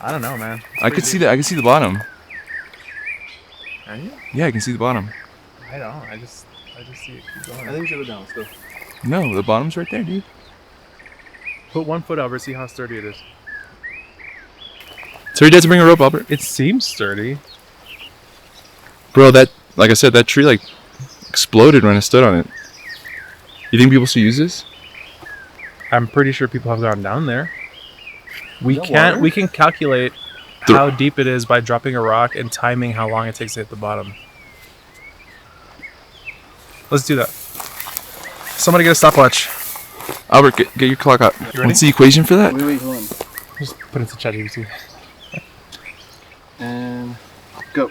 I don't know, man. I could see that. I can see the bottom. Can you? Yeah, I can see the bottom. I don't. I just see it keep going. I think we should go down. Let's go. No, the bottom's right there, dude. Put 1 foot over, see how sturdy it is. So you had to bring a rope, Albert? It seems sturdy. Bro, like I said, that tree like exploded when I stood on it. You think people still use this? I'm pretty sure people have gone down there. We water? can calculate how deep it is by dropping a rock and timing how long it takes to hit the bottom. Let's do that. Somebody get a stopwatch. Albert, get your clock out. You ready? What's the equation for that? Wait, hold on. Just put it to ChatGPT. And go.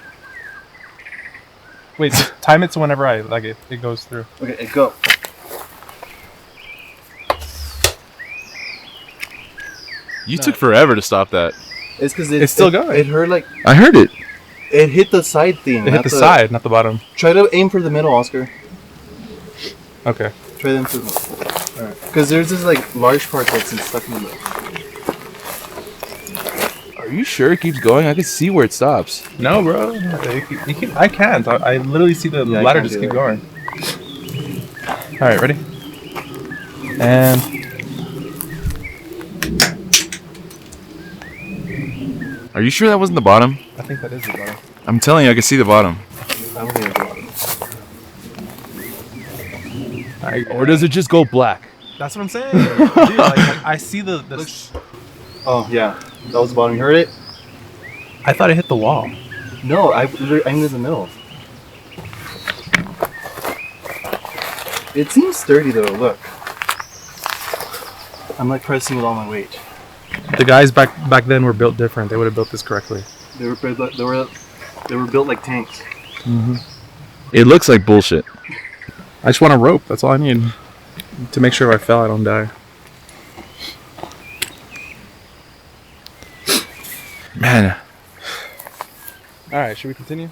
Wait, time it to whenever it goes through. Okay, go. You took forever to stop that. It's because it's still going. It heard like. I heard it. It hit the side thing. It hit the side, not the bottom. Try to aim for the middle, Oscar. Okay. Try them for the middle. Alright. Because there's this like large part that's stuck in the middle. Are you sure it keeps going? I can see where it stops. No, bro. I can't. I literally see the ladder just keep going. All right, ready? And are you sure that wasn't the bottom? I think that is the bottom. I'm telling you, I can see the bottom. I don't think it's the bottom. Or does it just go black? That's what I'm saying. Dude, I see the. Oh yeah, that was the bottom. You heard it? I thought it hit the wall. No, I aimed in the middle. It seems sturdy though. Look. I'm like pressing with all my weight. The guys back then were built different. They would have built this correctly. They were built like tanks. It looks like bullshit. I just want a rope. That's all I need to make sure if I fell, I don't die. Man. All right, should we continue?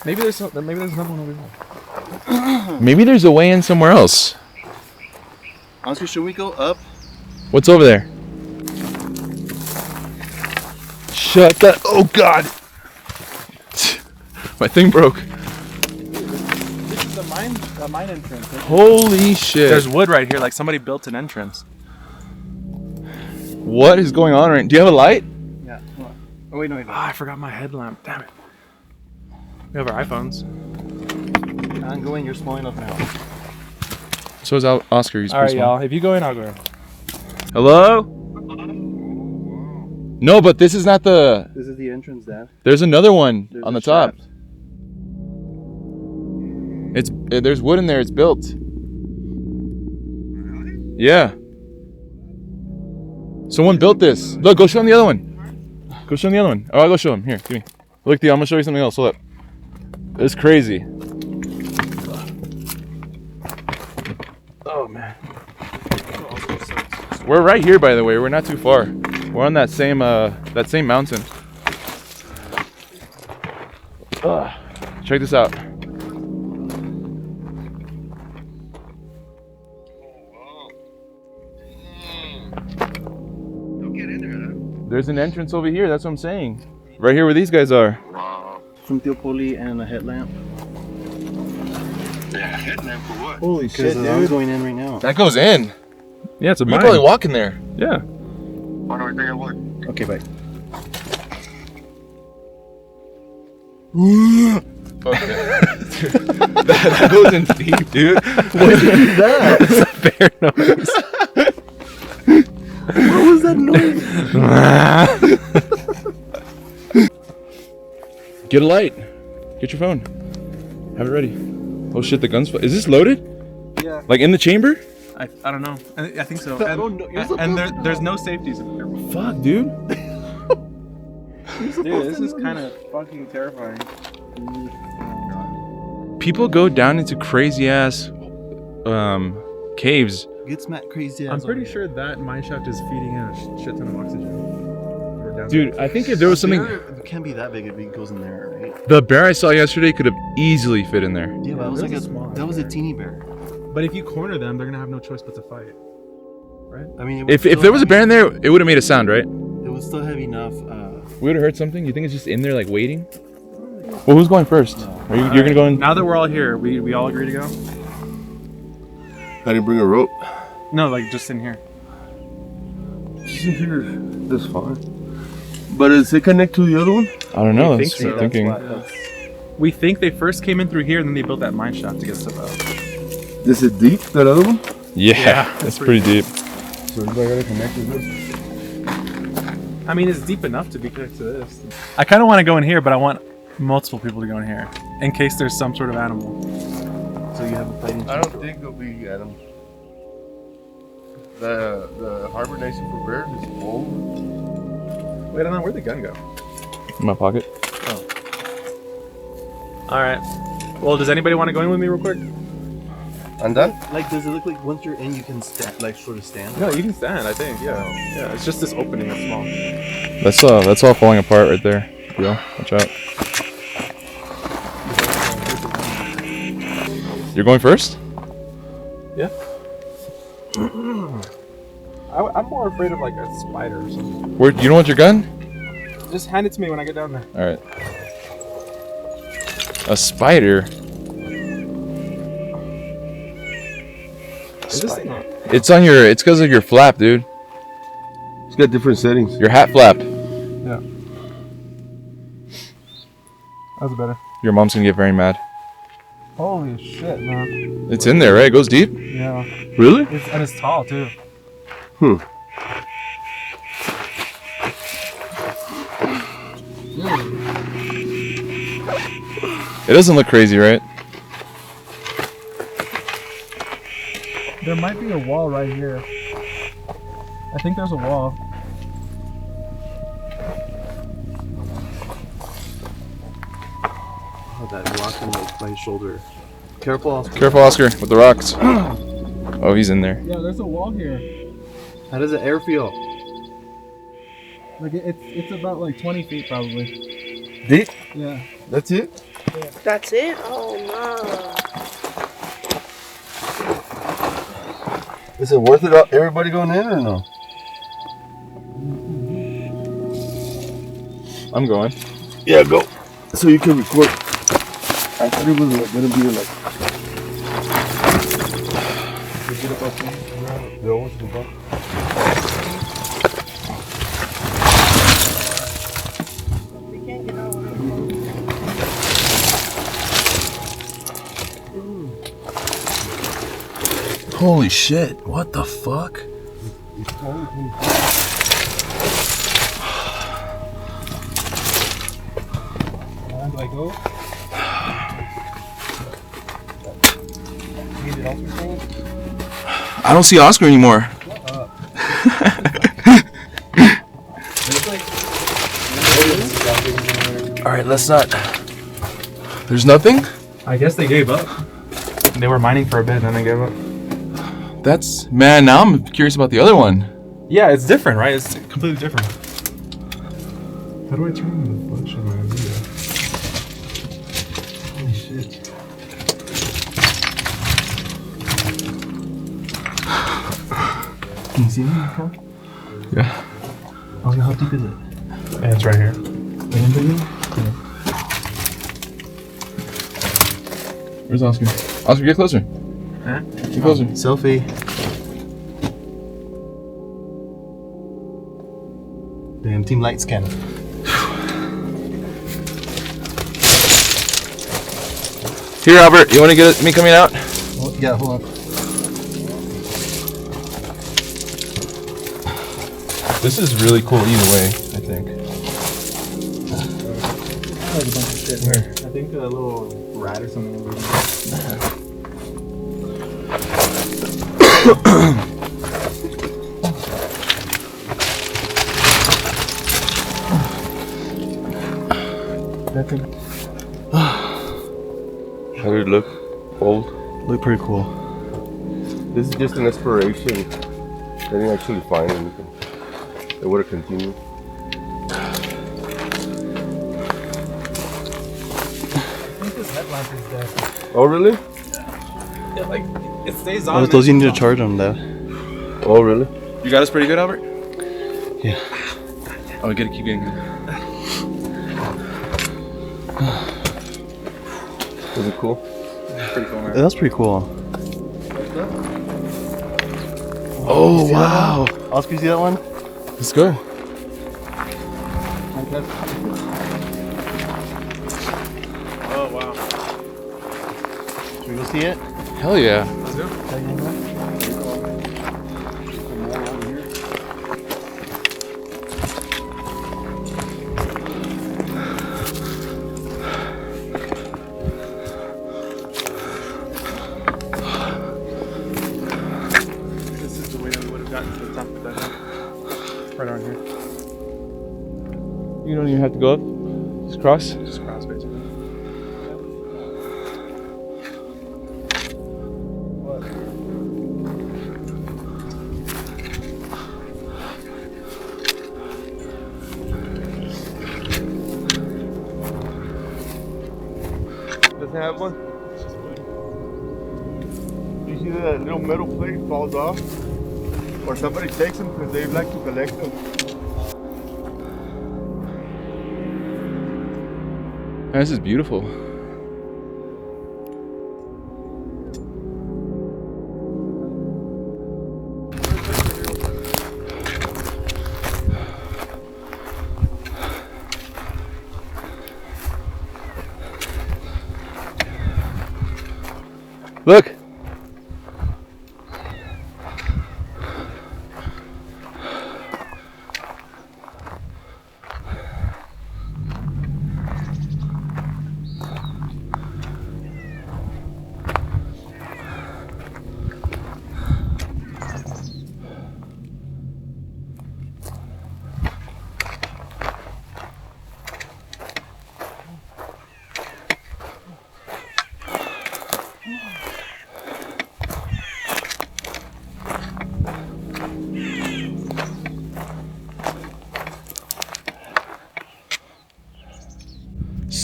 Maybe there's another one over here. Maybe there's a way in somewhere else. Honestly, should we go up? What's over there? Shut that. Oh, God. My thing broke. This is a mine entrance. Holy shit. There's wood right here, like somebody built an entrance. What is going on right? Do you have a light? Yeah. Oh, wait, no, wait. I forgot my headlamp. Damn it. We have our iPhones. I'm going. You're small enough now. So is Oscar. He's all right, y'all. If you go in, I'll go in. Hello? No, but this is not the... This is the entrance, Dad. There's another one on the top. shaft. There's wood in there. It's built. Yeah. Someone built this. Look, go show him the other one. Go show him the other one. Oh, I'll go show him. Here, give me. Look, I'm gonna show you something else. Hold up. It's crazy. Oh man. We're right here, by the way. We're not too far. We're on that same mountain. Check this out. There's an entrance over here. That's what I'm saying. Right here where these guys are. From Poli and a headlamp. Yeah, headlamp for what? Holy shit, dude. I'm going in right now. That goes in. Yeah, it's a We mine. can probably walk in there. Yeah. Why do I think I would? Okay, bye. That goes in deep, dude. What is that? It's a bear noise. What was that noise? Get a light. Get your phone. Have it ready. Oh shit, the gun's... Is this loaded? Yeah. Like in the chamber? I don't know. I think so. I don't know. And there's no safeties. Fuck, dude. Dude, this is kind of fucking terrifying. People go down into crazy ass caves. Gets Matt crazy. I'm pretty sure that mine shaft is feeding in a shit ton of oxygen. Dude, I think if there was something... It can't be that big if it goes in there, right? The bear I saw yesterday could have easily fit in there. Yeah, but it was like that was a teeny bear. But if you corner them, they're gonna have no choice but to fight, right? I mean, If there was a bear in there, it would have made a sound, right? it would still have enough. We would have heard something. You think it's just in there, like waiting? Well, who's going first? Are you're gonna go in? Now that we're all here, we all agree to go. I didn't bring a rope. No, like just in here. That's fine. But does it connect to the other one? I don't know. We That's think what I'm thinking. We think they first came in through here, and then they built that mine shaft to get stuff out. Is it deep, that other one? Yeah, that's pretty deep. So I gotta connect to this? I mean, it's deep enough to be connected to this. I kind of want to go in here, but I want multiple people to go in here in case there's some sort of animal. So you have a fighting. I don't think it'll be animal. The hibernation for bears is old. Wait, I don't know, where'd the gun go? In my pocket. Oh. All right. Well, does anybody want to go in with me real quick? I'm done. Like, does it look like once you're in, you can stand, like, sort of stand? No, you can stand. I think. Yeah. Yeah. It's just this opening that's small. That's all falling apart right there. Yo, watch out. You're going first? Yeah. I'm more afraid of like a spider or something. Where? You don't want your gun? Just hand it to me when I get down there. All right. A spider. Is this thing on? It's on your. It's because of your flap, dude. It's got different settings. Your hat flap. Yeah. That's better. Your mom's gonna get very mad. Holy shit, man. It's in there, right? It goes deep. Yeah. Really? And it's tall too. Hmm. It doesn't look crazy, right? There might be a wall right here. I think there's a wall. Oh, that rock on my shoulder. Careful, Oscar. Careful, Oscar, with the rocks. Oh, he's in there. Yeah, there's a wall here. How does the air feel? Like it's about like 20 feet probably. Deep? Yeah. That's it? That's it? Oh no. Is it worth it? Everybody going in or no? I'm going. Yeah, go. So you can record. I thought it was gonna be like. Holy shit, what the fuck? Do I go? I don't see Oscar anymore. Alright, let's not. There's nothing? I guess they gave up. They were mining for a bit and then they gave up. That's. Man, now I'm curious about the other one. Yeah, it's different, right? It's completely different. How do I turn the flash on my video? Holy shit. Can you see me? Yeah. Oh, how deep is it? Yeah, it's right here. Where's Oscar? Oscar, get closer. Huh? Get closer. Selfie. Damn, Team Light Scan. Here, Albert, you want to get me coming out? Oh, yeah, hold on. This is really cool either way, I think. Like a bunch of shit. Where? I think a little rat or something over there. How did it look? Old? Look pretty cool. This is just an inspiration. They didn't actually find anything. They would have continued. I think this headlamp is dead. Oh, really? Yeah, like it stays on. Oh, those you need to charge them, Dad. Oh, really? You got us pretty good, Albert? Yeah. Oh, we gotta keep getting good. Was it cool? Pretty cool, man. That's pretty cool. Oh, wow. Oscar, you see that one? Let's go. Oh wow. Should we go see it? Hell yeah. Let's go. This is the way that we would have gotten to the top of that hill. Right around here. You don't even have to go up. Just cross. Just cross basically. Does it have one? You see that little metal plate falls off? Or somebody takes them because they like to collect them. This is beautiful. Look.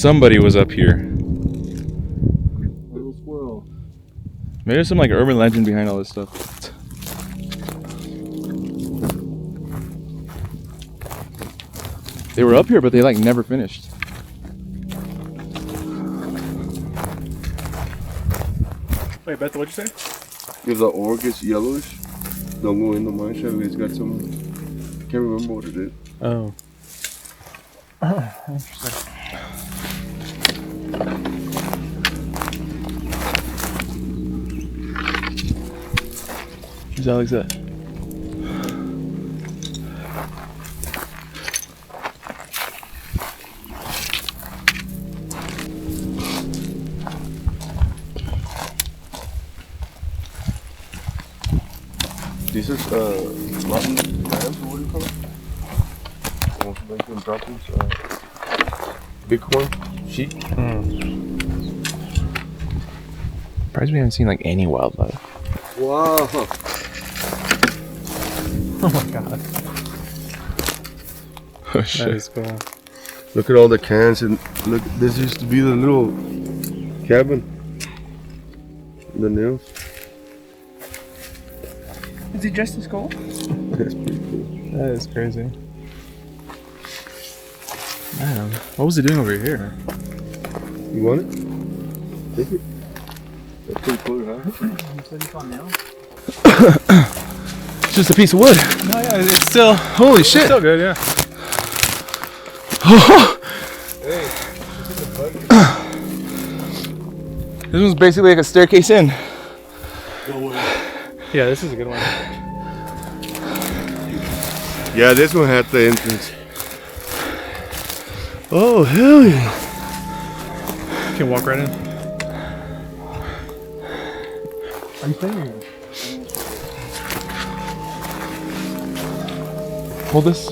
somebody was up here. Little squirrel. Maybe there's some like urban legend behind all this stuff. They were up here, but they like never finished. Wait, Beth, what'd you say? If the ore gets yellowish, don't go in the mine shaft. It's got some. Can't remember what it is. Oh. Interesting. Who's Alex at? This is rotten grams, or what do you call it? Almost like them droppings, bighorn sheep. Surprised we haven't seen like any wildlife. Wow. Oh my god. Oh shit. That is cool. Look at all the cans, and look, this used to be the little cabin. The nails. Is it just as cool? That's pretty cool. That is crazy. Man, what was he doing over here? You want it? Take it. That's pretty cool, huh? You said you found nails? It's just a piece of wood. No, yeah, it's still. Holy shit. It's still good, yeah. This one's basically like a staircase in. Yeah, this is a good one. Yeah, this one had the entrance. Oh, hell yeah. You can walk right in. Are you playing? Hold this.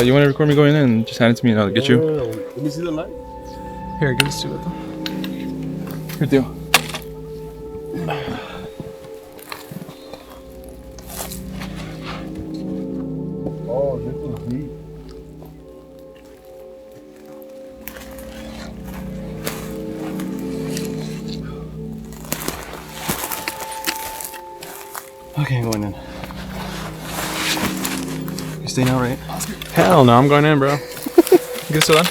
You want to record me going in and just hand it to me and I'll get you? Let me see the light. Here, give this to it. Good deal. Oh, this is deep. Okay, I'm going in. You staying out, right? Hell no, I'm going in, bro. Get this done.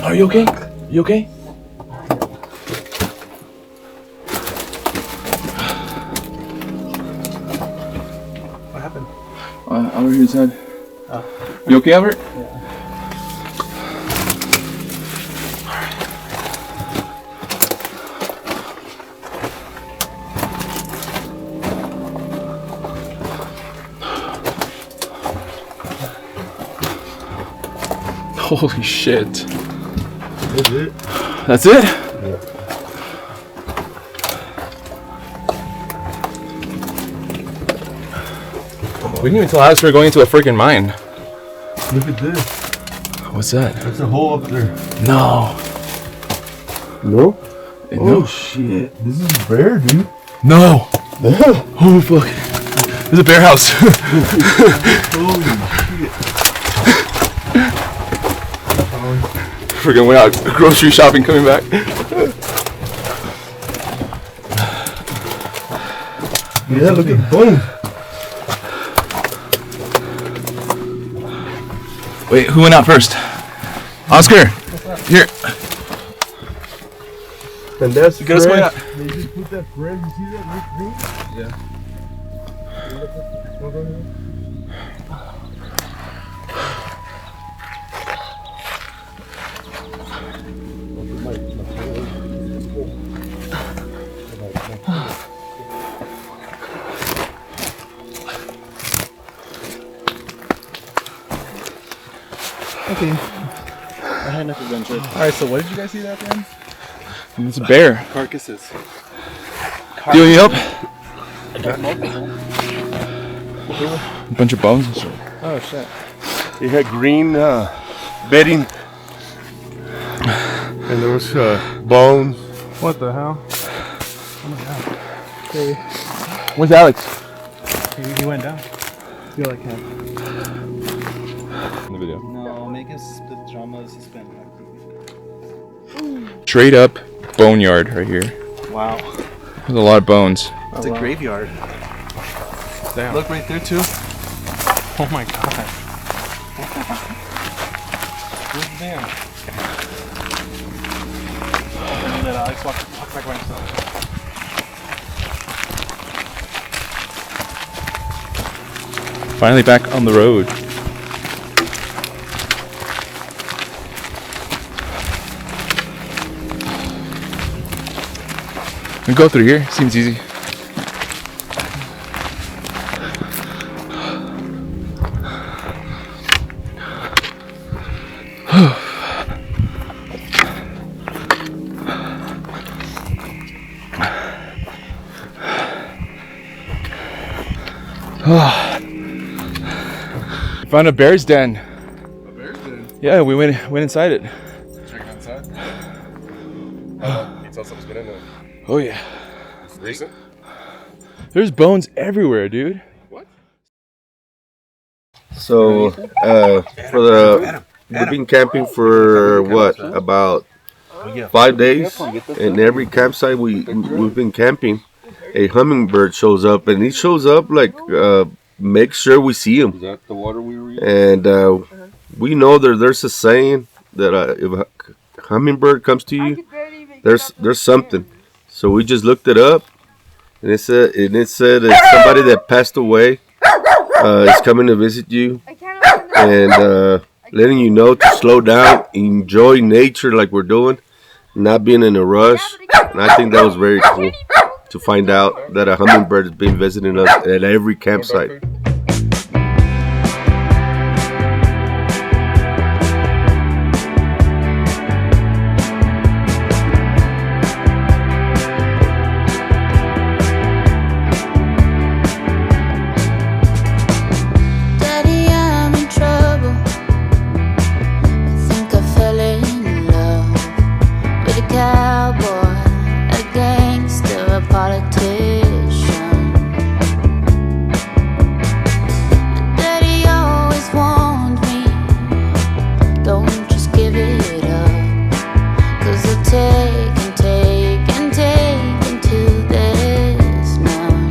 Are you okay? You okay? What happened? Over here inside. You okay, Albert? Yeah. Holy shit. That's it. That's it? Yeah. We didn't even tell Alex we were going into a freaking mine. Look at this. What's that? There's a hole up there. No. No? No. Oh shit. This is a bear, dude. No. Oh fuck. There's a bear house. Holy shit. Freaking went out grocery shopping, coming back. Yeah, look at the bones. Wait, who went out first? Oscar. Here. And that's Get us going out. They just put that bread. You see that? Green? Yeah. Okay. I had enough adventure. Alright, so what did you guys see that then? It's a bear. Carcasses. Do you need help? I got multiple. A bunch of bones and shit. Oh shit. It had green bedding. And there was bones. What the hell? Oh my god. Okay. Where's Alex? He went down. I feel like him. In the video. No, make us the drama suspend. Straight up boneyard right here. Wow. There's a lot of bones. It's a graveyard. Damn. Look right there too. Oh my god. Where's the dam? Let Alex walk back by himself. Finally back on the road. We go through here. Seems easy. Found a bear's den. A bear's den? Yeah, we went inside it. Check it outside. Can you tell something's been in there? Oh yeah. It's recent? There's bones everywhere, dude. What? So, we've been camping for what, about 5 days? And every campsite we've been camping, a hummingbird shows up, and he shows up like make sure we see him. Is that the water we were using? And we know there's a saying that if a hummingbird comes to you, there's something. So we just looked it up, and it said it's somebody that passed away is coming to visit you, and letting you know to slow down, enjoy nature like we're doing, not being in a rush. And I think that was very cool to find out that a hummingbird has been visiting us at every campsite. Daddy, I'm in trouble. I think I fell in love with a cowboy, a gangster, a politician. Daddy always warned me, don't just give it up, 'cause they'll take and take and take until there's none.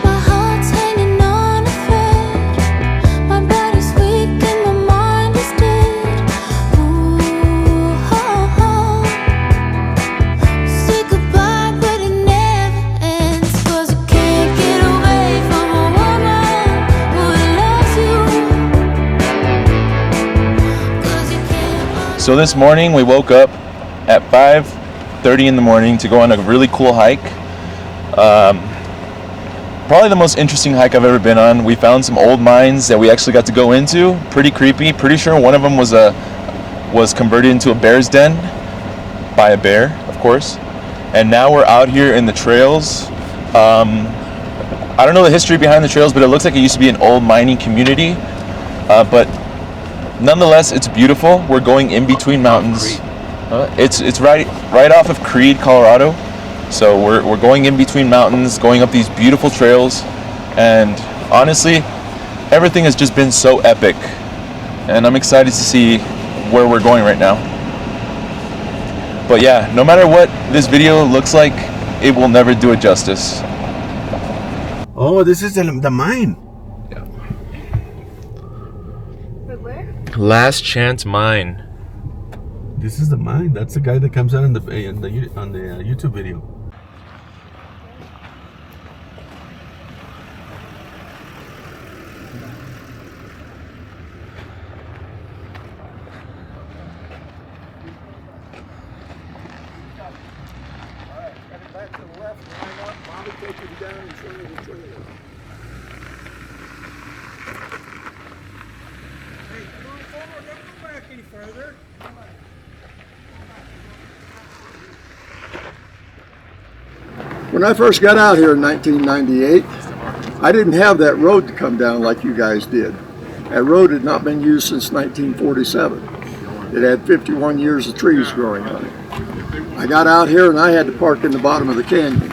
My heart's hanging on a thread, my body's weak and my mind is dead. Ooh, oh, oh. Say goodbye, but it never ends, 'cause you can't get away from a woman who loves you. 'Cause you can't. So this morning we woke up at 5:30 in the morning to go on a really cool hike. Probably the most interesting hike I've ever been on. We found some old mines that we actually got to go into. Pretty creepy. Pretty sure one of them was converted into a bear's den by a bear, of course. And now we're out here in the trails. I don't know the history behind the trails, but it looks like it used to be an old mining community. But nonetheless, it's beautiful. We're going in between mountains. It's right off of Creede, Colorado. So we're going in between mountains, going up these beautiful trails, and honestly, everything has just been so epic. And I'm excited to see where we're going right now. But yeah, no matter what this video looks like, it will never do it justice. Oh, this is the mine. Last Chance Mine. This is the mine. That's the guy that comes out on the YouTube video. When I first got out here in 1998, I didn't have that road to come down like you guys did. That road had not been used since 1947. It had 51 years of trees growing on it. I got out here and I had to park in the bottom of the canyon.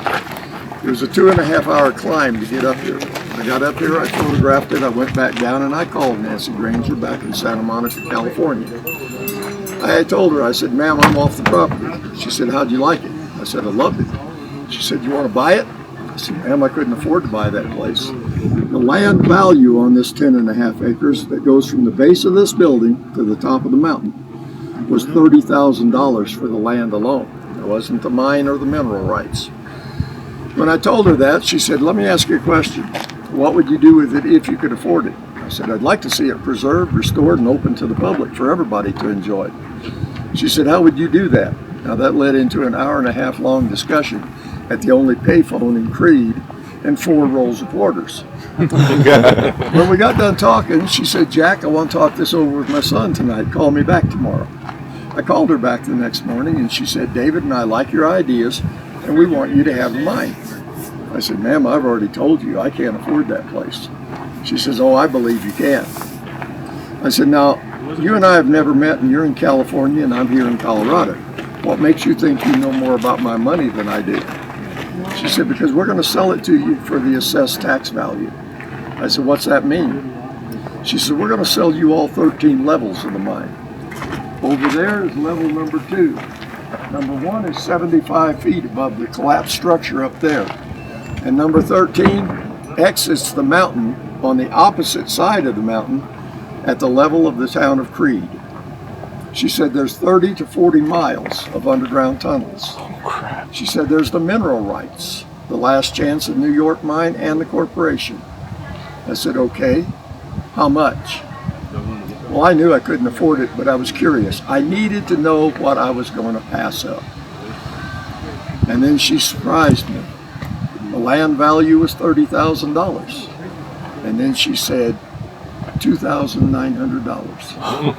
It was a 2.5-hour climb to get up here. I got up here, I photographed it, I went back down, and I called Nancy Granger back in Santa Monica, California. I had told her, I said, ma'am, I'm off the property. She said, how'd you like it? I said, I loved it. She said, you want to buy it? I said, ma'am, I couldn't afford to buy that place. The land value on this 10.5 acres that goes from the base of this building to the top of the mountain was $30,000 for the land alone. It wasn't the mine or the mineral rights. When I told her that, she said, let me ask you a question. What would you do with it if you could afford it? I said, I'd like to see it preserved, restored, and open to the public for everybody to enjoy. She said, how would you do that? Now that led into an 1.5-hour long discussion at the only payphone in Creede and 4 rolls of quarters. When we got done talking, she said, Jack, I want to talk this over with my son tonight. Call me back tomorrow. I called her back the next morning and she said, David and I like your ideas and we want you to have a mine. I said, ma'am, I've already told you I can't afford that place. She says, oh, I believe you can. I said, now, you and I have never met and you're in California and I'm here in Colorado. What makes you think you know more about my money than I do? She said, because we're going to sell it to you for the assessed tax value. I said, what's that mean? She said, we're going to sell you all 13 levels of the mine. Over there is level number 2. Number 1 is 75 feet above the collapsed structure up there. And number 13 exits the mountain on the opposite side of the mountain at the level of the town of Creede. She said there's 30 to 40 miles of underground tunnels. Oh, crap. She said there's the mineral rights, the Last Chance of New York mine and the corporation. I said, okay, how much? Well, I knew I couldn't afford it, but I was curious. I needed to know what I was going to pass up. And then she surprised me. The land value was $30,000. And then she said, $2,900.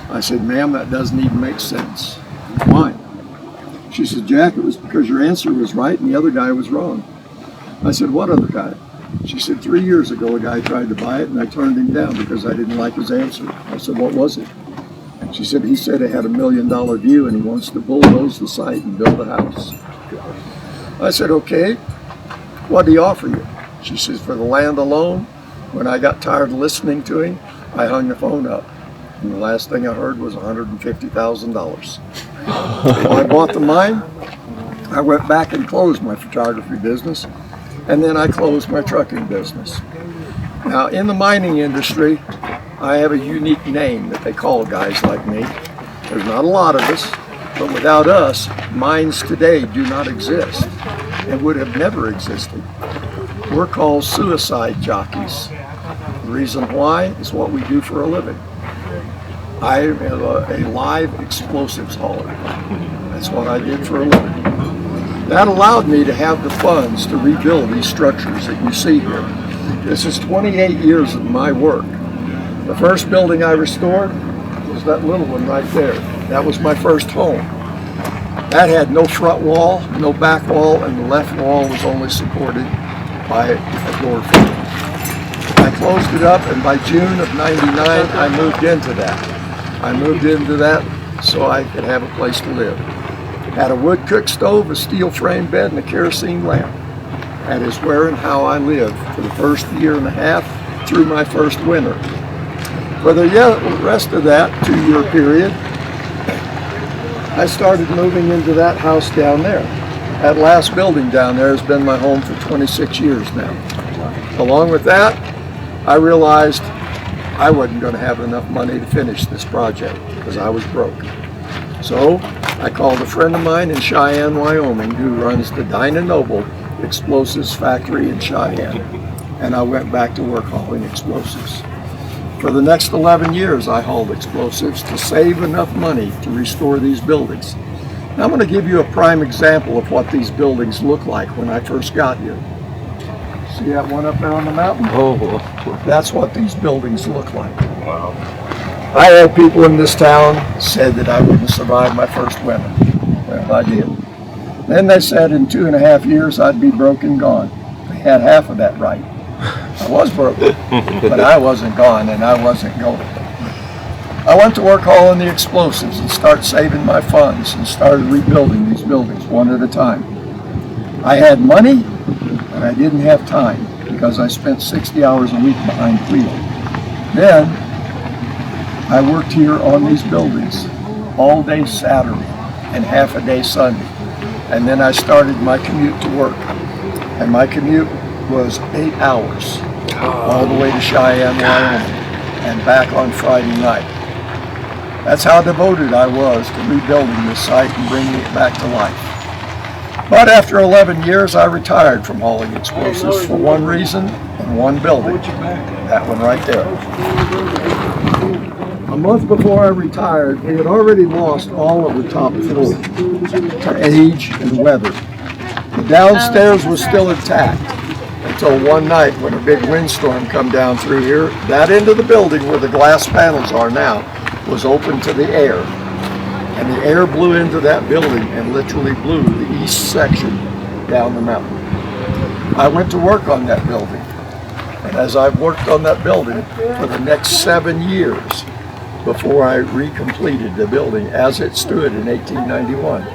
I said, ma'am, that doesn't even make sense. Why? She said, Jack, it was because your answer was right and the other guy was wrong. I said, what other guy? She said, 3 years ago, a guy tried to buy it and I turned him down because I didn't like his answer. I said, what was it? She said, he said it had $1 million view and he wants to bulldoze the site and build a house. I said, okay, what did he offer you? She says, for the land alone, when I got tired of listening to him, I hung the phone up. And the last thing I heard was $150,000. When I bought the mine, I went back and closed my photography business, and then I closed my trucking business. Now, in the mining industry, I have a unique name that they call guys like me. There's not a lot of us, but without us, mines today do not exist and would have never existed. We're called suicide jockeys. The reason why is what we do for a living. I am a live explosives hauler. That's what I did for a living. That allowed me to have the funds to rebuild these structures that you see here. This is 28 years of my work. The first building I restored was that little one right there. That was my first home. That had no front wall, no back wall, and the left wall was only supported by a door frame. I closed it up, and by June of '99, I moved into that. I moved into that so I could have a place to live. Had a wood cook stove, a steel frame bed, and a kerosene lamp. That is where and how I lived for the first 1.5 years through my first winter. For the rest of that 2-year period, I started moving into that house down there. That last building down there has been my home for 26 years now. Along with that, I realized I wasn't going to have enough money to finish this project because I was broke. So I called a friend of mine in Cheyenne, Wyoming, who runs the Novo explosives factory in Cheyenne, and I went back to work hauling explosives. For the next 11 years, I hauled explosives to save enough money to restore these buildings. Now I'm going to give you a prime example of what these buildings look like when I first got here. See that one up there on the mountain? Oh, that's what these buildings look like. Wow. I had people in this town said that I wouldn't survive my first winter. Well, I did. Then they said in 2.5 years I'd be broke and gone. They had half of that right. I was broke, but I wasn't gone and I wasn't going. I went to work hauling the explosives and started saving my funds and started rebuilding these buildings one at a time. I had money, but I didn't have time because I spent 60 hours a week behind the wheel. Then I worked here on these buildings all day Saturday and half a day Sunday. And then I started my commute to work. And my commute was 8 hours all the way to Cheyenne, Wyoming, and back on Friday night. That's how devoted I was to rebuilding this site and bringing it back to life. But after 11 years, I retired from hauling explosives for one reason and one building. That one right there. A month before I retired, we had already lost all of the top floor to age and weather. The downstairs was still intact until one night when a big windstorm come down through here. That end of the building where the glass panels are now was open to the air. And the air blew into that building and literally blew the east section down the mountain. I went to work on that building. And as I've worked on that building for the next 7 years before I recompleted the building as it stood in 1891.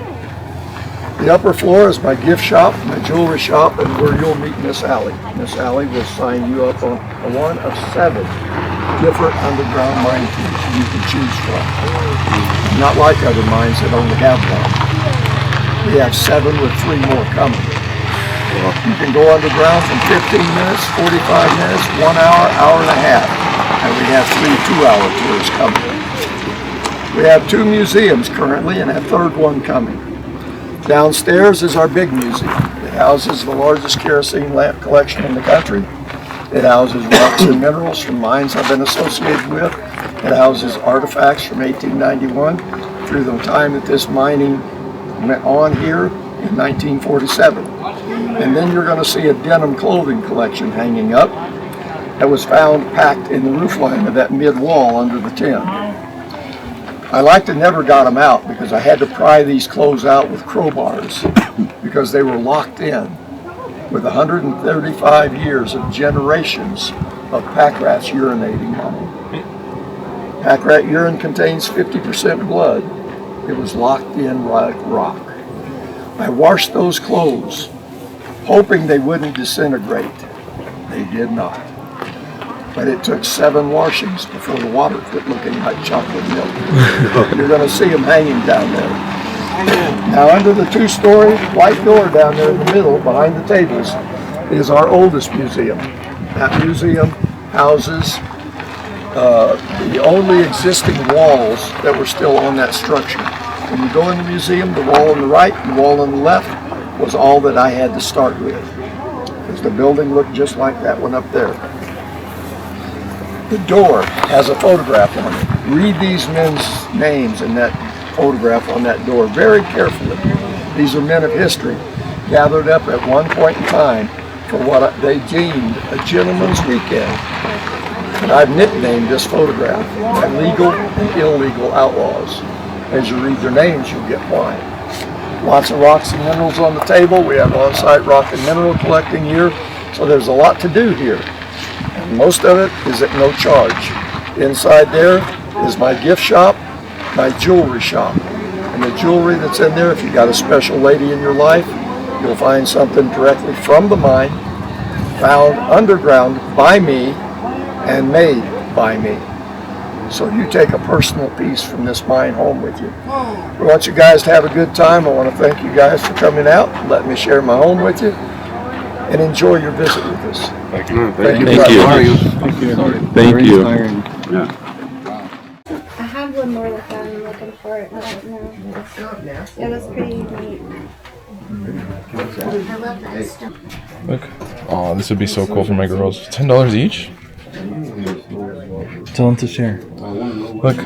The upper floor is my gift shop, my jewelry shop, and where you'll meet Miss Allie. Miss Allie will sign you up on one of 7 different underground mine keys you can choose from. Not like other mines that only have one. We have 7 with 3 more coming. You can go underground from 15 minutes, 45 minutes, 1 hour, hour and a half. And we have 3 2-hour tours coming. We have 2 museums currently and a 3rd one coming. Downstairs is our big museum. It houses the largest kerosene lamp collection in the country. It houses rocks and minerals from mines I've been associated with. It houses artifacts from 1891 through the time that this mining went on here in 1947. And then you're going to see a denim clothing collection hanging up that was found packed in the roofline of that mid wall under the tin. I like to never got them out because I had to pry these clothes out with crowbars because they were locked in with 135 years of generations of pack rats urinating on them. Pack rat urine contains 50% blood. It was locked in like rock. I washed those clothes hoping they wouldn't disintegrate. They did not. But it took 7 washings before the water quit looking like chocolate milk. You're going to see them hanging down there. Now under the 2-story white door down there in the middle behind the tables is our oldest museum. That museum houses the only existing walls that were still on that structure. When you go in the museum, the wall on the right and the wall on the left was all that I had to start with. Because the building looked just like that one up there. The door has a photograph on it. Read these men's names in that photograph on that door very carefully. These are men of history, gathered up at one point in time for what they deemed a gentleman's weekend. And I've nicknamed this photograph by legal and illegal outlaws. As you read their names, you'll get why. Lots of rocks and minerals on the table. We have on-site rock and mineral collecting here, so there's a lot to do here. And most of it is at no charge. Inside there is my gift shop, my jewelry shop. And the jewelry that's in there, if you got a special lady in your life, you'll find something directly from the mine, found underground by me, and made by me. So you take a personal piece from this mine home with you. I want you guys to have a good time. I want to thank you guys for coming out and letting me share my home with you. And enjoy your visit with us. Thank you. Thank you. Thank you. Thank you. I have one more like that. I'm looking for it right now. It was pretty neat. I love that stuff. Look. Oh, this would be so cool for my girls. $10 each? Tell them to share. Look.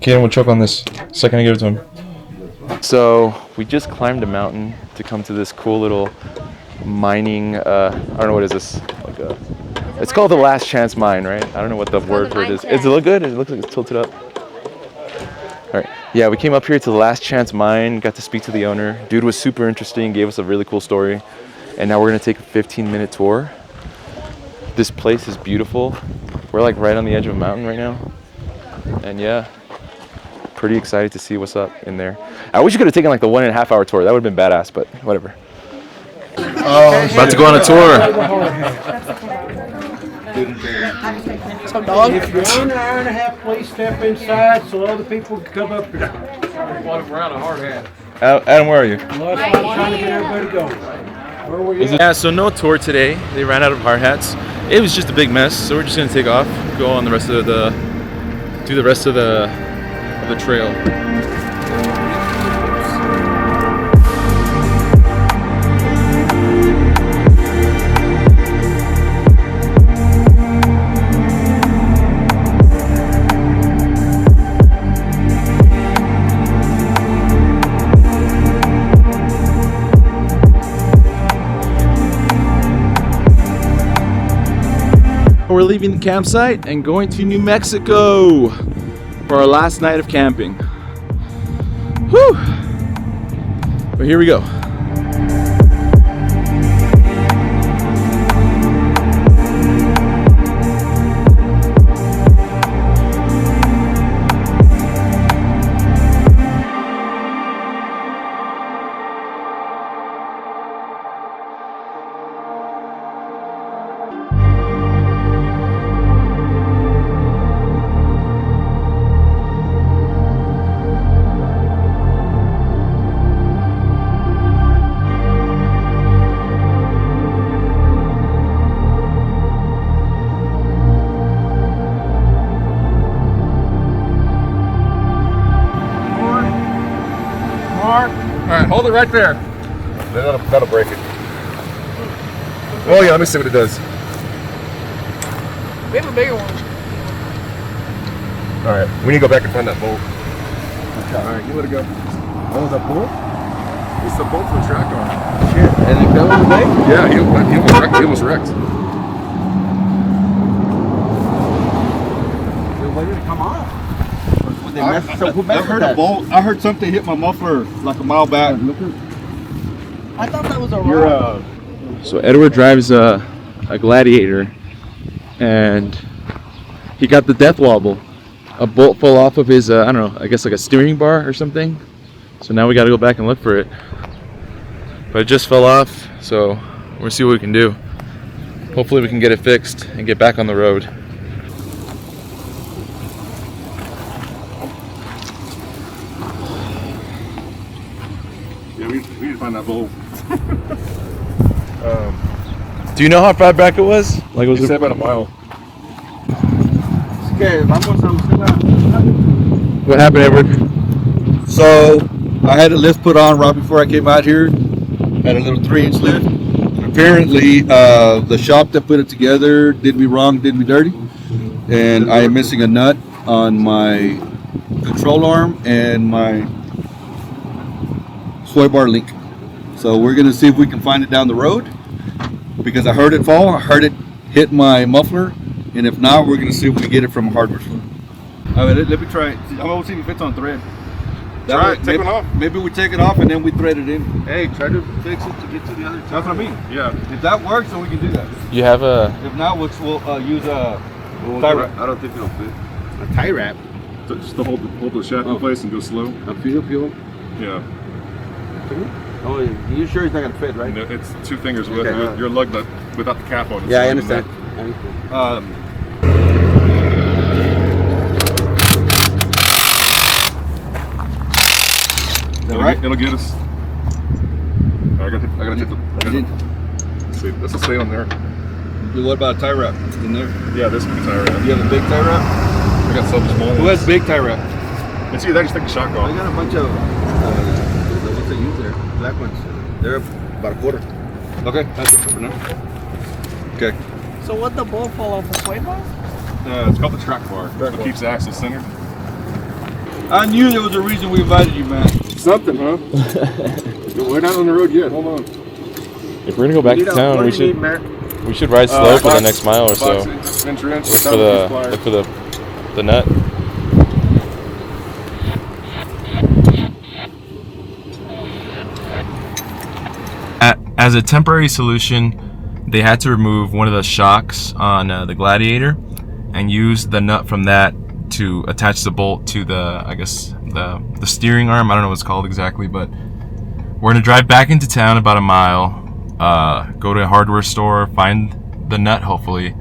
Kaden will choke on this second I give it to him. So, we just climbed a mountain to come to this cool little mining, I don't know, what is this? Like it's called the Last Chance Mine, right? I don't know what the word for it is. Does it look good? It looks like it's tilted up. All right. Yeah, we came up here to the Last Chance Mine, got to speak to the owner. Dude was super interesting, gave us a really cool story. And now we're gonna take a 15-minute tour. This place is beautiful. We're like right on the edge of a mountain right now. And yeah, pretty excited to see what's up in there. I wish you could have taken like the 1.5 hour tour. That would have been badass, but whatever. About to go on a tour. Some dog. If you're on an hour and a half, please step inside so other people can come up here. Around a hard hat. Adam, where are you? Well, that's why I'm trying to get everybody going. Where were you? Yeah, so no tour today. They ran out of hard hats. It was just a big mess, so we're just gonna take off, go on the rest of the, do the rest of the trail. We're leaving the campsite and going to New Mexico for our last night of camping. Whew! But here we go. Alright, hold it right there. That'll break it. Oh yeah, let me see what it does. We have a bigger one. Alright, we need to go back and find that bolt. Alright, you let it go. Oh, is that bolt? It's the bolt for the track arm. Shit. And it fell in the bay? Yeah, he almost wrecked. Why did it come off? I heard a bolt. I heard something hit my muffler like a mile back. I thought that was a rock. So Edward drives a Gladiator, and he got the death wobble. A bolt fell off of his, I don't know, I guess like a steering bar or something. So now we got to go back and look for it. But it just fell off, so we'll see what we can do. Hopefully we can get it fixed and get back on the road. Yeah, we need to find that bolt. Do you know how far back it was? Like it was said about a mile. What happened, Edward? So I had a lift put on right before I came out here. Had a little 3-inch lift. Apparently, the shop that put it together did me wrong, did me dirty, and I am missing a nut on my control arm and my sway bar link. So we're gonna see if we can find it down the road, because I heard it fall, I heard it hit my muffler, and if not, we're gonna see if we can get it from a hardware store. All right, let me try it. I'm gonna see if it fits on thread. Try it, take it off. Maybe we take it off and then we thread it in. Hey, try to fix it to get to the other side. That's what I mean. Yeah. If that works, then we can do that. You have a... If not, we'll use a tie wrap. I don't think it'll fit. A tie wrap? Just to hold the shaft in place and go slow. Feel? Yeah. Oh, you sure it's not gonna fit, right? No, it's 2 fingers with Okay. your lug nut without the cap on it. Yeah, I So understand. It'll get us. I gotta take the. See, this will stay on there. What about a tie wrap in there? Yeah, this can be tie wrap. You have a big tie wrap? I got some small ones. Who has big tie wrap? It's either just take the shock off. I got a bunch of what's they use there? Black ones. They're about a quarter. Okay, that's it for now. Okay. So what the bolt fall off a sway bar? It's called the track bar. It keeps the axle centered. I knew there was a reason we invited you, man. Something, huh? We're not on the road yet. Hold on. If we're gonna go back to town, we should ride slow for the next mile or so. Look for the nut. As a temporary solution, they had to remove one of the shocks on the Gladiator and use the nut from that to attach the bolt to the, I guess, the steering arm. I don't know what it's called exactly, but we're gonna drive back into town about a mile, go to a hardware store, find the nut hopefully,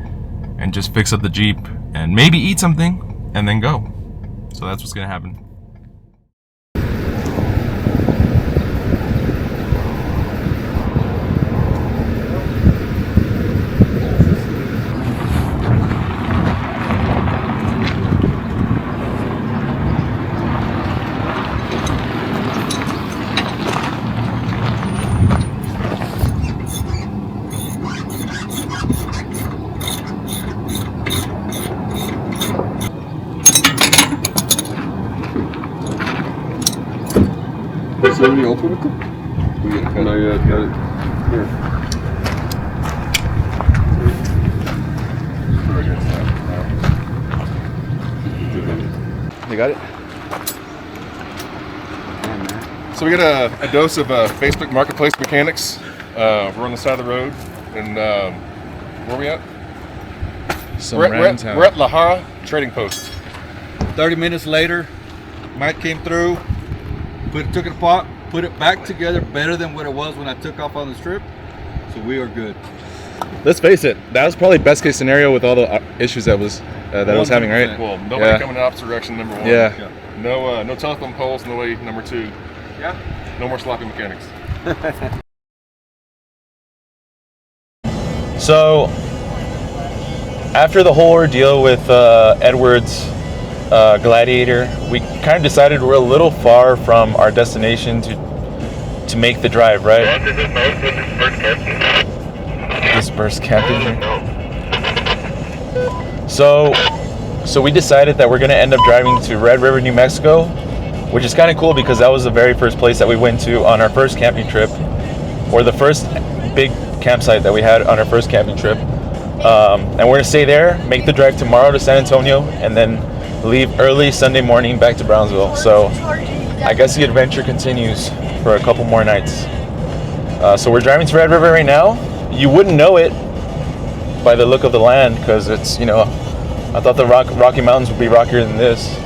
and just fix up the Jeep and maybe eat something and then go. So that's what's gonna happen. Is there any alphabetical? No, yeah, got it. Here. You got it? So we got a dose of Facebook Marketplace mechanics. We're on the side of the road, and where are we at? We're at La Jara Trading Post. 30 minutes later, Mike came through, took it apart, put it back together better than what it was when I took off on the trip. So we are good. Let's face it, that was probably best case scenario with all the issues that was having, right? Well, nobody coming in opposite direction, number one. Yeah. No telephone poles, no way, number two. Yeah. No more sloppy mechanics. So, after the whole ordeal with Edward's Gladiator, we kind of decided we're a little far from our destination to make the drive, right? Dispersed camping. So we decided that we're gonna end up driving to Red River, New Mexico, which is kind of cool because that was the very first place that we went to on our first camping trip, or the first big campsite that we had on our first camping trip. And we're gonna stay there, make the drive tomorrow to San Antonio, and then leave early Sunday morning back to Brownsville. So I guess the adventure continues for a couple more nights. So we're driving to Red River right now. You wouldn't know it by the look of the land because it's, I thought the Rocky Mountains would be rockier than this.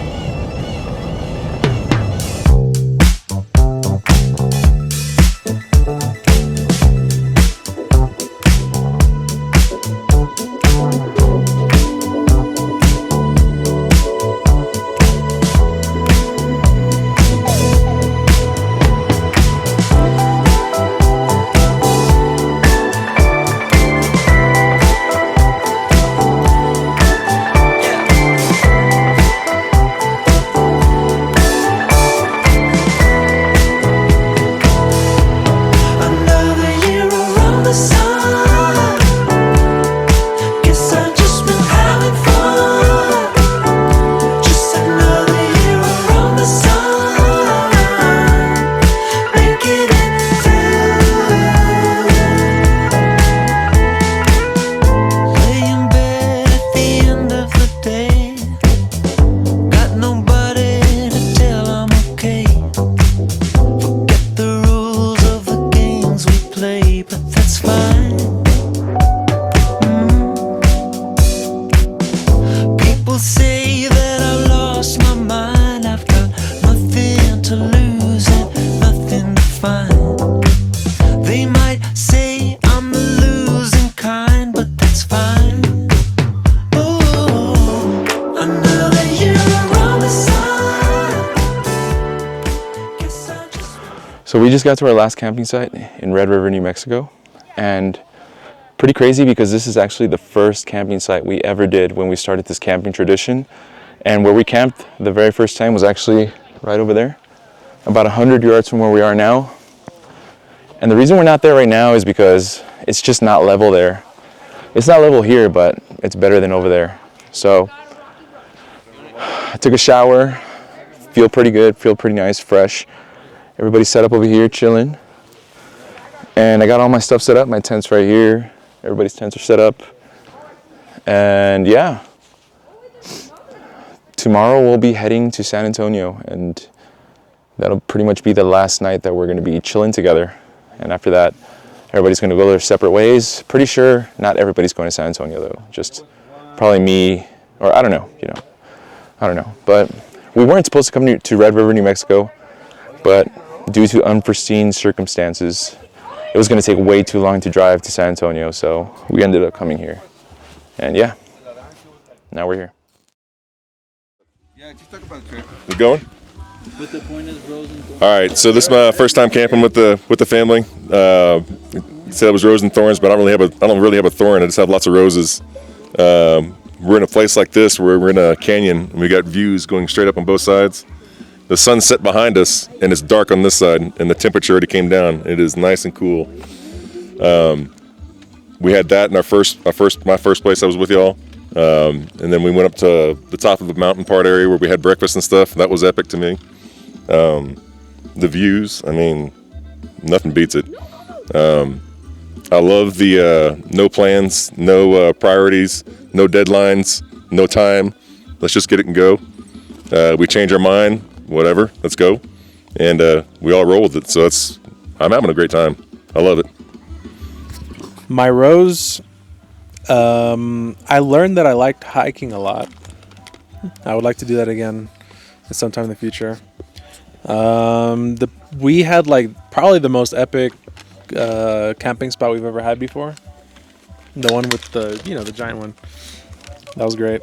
So we just got to our last camping site in Red River, New Mexico, and pretty crazy because this is actually the first camping site we ever did when we started this camping tradition. And where we camped the very first time was actually right over there, about 100 yards from where we are now. And the reason we're not there right now is because it's just not level there. It's not level here, but it's better than over there. So I took a shower, feel pretty good, feel pretty nice, fresh. Everybody's set up over here, chilling. And I got all my stuff set up. My tent's right here. Everybody's tents are set up. And yeah, tomorrow we'll be heading to San Antonio, and that'll pretty much be the last night that we're gonna be chilling together. And after that, everybody's going to go their separate ways. Pretty sure not everybody's going to San Antonio though. Just probably me, or I don't know. I don't know. But we weren't supposed to come to Red River, New Mexico, but due to unforeseen circumstances, it was going to take way too long to drive to San Antonio, so we ended up coming here. And yeah, now we're here. Yeah, just talk about the trip. We going? With the point is rose and thorns. All right, so this is my first time camping with the family. It said it was rose and thorns, but I don't really have a thorn. I just have lots of roses. We're in a place like this where we're in a canyon and we got views going straight up on both sides. The sun's set behind us and it's dark on this side, and the temperature already came down. It is nice and cool. We had that in my first place I was with y'all. And then we went up to the top of the mountain part area where we had breakfast and stuff. That was epic to me. The views, I mean, nothing beats it. I love the no plans, no priorities, no deadlines, no time. Let's just get it and go. We change our mind, whatever, let's go. And we all roll with it. So I'm having a great time. I love it. My rose, I learned that I liked hiking a lot. I would like to do that again sometime in the future. We had probably the most epic camping spot we've ever had before. The one with the giant one. That was great.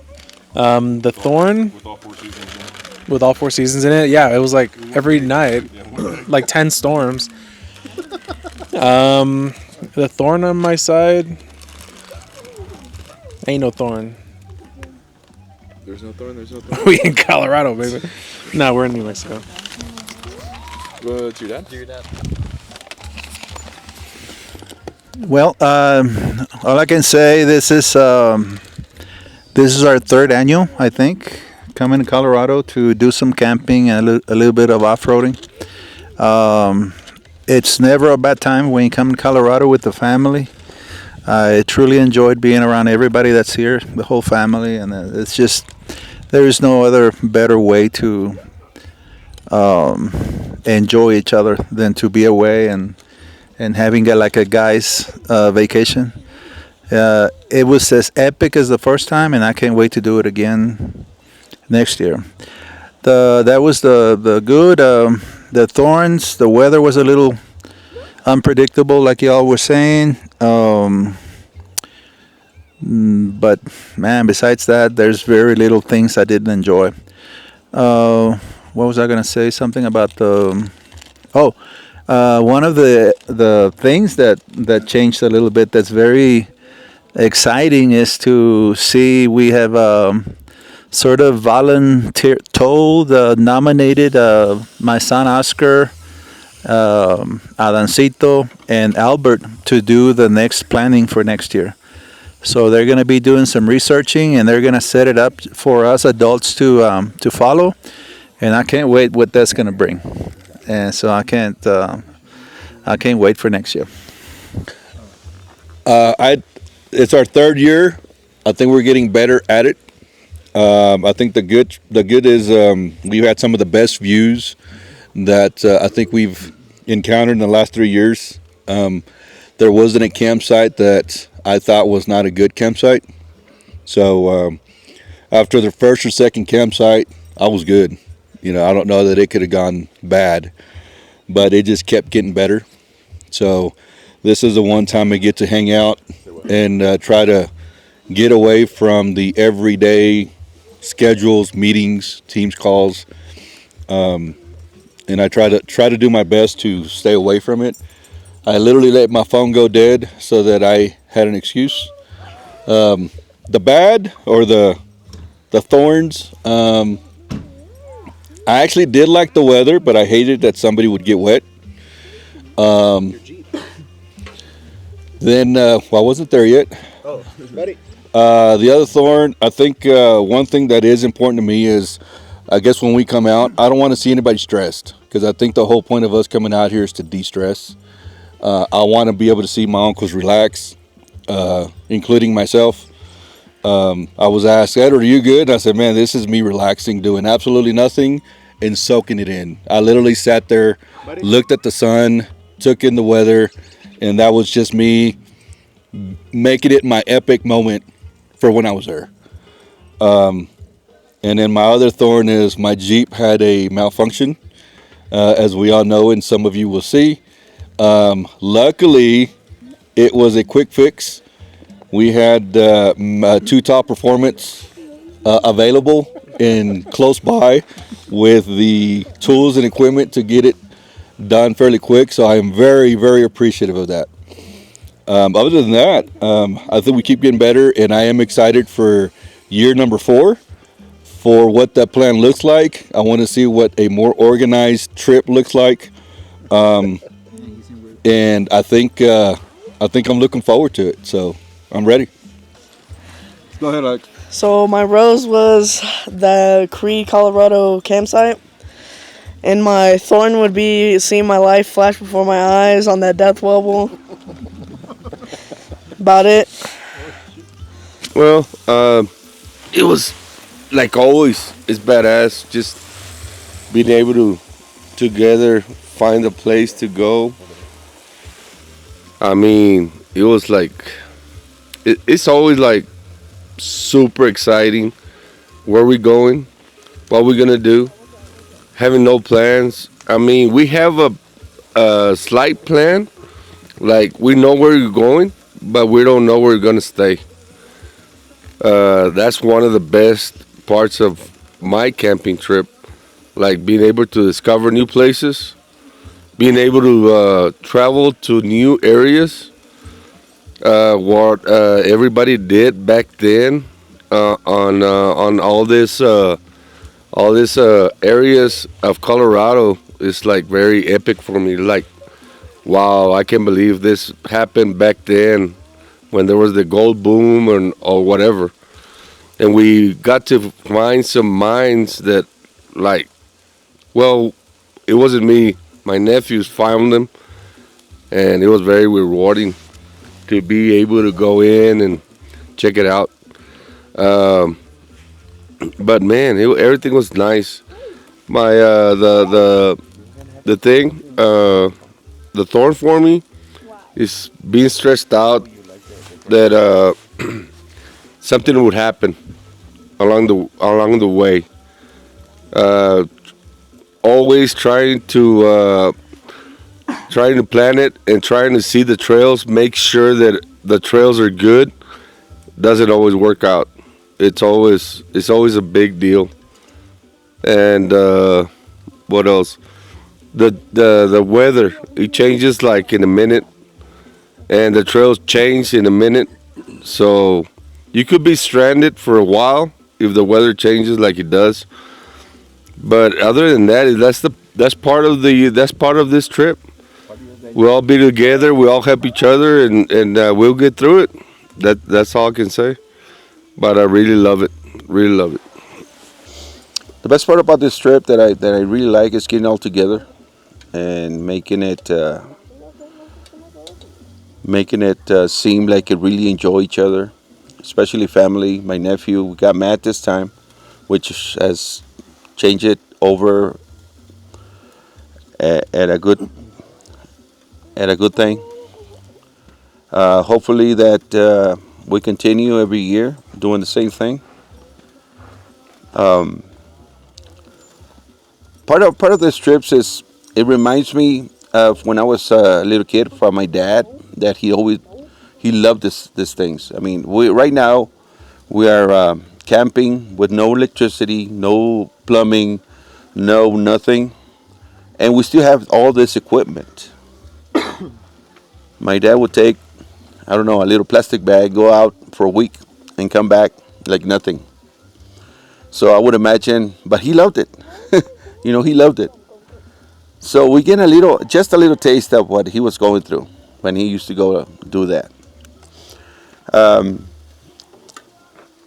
The thorn with all four seasons in it. Yeah, it was like every night, like 10 storms. The thorn on my side. Ain't no thorn. There's no thorn. We in Colorado, baby. No, we're in New Mexico. What's your dad? Well, all I can say, this is our third annual, I think, coming to Colorado to do some camping and a little bit of off-roading. It's never a bad time when you come to Colorado with the family. I truly enjoyed being around everybody that's here, the whole family, and it's just, there is no other better way to enjoy each other than to be away and having a guy's vacation. It was as epic as the first time, and I can't wait to do it again next year. That was the good. The thorns, the weather was a little unpredictable, like y'all were saying. But man, besides that, there's very little things I didn't enjoy. What was I gonna say? Something about the one of the things that changed a little bit that's very exciting is to see we have sort of nominated my son Oscar, Adancito, and Albert to do the next planning for next year. So they're going to be doing some researching, and they're going to set it up for us adults to follow. And I can't wait what that's going to bring. And so I can't wait for next year. It's our third year. I think we're getting better at it. I think the good is we've had some of the best views that I think we've encountered in the last 3 years. There wasn't a campsite that I thought was not a good campsite. So after the first or second campsite, I was good. I don't know that it could have gone bad, but it just kept getting better. So this is the one time I get to hang out and try to get away from the everyday schedules, meetings, Teams calls, and I try to do my best to stay away from it. I literally let my phone go dead so that I had an excuse. The bad or the thorns, I actually did like the weather, but I hated that somebody would get wet. Then I wasn't there yet. Oh, buddy. The other thorn, I think one thing that is important to me is, I guess when we come out, I don't want to see anybody stressed, because I think the whole point of us coming out here is to de-stress. I want to be able to see my uncles relax, including myself. I was asked, Edward, are you good? And I said, man, this is me relaxing, doing absolutely nothing and soaking it in. I literally sat there, looked at the sun, took in the weather, and that was just me making it my epic moment for when I was there. And then my other thorn is my Jeep had a malfunction, as we all know, and some of you will see. Luckily, it was a quick fix. We had 2 top performance available and close by with the tools and equipment to get it done fairly quick. So I am very, very appreciative of that. Other than that, I think we keep getting better, and I am excited for year number 4 for what that plan looks like. I want to see what a more organized trip looks like, and I think I'm looking forward to it. So I'm ready. Go ahead, Alex. So my rose was the Creede, Colorado campsite. And my thorn would be seeing my life flash before my eyes on that death wobble. About it. Well, it was like always. It's badass. Just being able to together find a place to go. I mean, it was like it's always like super exciting. Where we going? What we gonna do? Having no plans. I mean, we have a slight plan. Like we know where you're going, but we don't know where you're gonna stay. That's one of the best parts of my camping trip, like being able to discover new places, being able to travel to new areas. What everybody did back then on all this areas of Colorado is like very epic for me. Like, wow, I can't believe this happened back then when there was the gold boom or whatever. And we got to find some mines that, like, well, it wasn't me. My nephews found them, and it was very rewarding to be able to go in and check it out. But man, everything was nice. My the thorn for me is being stressed out that something would happen along the way. Always trying to plan it and trying to see the trails, make sure that the trails are good. Doesn't always work out. It's always a big deal. And what else? The weather, it changes like in a minute, and the trails change in a minute. So you could be stranded for a while if the weather changes like it does. But other than that, that's part of this trip. We'll all be together. We all help each other, and we'll get through it. That's all I can say. But I really love it. Really love it. The best part about this trip that I really like is getting all together and making it seem like it really enjoy each other, especially family. My nephew, we got Matt this time, which has changed it over at a good thing. Hopefully that we continue every year doing the same thing. Part of this trips is it reminds me of when I was a little kid from my dad, that he loved these things. I mean, right now we are camping with no electricity, no plumbing, no nothing, and we still have all this equipment. My dad would take, I don't know, a little plastic bag, go out for a week, and come back like nothing. So I would imagine, but he loved it. He loved it. So we get just a little taste of what he was going through when he used to go do that.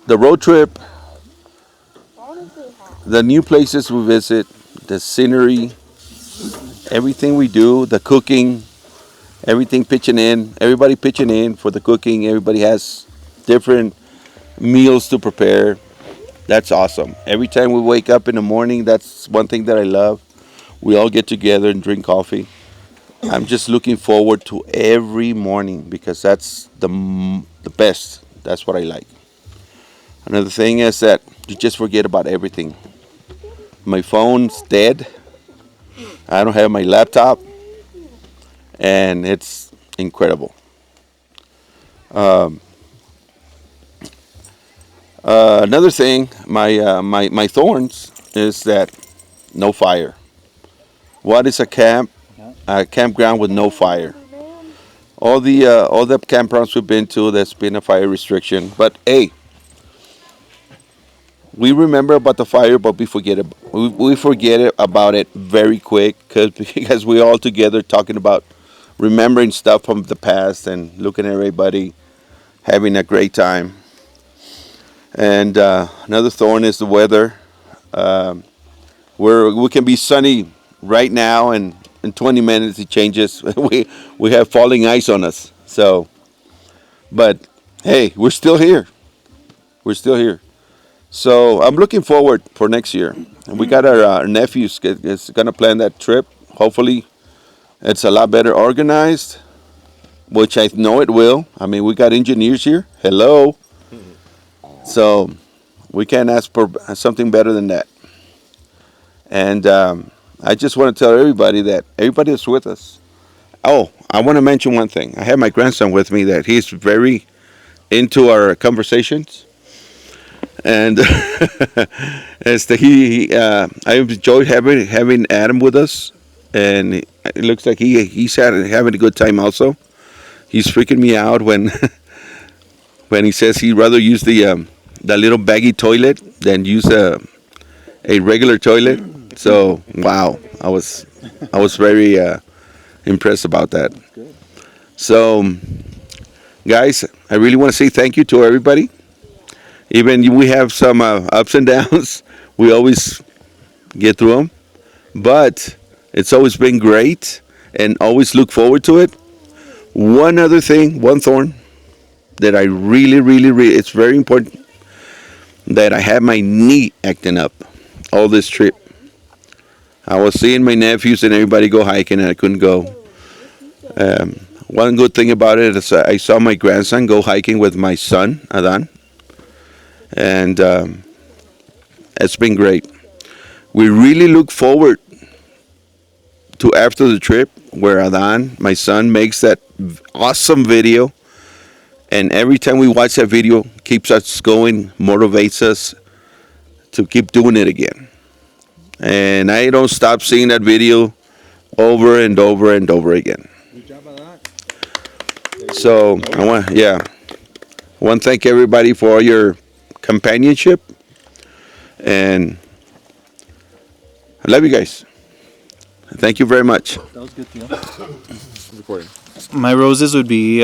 The road trip, the new places we visit, the scenery, everything we do, the cooking, everything pitching in, everybody pitching in for the cooking. Everybody has different meals to prepare. That's awesome. Every time we wake up in the morning, that's one thing that I love. We all get together and drink coffee. I'm just looking forward to every morning because that's the best. That's what I like. Another thing is that you just forget about everything. My phone's dead. I don't have my laptop, and it's incredible. Um, Another thing, my thorns is that no fire. What is a campground with no fire? All the campgrounds we've been to, there's been a fire restriction. But hey, we remember about the fire, but we forget about it very quick because we're all together talking about remembering stuff from the past and looking at everybody having a great time. And another thorn is the weather. We can be sunny right now, and in 20 minutes it changes. we have falling ice on us. So, but hey, we're still here. We're still here. So I'm looking forward for next year. And we got our nephews is gonna plan that trip. Hopefully, it's a lot better organized, which I know it will. I mean, we got engineers here. Hello. So we can't ask for something better than that. And I just want to tell everybody that everybody is with us. Oh, I want to mention one thing. I have my grandson with me that he's very into our conversations. And I enjoyed having Adam with us. And it looks like he's having a good time also. He's freaking me out when when he says he'd rather use the little baggy toilet than use a regular toilet. So wow, I was very impressed about that. So guys, I really want to say thank you to everybody. Even we have some ups and downs, we always get through them. But it's always been great, and always look forward to it. One other thing, one thorn that I really, it's very important that I had my knee acting up all this trip. I was seeing my nephews and everybody go hiking, and I couldn't go. One good thing about it is I saw my grandson go hiking with my son, Adan. And it's been great. We really look forward to after the trip where Adan, my son, makes that awesome video. And every time we watch that video, keeps us going, motivates us to keep doing it again. And I don't stop seeing that video over and over and over again. So I want to thank everybody for all your companionship, and I love you guys. Thank you very much. That was good, Theo. Recording. My roses would be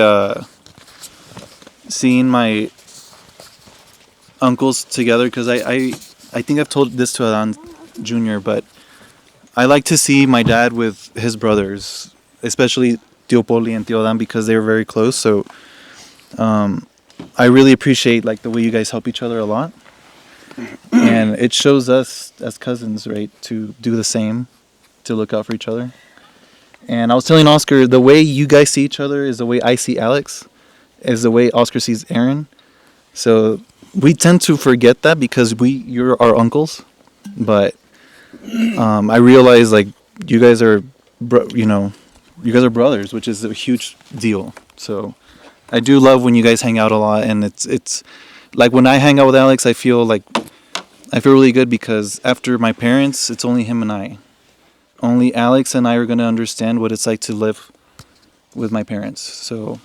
seeing my uncles together, because I think I've told this to Adan Jr., but I like to see my dad with his brothers, especially Tio Poli and Tio Adan, because they're very close. So I really appreciate like the way you guys help each other a lot, and it shows us as cousins, right, to do the same, to look out for each other. And I was telling Oscar, the way you guys see each other is the way I see Alex, is the way Oscar sees Aaron. So we tend to forget that because you're our uncles, but I realize like you guys are brothers, which is a huge deal. So I do love when you guys hang out a lot, and it's like when I hang out with Alex, I feel really good, because after my parents, it's only him and I. Only Alex and I are going to understand what it's like to live with my parents. So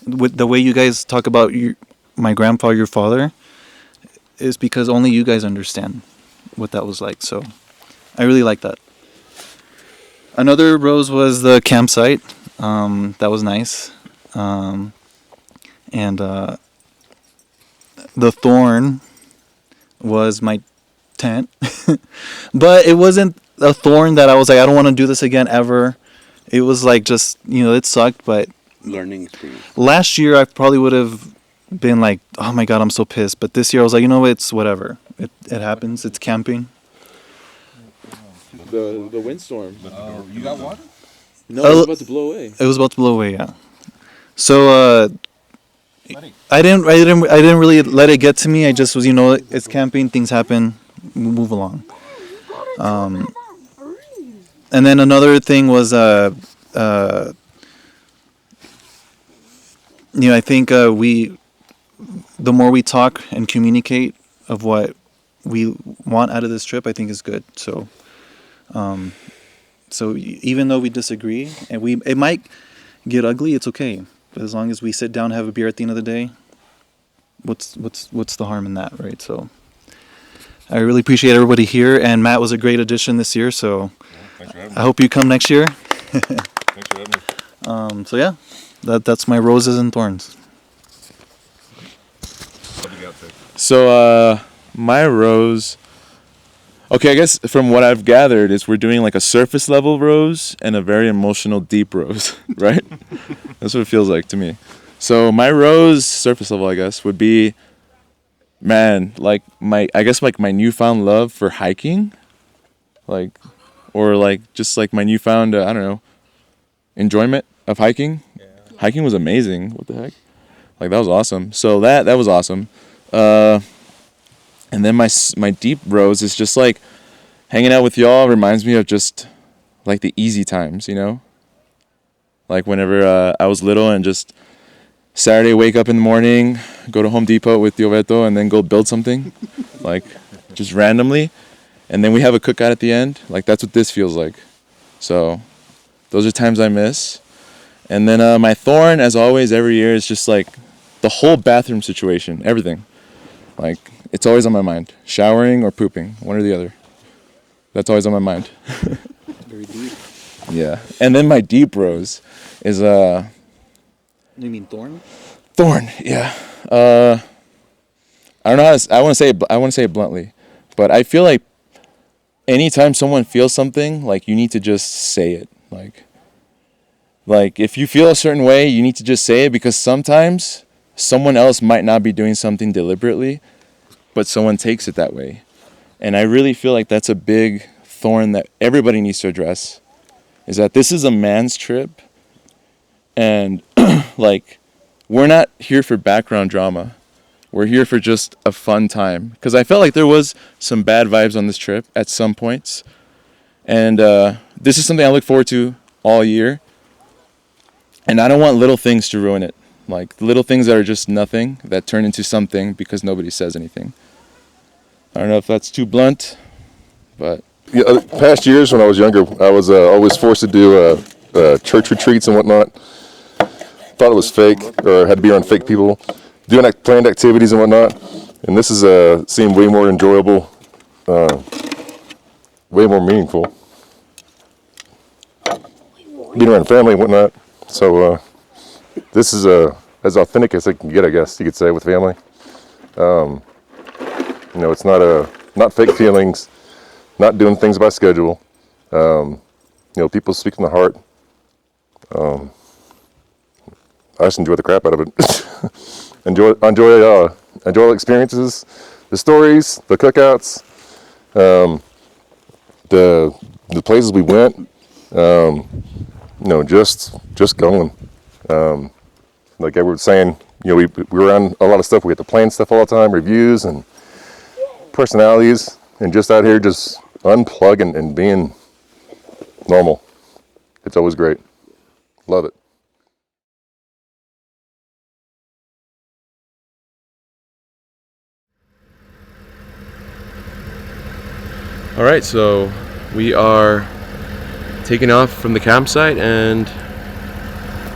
with the way you guys talk about my grandpa, your father, is because only you guys understand what that was like. So I really like that. Another rose was the campsite. That was nice. And the thorn was my tent. But it wasn't a thorn that I was like, I don't want to do this again ever. It was like just, it sucked, but learning experience. Last year I probably would have been like, oh my God, I'm so pissed. But this year I was like, it's whatever. It happens. It's camping. The windstorm. You got water? No, it was about to blow away. It was about to blow away, yeah. So I didn't really let it get to me. I just was, it's camping, things happen, move along. And then another thing was I think the more we talk and communicate of what we want out of this trip, I think is good. So so even though we disagree and it might get ugly, it's okay. But as long as we sit down, have a beer at the end of the day, what's the harm in that, right? So I really appreciate everybody here, and Matt was a great addition this year. So I hope you come next year. Thanks for having me. So yeah, that's my roses and thorns. So my rose. Okay, I guess from what I've gathered is we're doing like a surface level rose and a very emotional deep rose, right? That's what it feels like to me. So my rose, surface level, I guess, would be, man, like my newfound love for hiking, or just like my newfound, I don't know, enjoyment of hiking. Yeah. Hiking was amazing. What the heck? Like that was awesome. So that was awesome. And then my deep rose is just like hanging out with y'all reminds me of just like the easy times, Like whenever I was little and just Saturday wake up in the morning, go to Home Depot with Dioveto and then go build something, like just randomly. And then we have a cookout at the end. Like that's what this feels like. So those are times I miss. And then my thorn, as always, every year is just like the whole bathroom situation, everything. Like, it's always on my mind. Showering or pooping, one or the other. That's always on my mind. Very deep. Yeah. And then my deep rose is You mean thorn? Thorn, yeah. I don't know I want to say it bluntly, but I feel like anytime someone feels something, like you need to just say it. Like if you feel a certain way, you need to just say it, because sometimes someone else might not be doing something deliberately, but someone takes it that way. And I really feel like that's a big thorn that everybody needs to address, is that this is a man's trip, and like we're not here for background drama. We're here for just a fun time, because I felt like there was some bad vibes on this trip at some points, and this is something I look forward to all year, and I don't want little things to ruin it. Like little things that are just nothing that turn into something because nobody says anything. I don't know if that's too blunt, but yeah, past years when I was younger, I was always forced to do church retreats and whatnot. Thought it was fake, or had to be around fake people, doing planned activities and whatnot. And this is seemed way more enjoyable, way more meaningful. Being around family and whatnot. So this is as authentic as it can get, I guess you could say, with family. It's not fake feelings, not doing things by schedule. People speak from the heart. I just enjoy the crap out of it. enjoy the experiences, the stories, the cookouts, the places we went. Just going. Like Edward was saying, we were on a lot of stuff. We had to plan stuff all the time, reviews and personalities, and just out here just unplugging and being normal. It's always great. Love it. all right, so we are taking off from the campsite, and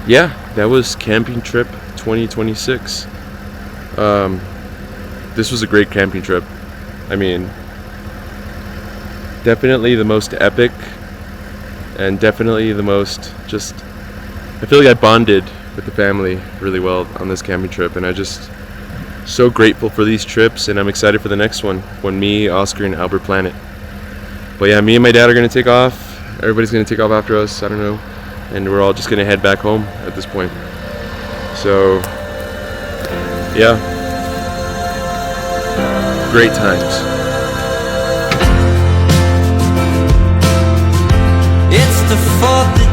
yeah, that was camping trip 2026. This was a great camping trip. I mean, definitely the most epic, and definitely the most I feel like I bonded with the family really well on this camping trip, and I just so grateful for these trips, and I'm excited for the next one when me, Oscar, and Albert plan it. But yeah, me and my dad are gonna take off. Everybody's gonna take off after us, I don't know, and we're all just gonna head back home at this point. So yeah, great times. It's the 4th